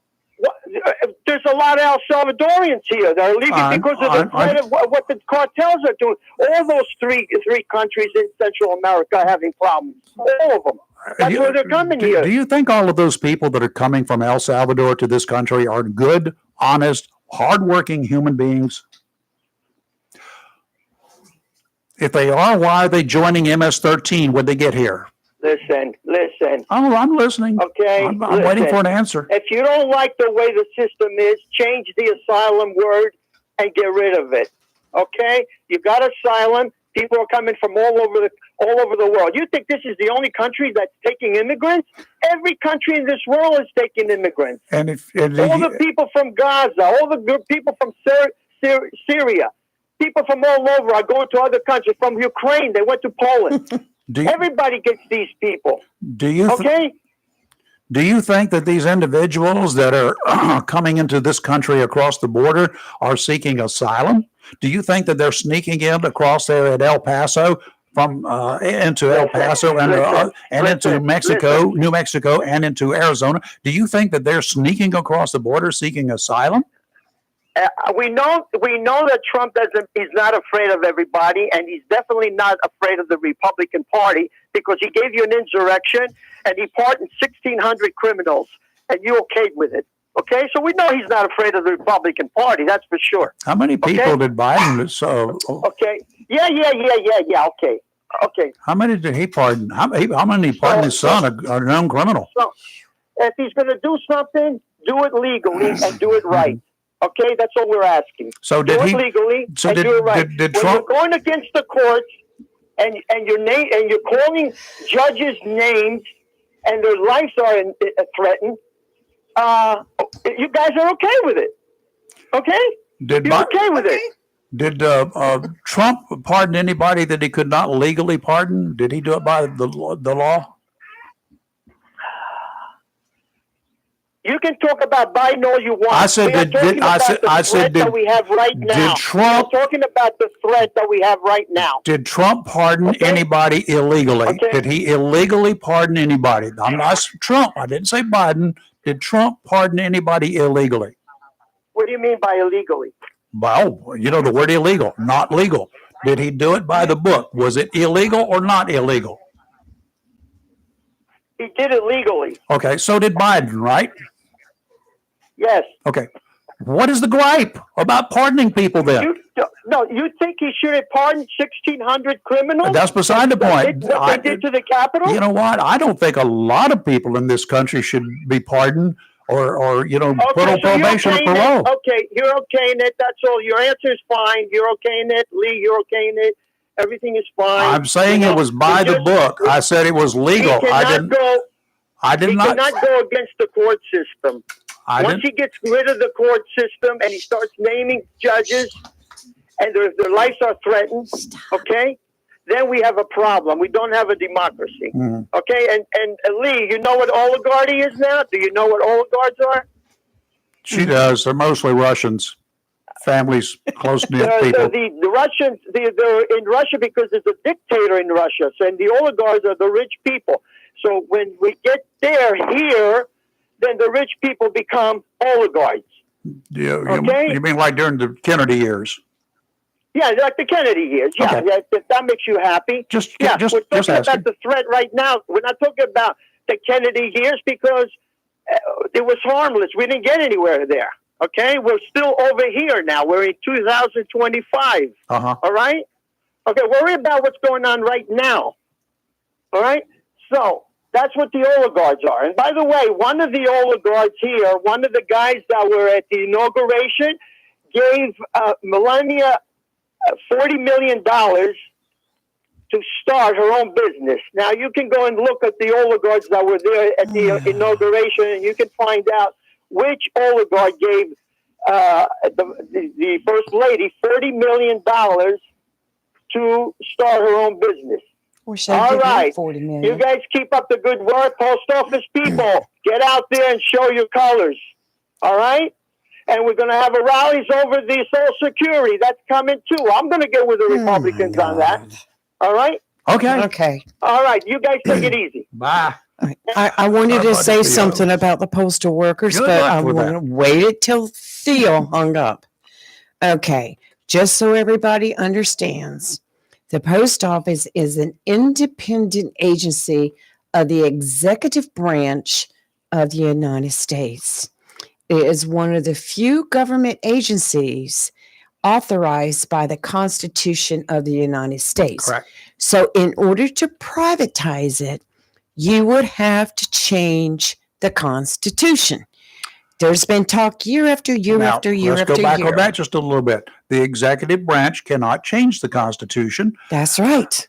There's a lot of El Salvadorians here that are leaving because of the threat of what the cartels are doing. All those three countries in Central America are having problems. All of them. That's where they're coming here. Do you think all of those people that are coming from El Salvador to this country are good, honest, hardworking human beings? If they are, why are they joining MS-13 when they get here? Listen. Oh, I'm listening. Okay, I'm waiting for an answer. If you don't like the way the system is, change the asylum word and get rid of it. Okay, you got asylum. People are coming from all over the world. You think this is the only country that's taking immigrants? Every country in this world is taking immigrants. And all the people from Gaza, all the good people from Syria, people from all over are going to other countries. From Ukraine, they went to Poland. Everybody gets these people. Do you think that these individuals that are coming into this country across the border are seeking asylum? Do you think that they're sneaking in across there at El Paso from into El Paso and into Mexico, New Mexico, and into Arizona? Do you think that they're sneaking across the border seeking asylum? We know that Trump he's not afraid of everybody, and he's definitely not afraid of the Republican Party because he gave you an insurrection and he pardoned 1,600 criminals, and you okayed with it. Okay, so we know he's not afraid of the Republican Party. That's for sure. How many people did Biden? Okay, yeah. Okay. How many did he pardon? How many pardoned his son, a known criminal? So, if he's going to do something, do it legally and do it right. Okay, that's all we're asking. So do it legally and do it right. Did when Trump you're going against the courts and you're calling judges names and their lives are threatened, you guys are okay with it. Okay, you're okay with it. Did Trump pardon anybody that he could not legally pardon? Did he do it by the law? You can talk about Biden all you want. I said, that we have right now. We're talking about the threat that we have right now. Did Trump pardon anybody illegally? Okay. Did he illegally pardon anybody? I'm not Trump. I didn't say Biden. Did Trump pardon anybody illegally? What do you mean by illegally? Well, you know the word illegal, not legal. Did he do it by the book? Was it illegal or not illegal? He did it legally. Okay, so did Biden, right? Yes. Okay. What is the gripe about pardoning people then? You think he should have pardoned 1,600 criminals? That's beside the point. What they did to the Capitol? You know what? I don't think a lot of people in this country should be pardoned or put on probation or parole. Okay, you're okaying it. That's all. Your answer is fine. You're okaying it. Lee, you're okaying it. Everything is fine. I'm saying it was by the book. I said it was legal. He cannot go against the court system. Once he gets rid of the court system and he starts naming judges and their lives are threatened, okay, then we have a problem. We don't have a democracy. Mm-hmm. Okay, and Lee, you know what oligarchy is now? Do you know what oligarchs are? She does. They're mostly Russians. Families, close-knit people. The Russians, they're in Russia because there's a dictator in Russia. So, and the oligarchs are the rich people. So when we get here, then the rich people become oligarchs. Yeah, okay? You mean like during the Kennedy years? Yeah, like the Kennedy years. Yeah, okay. that makes you happy. We're talking about the threat right now. We're not talking about the Kennedy years because it was harmless. We didn't get anywhere there. Okay, we're still over here now. We're in 2025. Uh-huh. All right? Okay, worry about what's going on right now. All right? So that's what the oligarchs are. And by the way, one of the oligarchs here, one of the guys that were at the inauguration, gave Melania $40 million to start her own business. Now, you can go and look at the oligarchs that were there at the inauguration, and you can find out which oligarch gave the First Lady $40 million to start her own business. All right. 40 million. You guys keep up the good work. Post office people, get out there and show your colors. All right? And we're going to have a rallies over the Social Security. That's coming too. I'm going to get with the Republicans on that. All right? Okay. Okay. All right. You guys take it easy. Bye. I wanted to About say Theo. something about the postal workers, Good but luck I with want to wait until Theo hung up. Okay, just so everybody understands, the post office is an independent agency of the executive branch of the United States. It is one of the few government agencies authorized by the Constitution of the United States. Correct. So, in order to privatize it, you would have to change the Constitution. There's been talk year after year Now, after year let's after go back year. on that just a little bit. The executive branch cannot change the Constitution. That's right.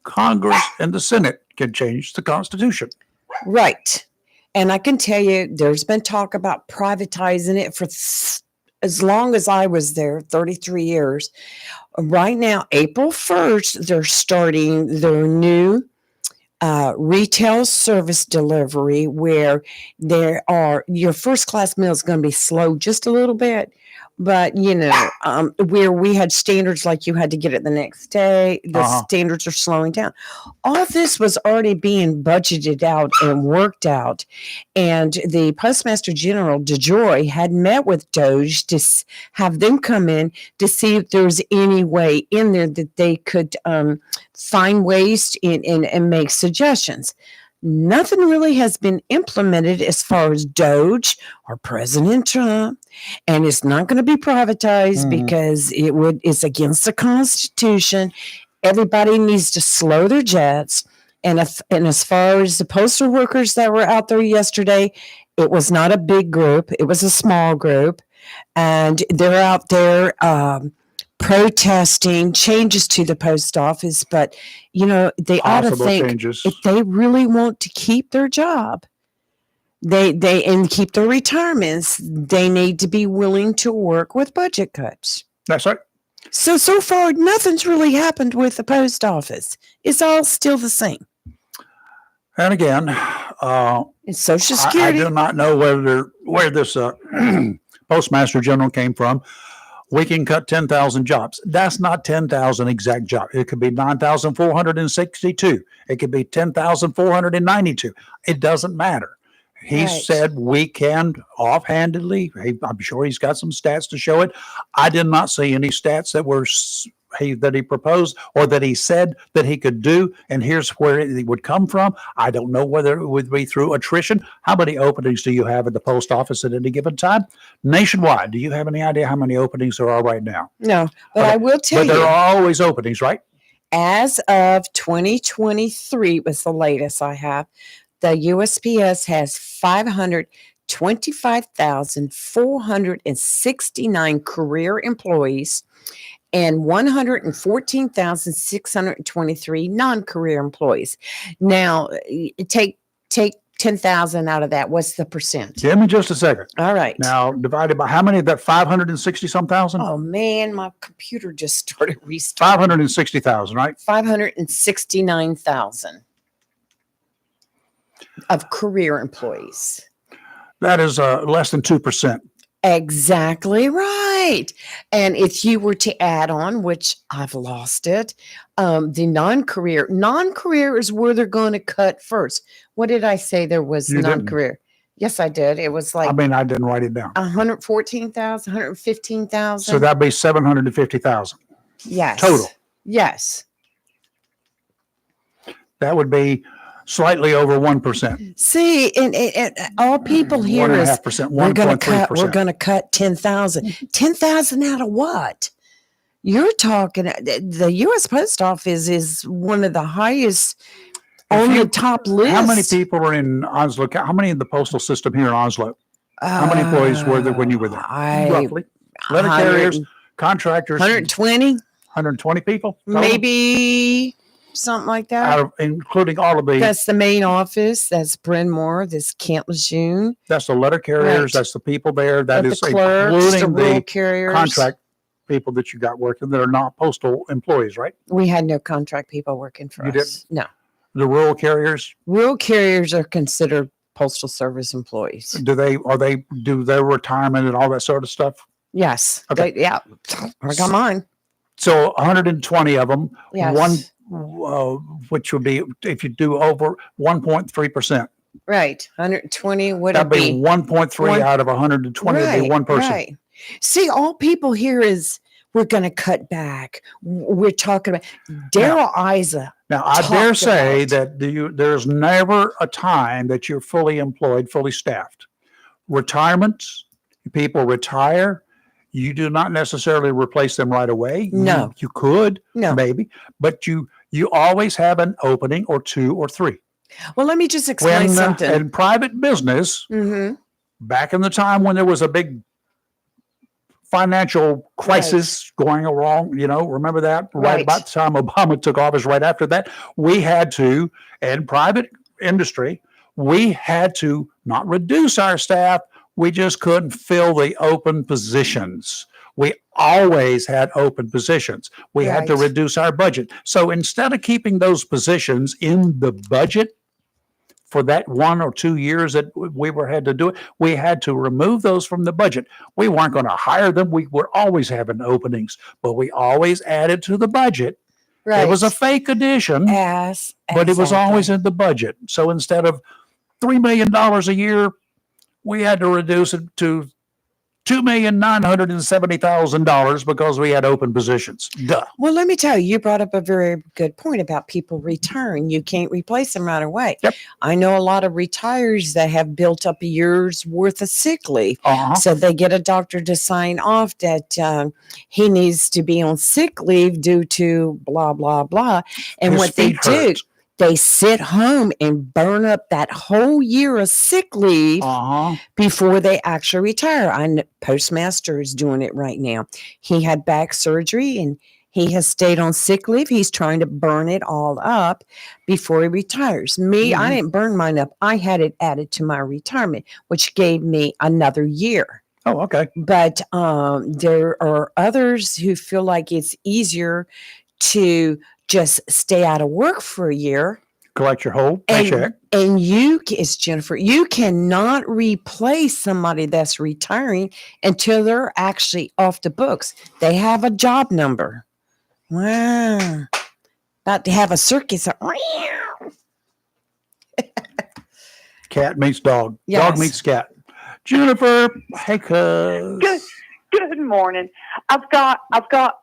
Congress and the Senate can change the Constitution. Right. And I can tell you, there's been talk about privatizing it for as long as I was there, 33 years. Right now, April 1st, they're starting their new retail service delivery where your first class meal is going to be slow just a little bit, but where we had standards like you had to get it the next day, the standards are slowing down. All of this was already being budgeted out and worked out, and the Postmaster General DeJoy had met with Doge to have them come in to see if there was any way in there that they could find ways and make suggestions. Nothing really has been implemented as far as Doge or President Trump, and it's not going to be privatized because it's against the Constitution. Everybody needs to slow their jets. And as far as the postal workers that were out there yesterday, it was not a big group; it was a small group, and they're out there protesting changes to the post office. But they ought to think changes. if they really want to keep their job, they and keep their retirements, they need to be willing to work with budget cuts. That's right. So far, nothing's really happened with the post office. It's all still the same. And again, It's Social I Security. do not know where this Postmaster General came from. We can cut 10,000 jobs. That's not 10,000 exact jobs. It could be 9,462. It could be 10,492. It doesn't matter. He Right. said we can offhandedly. I'm sure he's got some stats to show it. I did not see any stats that he proposed or that he said that he could do. And here's where it would come from. I don't know whether it would be through attrition. How many openings do you have at the post office at any given time? Nationwide, do you have any idea how many openings there are right now? No, but Okay. I will tell But you, there are always openings, right? as of 2023 was the latest I have, the USPS has 525,469 career employees and 114,623 non-career employees. Now, take 10,000 out of that. What's the percent? Give me just a second. All right. Now, divided by how many of that 560 some thousand? Oh man, my computer just started restarting. 560,000, right? 569,000 of career employees. That is less than 2%. Exactly right. And if you were to add on, which I've lost it, the non-career is where they're going to cut first. What did I say there was You didn't. non-career? Yes, I did. It was like I mean, I didn't write it down. 114,000, 115,000. So that'd be 750,000 yes. total. Yes. That would be slightly over 1%. See, and all people here is 1.5%, we're going to 1.3%. cut 10,000. 10,000 out of what? You're talking the U.S. Post Office is one of the highest on the top list. How many people are in Oslo? How many in the postal system here in Oslo? How many employees were there when you were there? Roughly. Letter carriers, contractors, 120, 120 people? total? maybe something like that. Out of, including all of the, That's the main office. That's Bryn Mawr. That's Camp Lejeune. that's the letter carriers, Right. that's the people there. That the is clerks, the including rural the carriers. contract people that you got working that are not postal employees, right? We had no contract people working for You us. No. The rural carriers, Rural carriers are considered Postal Service employees. Do they do their retirement and all that sort of stuff? Yes. Okay. Yeah. I got mine. So 120 of them, Yes. which would be, if you do over 1.3%, Right. 120 would that'd it be be? 1.3 One- out of 120 would be one person. Right. See, all people here is we're going to cut back. We're talking about Daryl Isa. Now, I talked dare say about- that there's never a time that you're fully employed, fully staffed. Retirements, people retire. You do not necessarily replace them right away. No. You could, No. maybe, but you always have an opening or two or three. Well, let me just explain something. In private business, Mm-hmm. back in the time when there was a big financial crisis going along, remember that? Right about the time Obama took office, right after that, we had to, in private industry, we had to not reduce our staff. We just couldn't fill the open positions. We always had open positions. We had to Right. reduce our budget. So instead of keeping those positions in the budget for that 1 or 2 years that had to do it, we had to remove those from the budget. We weren't going to hire them. We were always having openings, but we always added to the budget. Right. It was a fake addition, but it was always in the budget. So instead of $3 million a year, we had to reduce it to $2,970,000 because we had open positions. Duh. Well, let me tell you, you brought up a very good point about people retiring. You can't replace them right away. Yep. I know a lot of retirees that have built up a year's worth of sick leave. Uh-huh. So they get a doctor to sign off that he needs to be on sick leave due to blah, blah, blah. And His what they feet do, hurt. they sit home and burn up that whole year of sick leave Uh-huh. before they actually retire. Postmaster is doing it right now. He had back surgery and he has stayed on sick leave. He's trying to burn it all up before he retires. Me, I didn't burn mine up. I had it added to my retirement, which gave me another year. Oh, okay. But there are others who feel like it's easier to just stay out of work for a year. Collect your whole paycheck. And it's Jennifer, you cannot replace somebody that's retiring until they're actually off the books. They have a job number. Wow. About to have a circus. Cat meets dog. Yes. Dog meets cat. Jennifer, hey, cuz. Good morning. I've got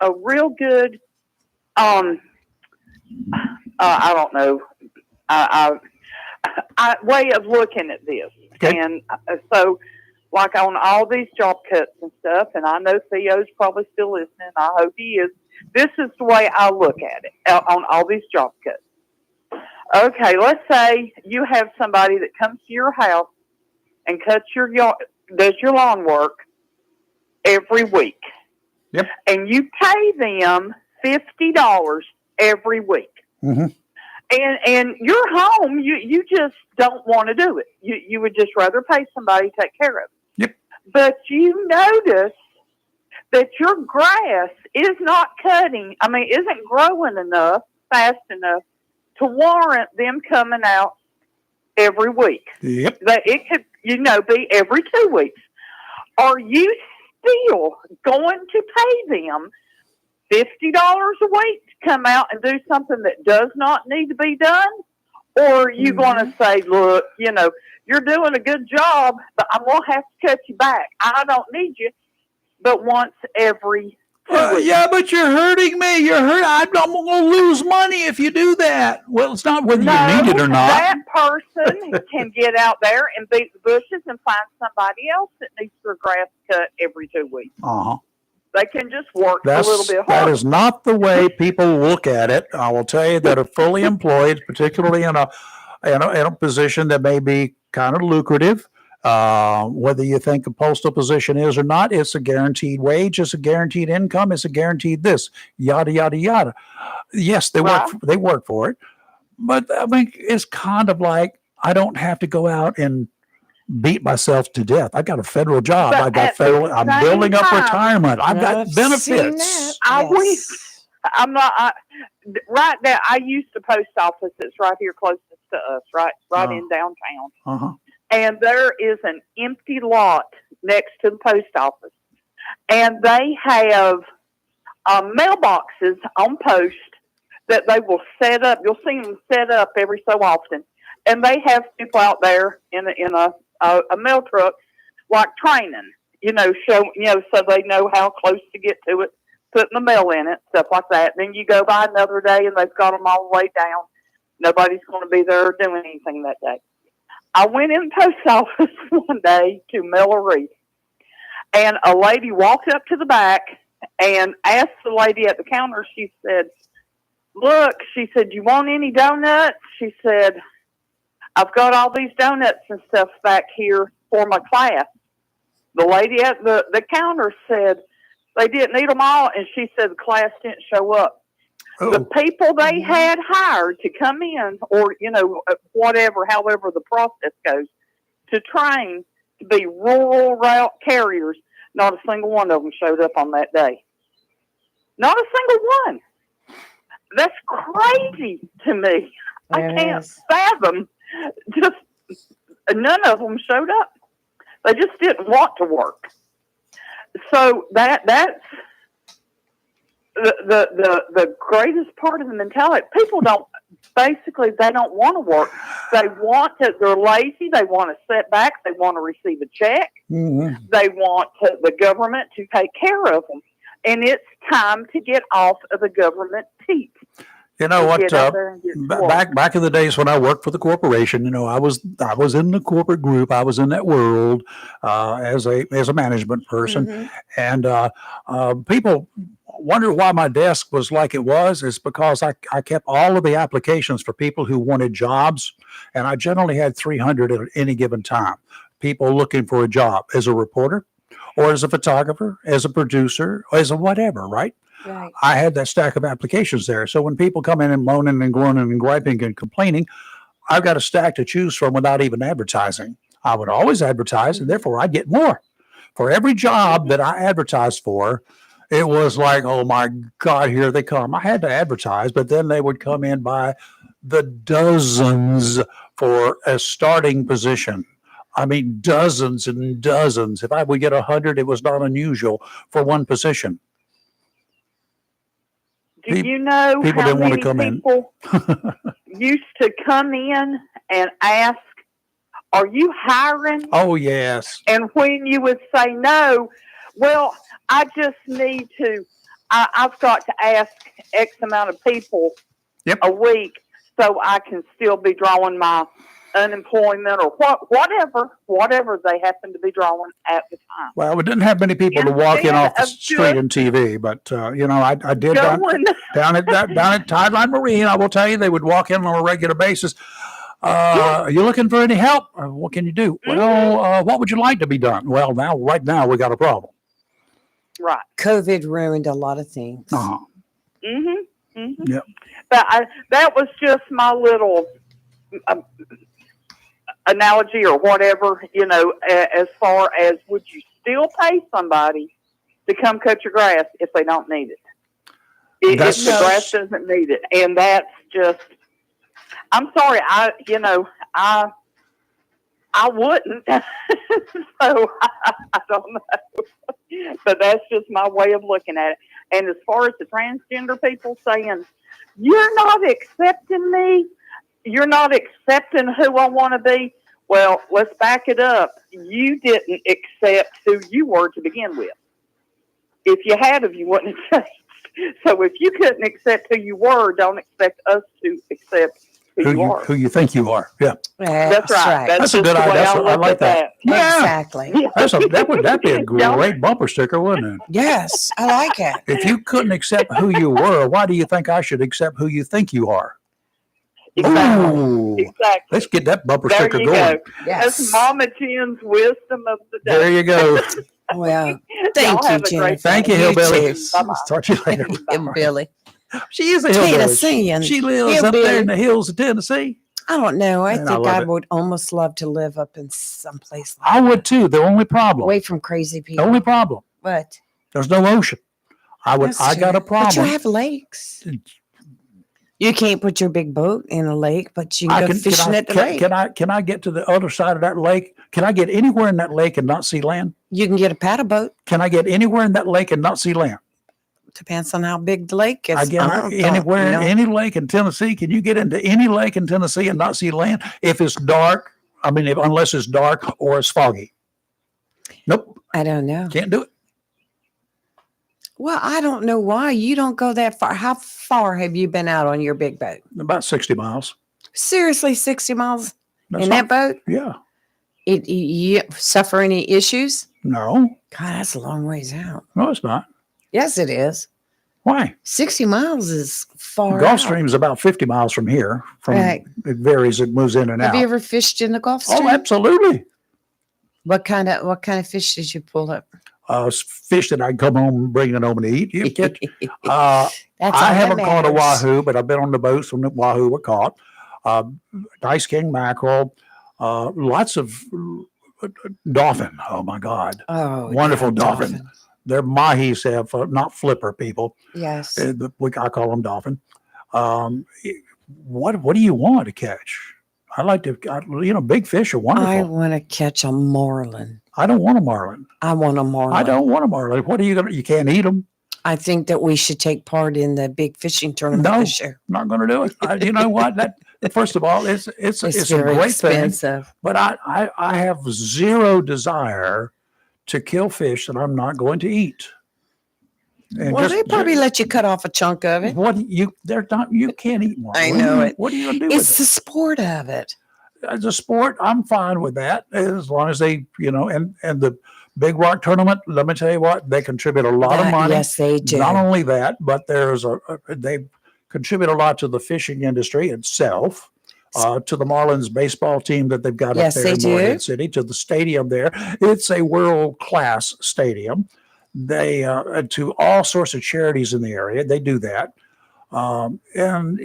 a real good I don't know way of looking at this. Okay. And so like on all these job cuts and stuff, and I know Theo's probably still listening. I hope he is. This is the way I look at it on all these job cuts. Okay, let's say you have somebody that comes to your house and cuts your yard, does your lawn work every week. Yep. And you pay them $50 every week. Mm-hmm. And you're home, you just don't want to do it. You would just rather pay somebody to take care of it. Yep. But you notice that your grass is not isn't growing fast enough to warrant them coming out every week. Yep. That it could, be every 2 weeks. Are you still going to pay them $50 a week to come out and do something that does not need to be done? Or are you going to say, look, you're doing a good job, but I'm going to have to cut you back. I don't need you, but once every 2 weeks. Yeah, but you're hurting me. I'm going to lose money if you do that. Well, it's not whether you need it or not. That person can get out there and beat the bushes and find somebody else that needs their grass cut every 2 weeks. Uh-huh. They can just work a little bit That harder. is not the way people look at it. I will tell you that are fully employed, particularly in a position that may be kind of lucrative. Whether you think a postal position is or not, it's a guaranteed wage, it's a guaranteed income, it's a guaranteed this, yada yada yada. Yes, they work for it, but I mean, it's kind of like I don't have to go out and beat myself to death. I got a federal job. But I got at the federal. I'm same building up time- retirement. I've got I've seen benefits. that. Yes. I'm not right now. I used the post office that's right here closest to us, right in downtown. Uh-huh. and there is an empty lot next to the post office, and they have mailboxes on post that they will set up. You'll see them set up every so often, and they have people out there in a mail truck, like training, so they know how close to get to it, putting the mail in it, stuff like that. Then you go by another day, and they've got them all the way down. Nobody's going to be there doing anything that day. I went in the post office one day to mail a wreath, and a lady walked up to the back and asked the lady at the counter, she said, look, she said, you want any donuts? She said, I've got all these donuts and stuff back here for my class. The lady at the counter said they didn't eat them all, and she said the class didn't show up. Oh. The people they had hired to come in, or, however the process goes, to train to be rural route carriers, not a single one of them showed up on that day. Not a single one. That's crazy to me. I can't fathom. Just none of them showed up. They just didn't want to work. So that's the greatest part of the mentality. People they don't want to work. They're lazy. They want to sit back. They want to receive a check. Mm-hmm. They want the government to take care of them. And it's time to get off of the government teat. You know what? Back in the days when I worked for the corporation, I was in the corporate group. I was in that world as a management person, and people wonder why my desk was like it was. It's because I kept all of the applications for people who wanted jobs, and I generally had 300 at any given time. People looking for a job as a reporter, or as a photographer, as a producer, as a whatever, right? Right. I had that stack of applications there. So when people come in and moaning and groaning and griping and complaining, I've got a stack to choose from without even advertising. I would always advertise, and therefore I'd get more. For every job that I advertised for, it was like, oh my God, here they come. I had to advertise, but then they would come in by the dozens for a starting position. I mean, dozens and dozens. If I would get 100, it was not unusual for one position. Do you know people how didn't want many to come people used to come in and ask, are you hiring? Oh, yes. And when you would say no, well, I just need to, I've got to ask X amount of people a week so I can still be drawing my unemployment or whatever they happen to be drawing at the time. Well, we didn't have many people to walk in off the street in TV, but I did down at Tideline Marine. I will tell you, they would walk in on a regular basis. Are you looking for any help? What can you do? Well, what would you like to be done? Well, right now we got a problem. Right. COVID ruined a lot of things. Uh-huh. Mm-hmm. Mm-hmm. Yep. But that was just my little analogy or whatever, as far as would you still pay somebody to come cut your grass if they don't need it? If the grass doesn't need it. And that's just, I'm sorry, I wouldn't. So I don't know. But that's just my way of looking at it. And as far as the transgender people saying, you're not accepting me, you're not accepting who I want to be. Well, let's back it up. You didn't accept who you were to begin with. If you had, you wouldn't have changed. So if you couldn't accept who you were, don't expect us to accept who you think you are. Yeah. That's right. That's a good idea. I like that. Yeah. Exactly. That'd be a great bumper sticker, wouldn't it? Yes, I like it. If you couldn't accept who you were, why do you think I should accept who you think you are? Exactly. Ooh, exactly. Let's get that bumper there sticker you going. Go. Yes. That's Mama Jen's wisdom of the day. There you go. Well, thank you, Jennifer. Thank you, Hillbilly. I'll talk to you later. Hillbilly. She is a hillbilly. Tennessean. She lives up there in the hills of Tennessee. I don't know. I think I it. would almost love to live up in some place like I would too. The only problem. away from crazy people. The only problem. What? There's no ocean. I got a problem. But you have lakes. You can't put your big boat in a lake, but you can go fishing at the lake. Can I get to the other side of that lake? Can I get anywhere in that lake and not see land? You can get a paddle boat. Can I get anywhere in that lake and not see land? Depends on how big the lake is. Anywhere in any lake in Tennessee, can you get into any lake in Tennessee and not see land if it's dark? I mean, unless it's dark or it's foggy. Nope. I don't know. Can't do it. Well, I don't know why you don't go that far. How far have you been out on your big boat? About 60 miles. Seriously, 60 miles That's in not- that boat? Yeah. You suffer any issues? No. God, that's a long ways out. No, it's not. Yes, it is. Why? 60 miles is far out. Gulfstream is about 50 miles from here. Right. It varies. It moves in and Have out. you ever fished in the Gulf Stream? Oh, absolutely. What kind of fish did you pull up? Fish that I come home and bring it home and eat. You get, That's I all that haven't caught a matters. wahoo, but I've been on the boats when the wahoo were caught. Nice king mackerel, lots of dolphin. Oh my God. Oh, Wonderful yeah, dolphin. They're mahis, have not flipper people. Yes. I call them dolphin. What do you want to catch? I like to, big fish are I wonderful. want to catch a marlin. I don't want a marlin. I want a marlin. I don't want a marlin. What are you going to, you can't eat them. I think that we should take part in the big fishing tournament No. this year. Not going to do it. You know what? That first of all, it's a very great thing, expensive. but I have zero desire to kill fish that I'm not going to eat. And Well, they probably let you cut off a chunk of it. you can't eat more. I know it. What are you going to do It's with the sport of it. it? As a sport, I'm fine with that as long as they, and the Big Rock tournament. Let me tell you what, they contribute a lot of That- money. Yes, they do. Not only that, but they contribute a lot to the fishing industry itself, to the Marlins baseball team that they've got Yes, up there they in Morehead do. City, to the stadium there. It's a world-class stadium. They to all sorts of charities in the area. They do that. And and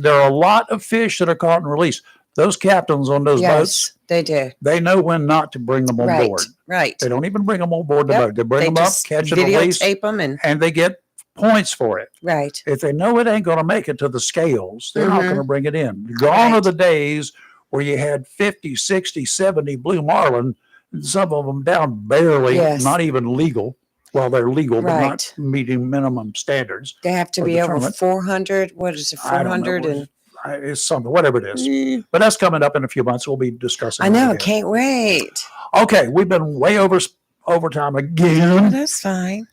there are a lot of fish that are caught and released. Those captains on those boats, Yes, they do. they know when not to bring them on Right, board. right. They don't even bring them on board the Yep, boat. They bring They them up, just catch and release, videotape them and and they get points for it. right. If they know it ain't going to make it to the scales, they're not Mhm. going to bring it in. Gone are Right. the days where you had 50, 60, 70 blue marlin, and some of them down barely, Yes. not even legal. Well, they're legal, but not Right. meeting minimum standards. They have to Or be the over tournament. 400. What is it? I don't know 400 what and it's something, whatever it is. But that's coming up in a few months. We'll be discussing. I that know. again. Can't wait. Okay, we've been way overtime Well, again. that's fine.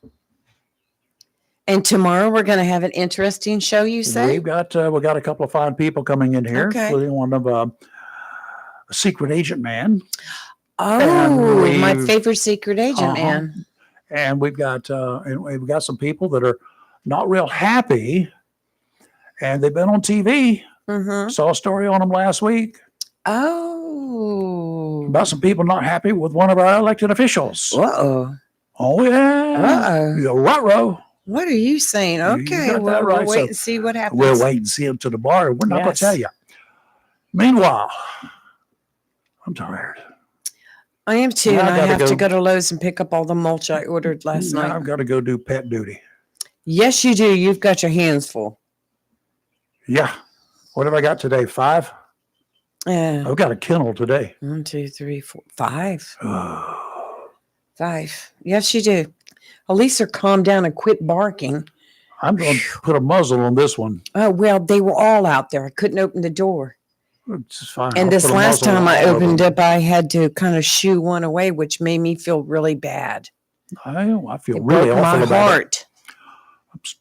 And tomorrow we're going to have an interesting show. You say? We got a couple of fine people coming in here, Okay. including one of a secret agent man. Oh, my we've- favorite secret agent Uh-huh. man. And we've got some people that are not real happy, and they've been on TV. Mm-hmm. Saw a story on them last week Oh. about some people not happy with one of our elected officials. Uh-oh. Oh yeah, Uh-oh. yeah, ruh-roh. What are you saying? You Okay, got that well, right. we'll wait So and see what happens. We'll wait and see him to the bar. We're not going Yes. to tell you. Meanwhile, I'm tired. I am too, Now and I I gotta have to go- go to Lowe's and pick up all the mulch I ordered last Now night. I've got to go do pet duty. Yes, you do. You've got your hands full. Yeah. What have I got today? 5? Yeah. I've got a kennel today. 1, 2, 3, 4, 5. 5. Yes, you do. At least they're calmed down and quit barking. I'm going to put a muzzle on this one. Oh, well, they were all out there. I couldn't open the door. It's fine. And I'll this put a last muzzle time on I all of opened them. up, I had to kind of shoo one away, which made me feel really bad. I feel It really broke awful my about it. heart.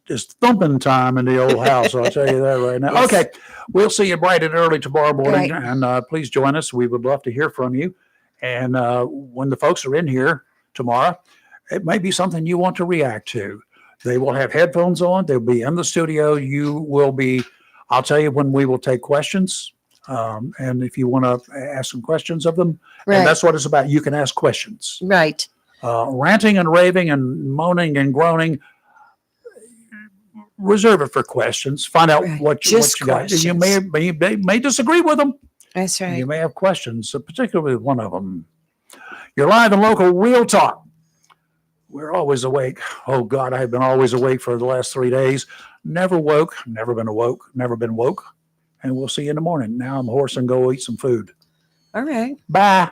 It's thumping time in the old house. I'll tell you that right now. Yes. Okay. We'll see you bright and early tomorrow morning. Great. And please join us. We would love to hear from you. And when the folks are in here tomorrow, it may be something you want to react to. They will have headphones on. They'll be in the studio. You will be, I'll tell you when we will take questions. And if you want to ask some questions of them, and Right. that's what it's about. You can ask questions. Right. Ranting and raving and moaning and groaning, reserve it for questions. Find out Right. what Just you got. You may disagree with them. That's right. You may have questions, particularly with one of them. You're live and local real talk We're always awake. Oh God, I have been always awake for the last 3 days. Never woke, never been awoke, never been woke. And we'll see you in the morning. Now I'm hoarse and go eat some food. All right. Bye.